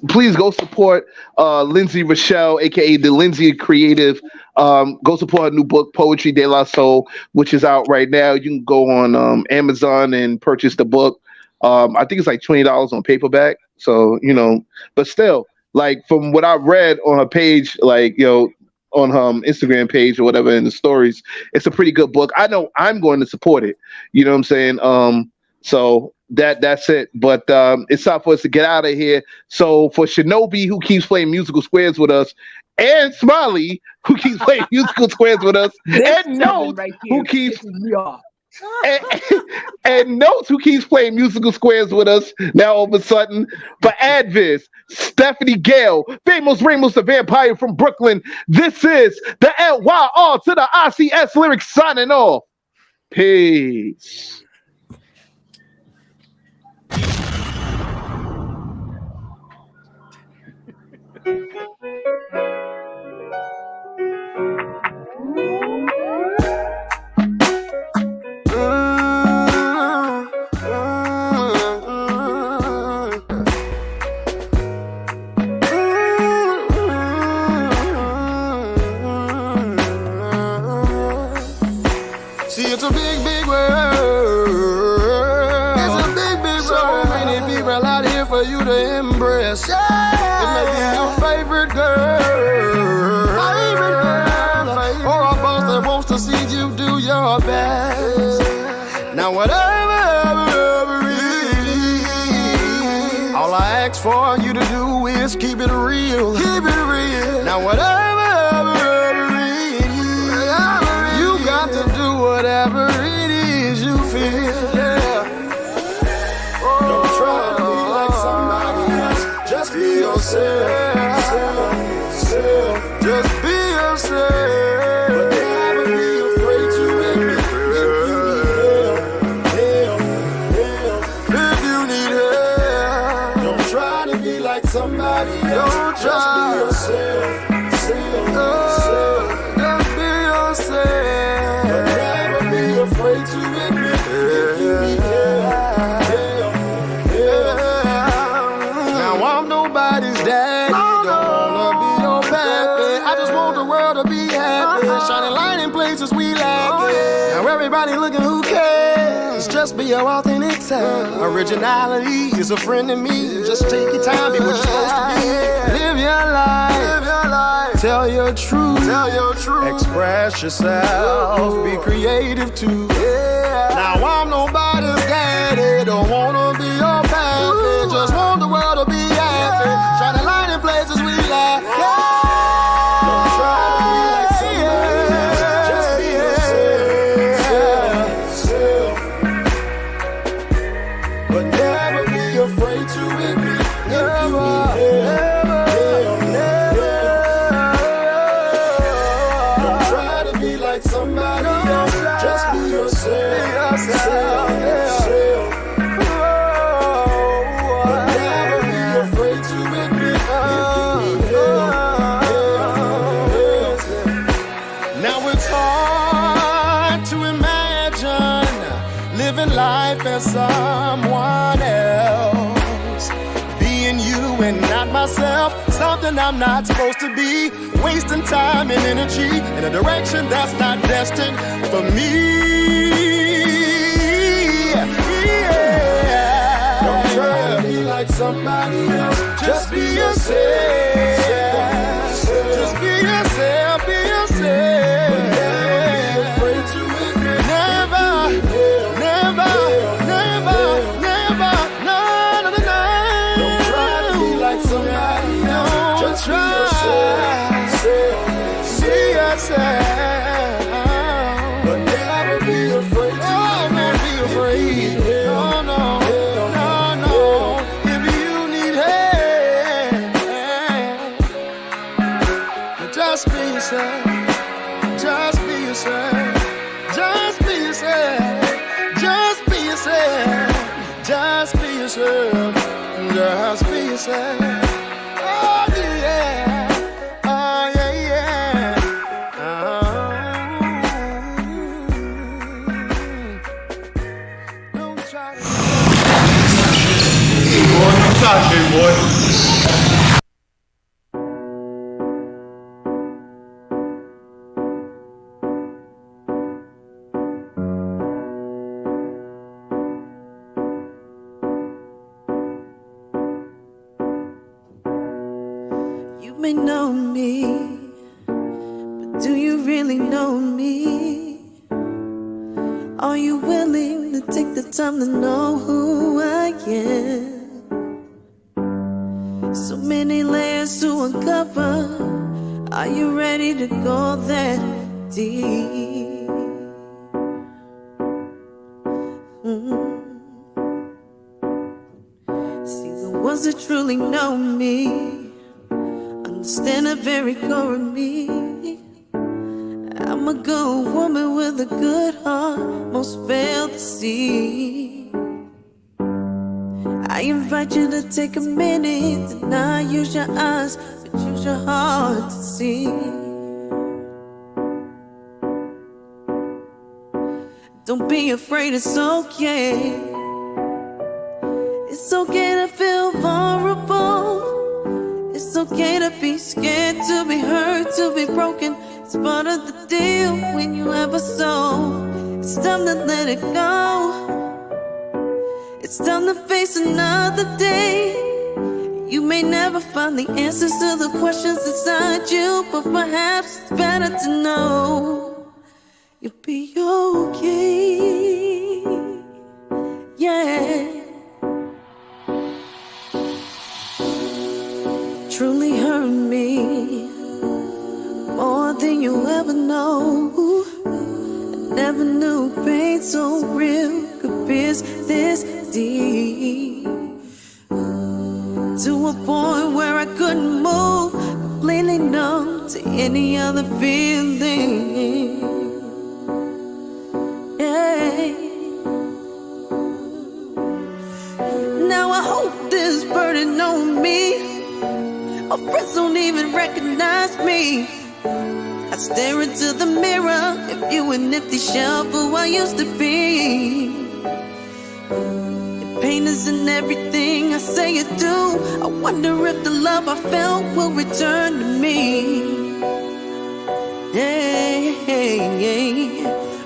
please go support Lindsay Rochelle, aka the Lindsay Creative. Go support her new book, Poetry de la Soul, which is out right now. You can go on Amazon and purchase the book. I think it's like $20 on paperback. So, you know, but still, like from what I read on her page, like, you know, on her Instagram page or whatever in the stories, it's a pretty good book. I know I'm going to support it. You know what I'm saying? So that's it. But it's time for us to get out of here. So for Shinobi, who keeps playing musical squares with us, and Smiley, who keeps playing musical squares with us, and Note, who keeps and Notes, who keeps playing musical squares with us now all of a sudden. For Advis, Stephanie Gale, Famous Ramos the Vampire from Brooklyn, this is the LYR to the ICS lyrics signing off. Peace. It's a big, big world. It's a big, big world. So many people out here for you to embrace. It may be your favorite girl. Or a boss that wants to see you do your best. Now whatever it is, all I ask for you to do is keep it real. Keep it real. Now whatever it is, you got to do whatever it is you feel. Yeah. Don't try to be like somebody else. Just be yourself. yourself. But never be afraid to admit if you need help. If you need help, don't try to be like somebody else. Don't try. Just be yourself. Just be yourself. But never be afraid to admit if you need help. Now I'm nobody's daddy. Don't wanna be your pappy. I just want the world to be happy. Shining light in places we lack it. Now everybody looking, who cares? Just be your authentic self. Originality is a friend to me. Just take your time, be what you're supposed to be. Live your life. Tell your truth. Express yourself. Be creative too. Now I'm nobody's daddy. Don't wanna be your pappy. Just want the world to be happy. Shining light in places we lack. Don't try to be like somebody else. Just be yourself. But never be afraid to admit. Don't try to be like somebody else. Just be yourself. But never be afraid to admit if you need help. Now it's hard to imagine living life as someone else, being you and not myself, something I'm not supposed to be, wasting time and energy in a direction that's not destined for me. Don't try to be like somebody else. Just be yourself. Just be yourself. Be yourself. But never be afraid to admit. Never. No. Don't try to be like somebody else. Just be yourself. Be yourself. But never be afraid to never be afraid. No. If you need help, just be yourself. Just be yourself. Just be yourself. Just be yourself. Just be yourself. Just be yourself. Oh yeah. Oh yeah. Don't try to. Stop, big boy. You may know me, but do you really know me? Are you willing to take the time to know who I am? So many layers to uncover. Are you ready to go that deep? See, the ones that truly know me understand the very core of me. I'm a good woman with a good heart, most fail to see. I invite you to take a minute to not use your eyes, but use your heart to see. Don't be afraid, it's okay. It's okay to feel vulnerable. It's okay to be scared, to be hurt, to be broken. It's part of the deal when you have a soul. It's time to let it go. It's time to face another day. You may never find the answers to the questions inside you, but perhaps it's better to know you'll be okay. Yeah. Truly hurt me more than you ever know. I never knew pain so real could pierce this deep, to a point where I couldn't move, completely numb to any other feeling. Yeah. Now I hope this burden on me. My friends don't even recognize me. I stare into the mirror. If you an empty shell for who I used to be. Your pain is in everything I say or do. I wonder if the love I felt will return to me. Yeah.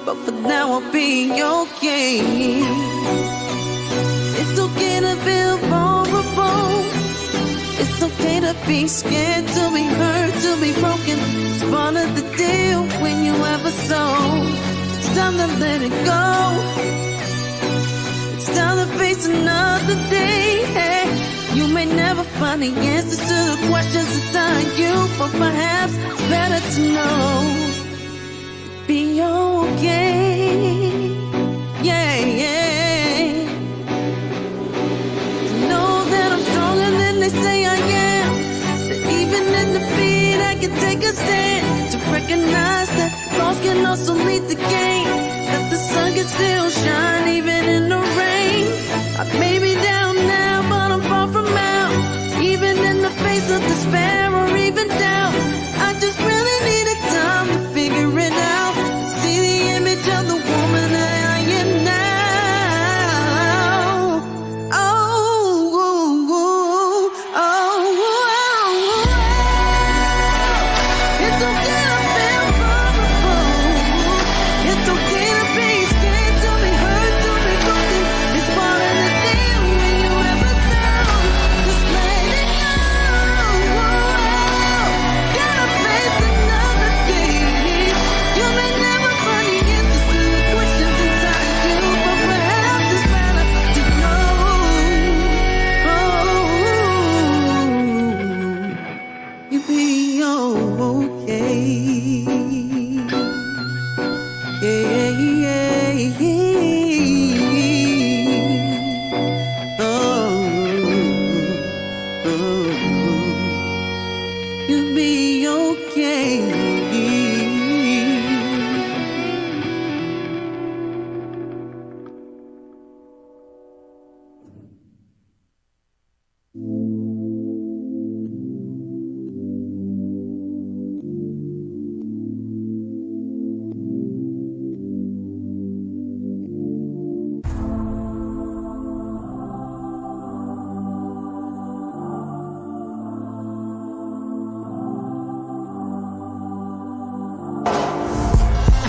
But for now I'll be okay. It's okay to feel vulnerable. It's okay to be scared, to be hurt, to be broken. It's part of the deal when you have a soul. It's time to let it go. It's time to face another day. Hey, you may never find the answers to the questions inside you, but perhaps it's better to know. Be okay. Yeah. They say I am, that even in defeat I can take a stand. To recognize that loss can also lead to gain. That the sun can still shine even in the rain. I may be down now, but I'm far from out. Even in the face of despair or even doubt, I just really needed time to figure it out. See the image of the woman that I am now.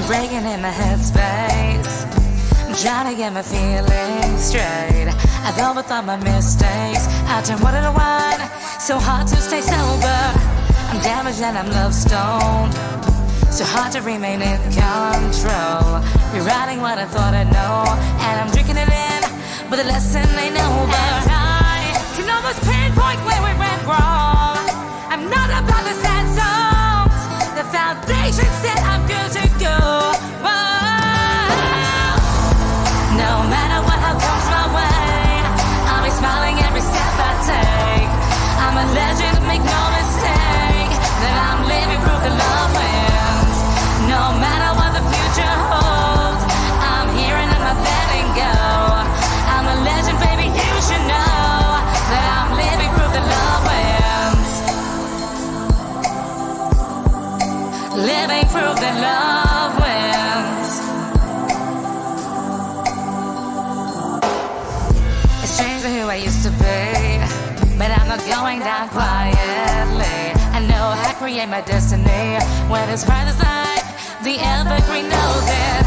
Breaking in my headspace, I'm trying to get my feelings straight. I've overthought my mistakes, I turned water to wine, so hard to stay sober. I'm damaged and I'm love stoned, so hard to remain in control. Rewriting what I thought I know, and I'm drinking it in, but the lesson ain't over. And I can almost pinpoint where we went wrong. I'm not about the sad songs, the foundation said I'm good to go. No matter what comes my way, I'll be smiling every step I take. I'm a legend, make no mistake, that I'm living proof that love wins. No matter what the future holds, I'm here and I'm not letting go. I'm a legend, baby, you should know that I'm living proof that love wins. Living proof that love wins. It's strange who I used to be, but I'm not going down quietly. I know I create my destiny. When it's bright as light, the evergreen knows it.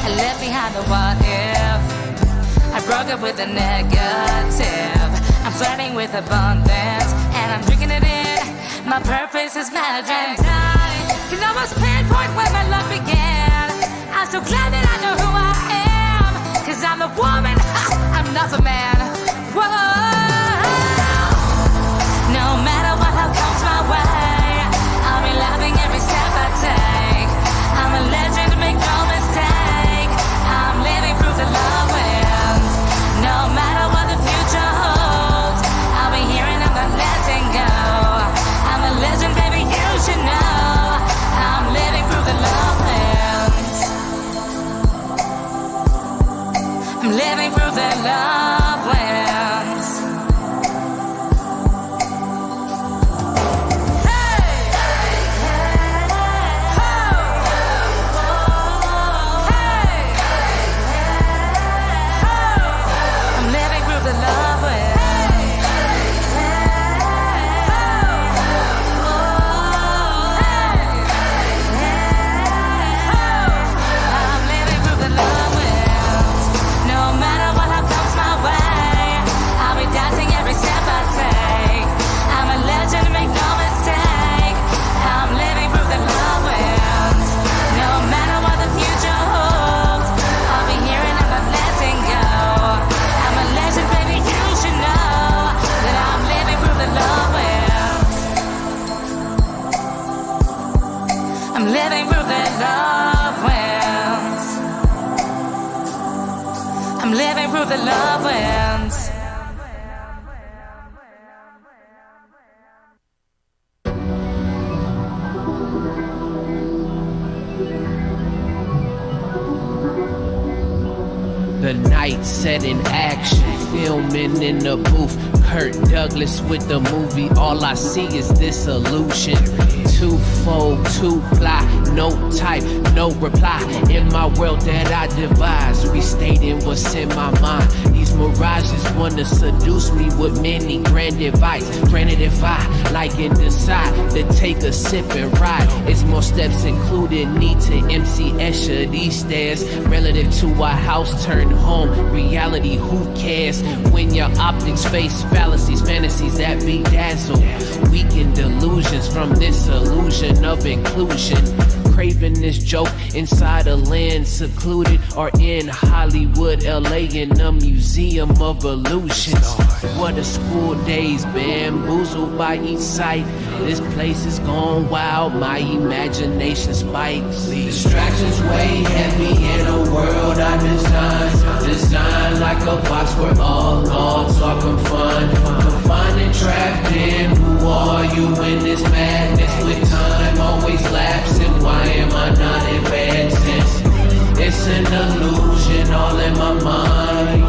I left behind the what if. I broke up with the negative. I'm flirting with abundance, and I'm drinking it in. My purpose is magic. I can almost pinpoint where my love began. I'm so glad that I know who I am, 'cause I'm the woman, I'm not the man. Whoa. No matter what comes my way, I'll be loving every step I take. I'm a legend, make no mistake, I'm living proof that love wins. No matter what the future holds, I'll be here and I'm not letting go. I'm a legend, baby, you should know I'm living through the love winds. I'm living through the love winds. I'm living through the love winds. I'm living through the love winds. The night set in action, filming in the booth. Kurt Douglas with the movie. All I see is this illusion. Twofold, two-ply, no type, no reply. In my world that I devise, restating what's in my mind. These mirages wanna seduce me with many grand advice. Granted, if I like and decide to take a sip and ride, it's more steps included. Need to MC Esha these stairs. Relative to a house turned home. Reality, who cares? When your optics face fallacies, fantasies that bedazzle. Weakened delusions from this illusion of inclusion. Craving this joke inside a land secluded, or in Hollywood, LA, in a museum of illusions. What a school days, bamboozled by each sight. This place is gone wild, my imagination spikes. Distractions weigh heavy in a world I designed like a box where all thoughts are confined and trapped in. Who are you in this madness? With time always lapsing, why am I not in bad sense? It's an illusion all in my mind.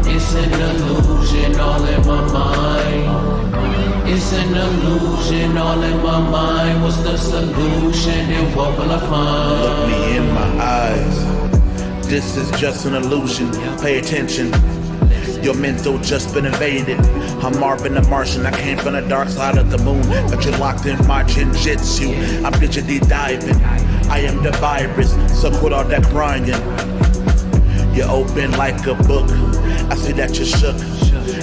It's an illusion all in my mind. It's an illusion all in my mind. What's the solution and what will I find? Look me in my eyes. This is just an illusion. Pay attention. Your mental just been invaded. I'm Marvin the Martian. I came from the dark side of the moon, but you're locked in my jinjitsu. I'm digitally diving. I am the virus, so quit all that crying. You're open like a book. I see that you're shook.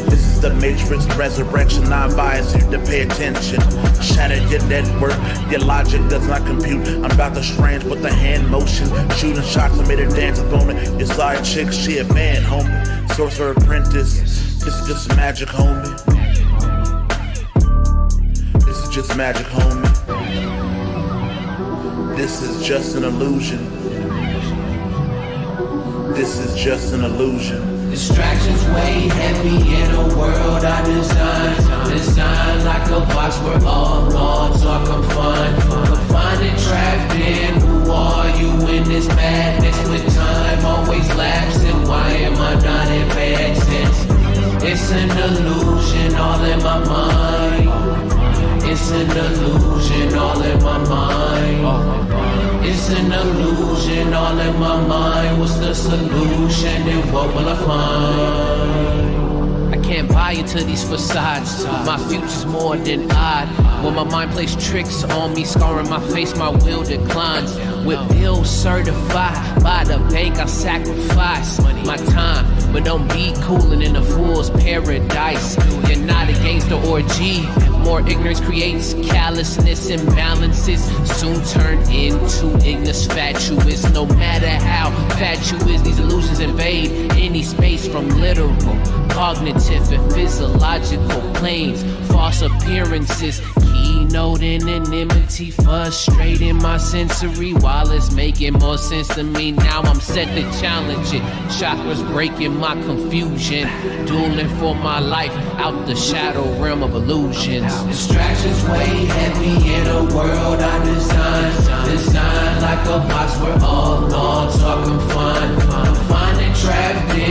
This is the Matrix resurrection. I advise you to pay attention. Shatter your network. Your logic does not compute. I'm about to strange with the hand motion. Shooting shots, I made her dance upon it. Your side chick, she a fan, homie. Sorcerer apprentice. This is just magic, homie. This is just magic, homie. This is just an illusion. This is just an illusion. Distractions weigh heavy in a world I designed like a box where all thoughts are confined and trapped in. Who are you in this madness? With time always lapsing, why am I not in bad sense? It's an illusion all in my mind. It's an illusion all in my mind. It's an illusion all in my mind. What's the solution and what will I find? I can't buy into these facades. My future's more than odd. When my mind plays tricks on me, scarring my face, my will declines. With bills certified by the bank, I sacrifice my time. But don't be coolin' in a fool's paradise. You're not against the orgy. More ignorance creates callousness, imbalances soon turn into ignorance fatuous. No matter how fatuous, these illusions invade any space from literal, cognitive, and physiological planes. False appearances, keynote anonymity, frustrating my sensory while it's making more sense to me. Now I'm set to challenge it. Chakras breaking my confusion, dueling for my life out the shadow realm of illusions. Distractions weigh heavy in a world I designed like a box where all thoughts are confined and trapped in.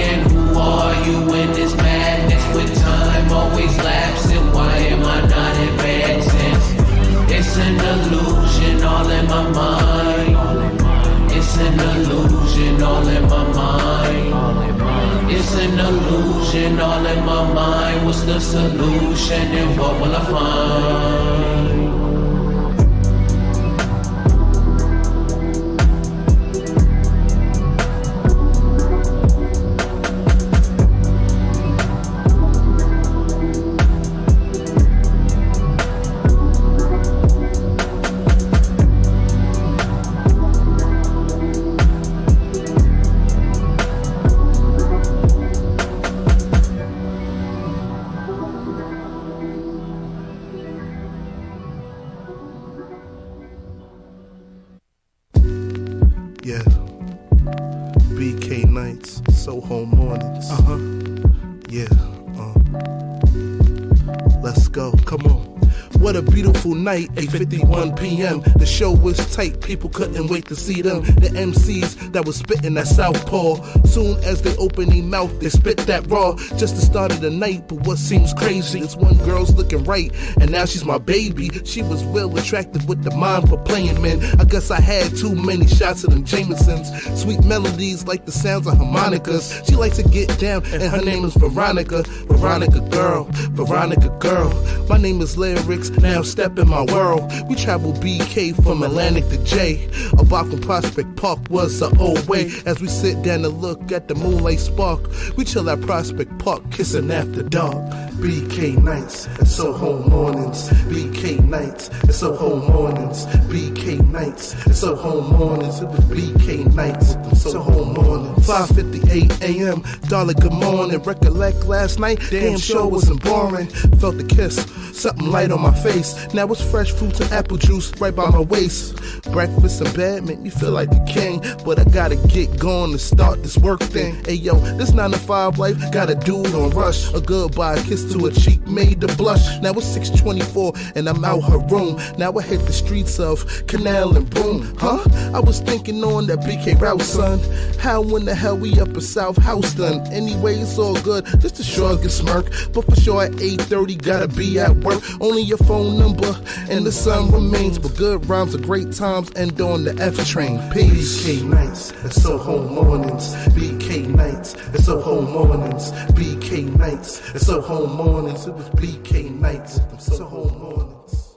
my mind. It's an illusion, all in my mind. What's the solution and what will I find? Yeah. BK nights, Soho mornings. Yeah. Let's go. Come on. What a beautiful night, 8:51 p.m. The show was tight, people couldn't wait to see them. The MCs that was spitting that southpaw. Soon as they open their mouth, they spit that raw. Just the start of the night, but what seems crazy is one girl's looking right, and now she's my baby. She was well attractive with the mind for playing men. I guess I had too many shots of them Jamesons. Sweet melodies like the sounds of harmonicas. She likes to get down, and her name is Veronica. Veronica girl, Veronica girl. My name is Lyrics. Now step in my world. We travel BK from Atlantic to J. A block from Prospect Park was the old way. As we sit down and look at the moonlight spark, we chill at Prospect Park, kissing after dark. BK nights and Soho mornings. BK nights and Soho mornings. BK nights and Soho mornings. It was BK nights and Soho mornings. 5:58 a.m. Darling, good morning. Recollect last night, damn sure wasn't boring. Felt the kiss, something light on my face. Now it's fresh fruit and apple juice right by my waist. Breakfast in bed make me feel like a king, but I gotta get going to start this work thing. Hey yo, this 9 to 5 life gotta do it on rush. A goodbye kiss to a cheek made to blush. Now it's 6:24 and I'm out her room. Now I hit the streets of Canal and Boom. Huh? I was thinking on that BK route, son. How in the hell we up in South Houston? Anyway, it's all good, just a shrug and smirk. But for sure at 8:30 gotta be at work. Only your phone number and the sun remains. But good rhymes are great times and on the F train. Peace. BK nights and Soho mornings. BK nights and Soho mornings. BK nights and Soho mornings. It was BK nights and Soho mornings.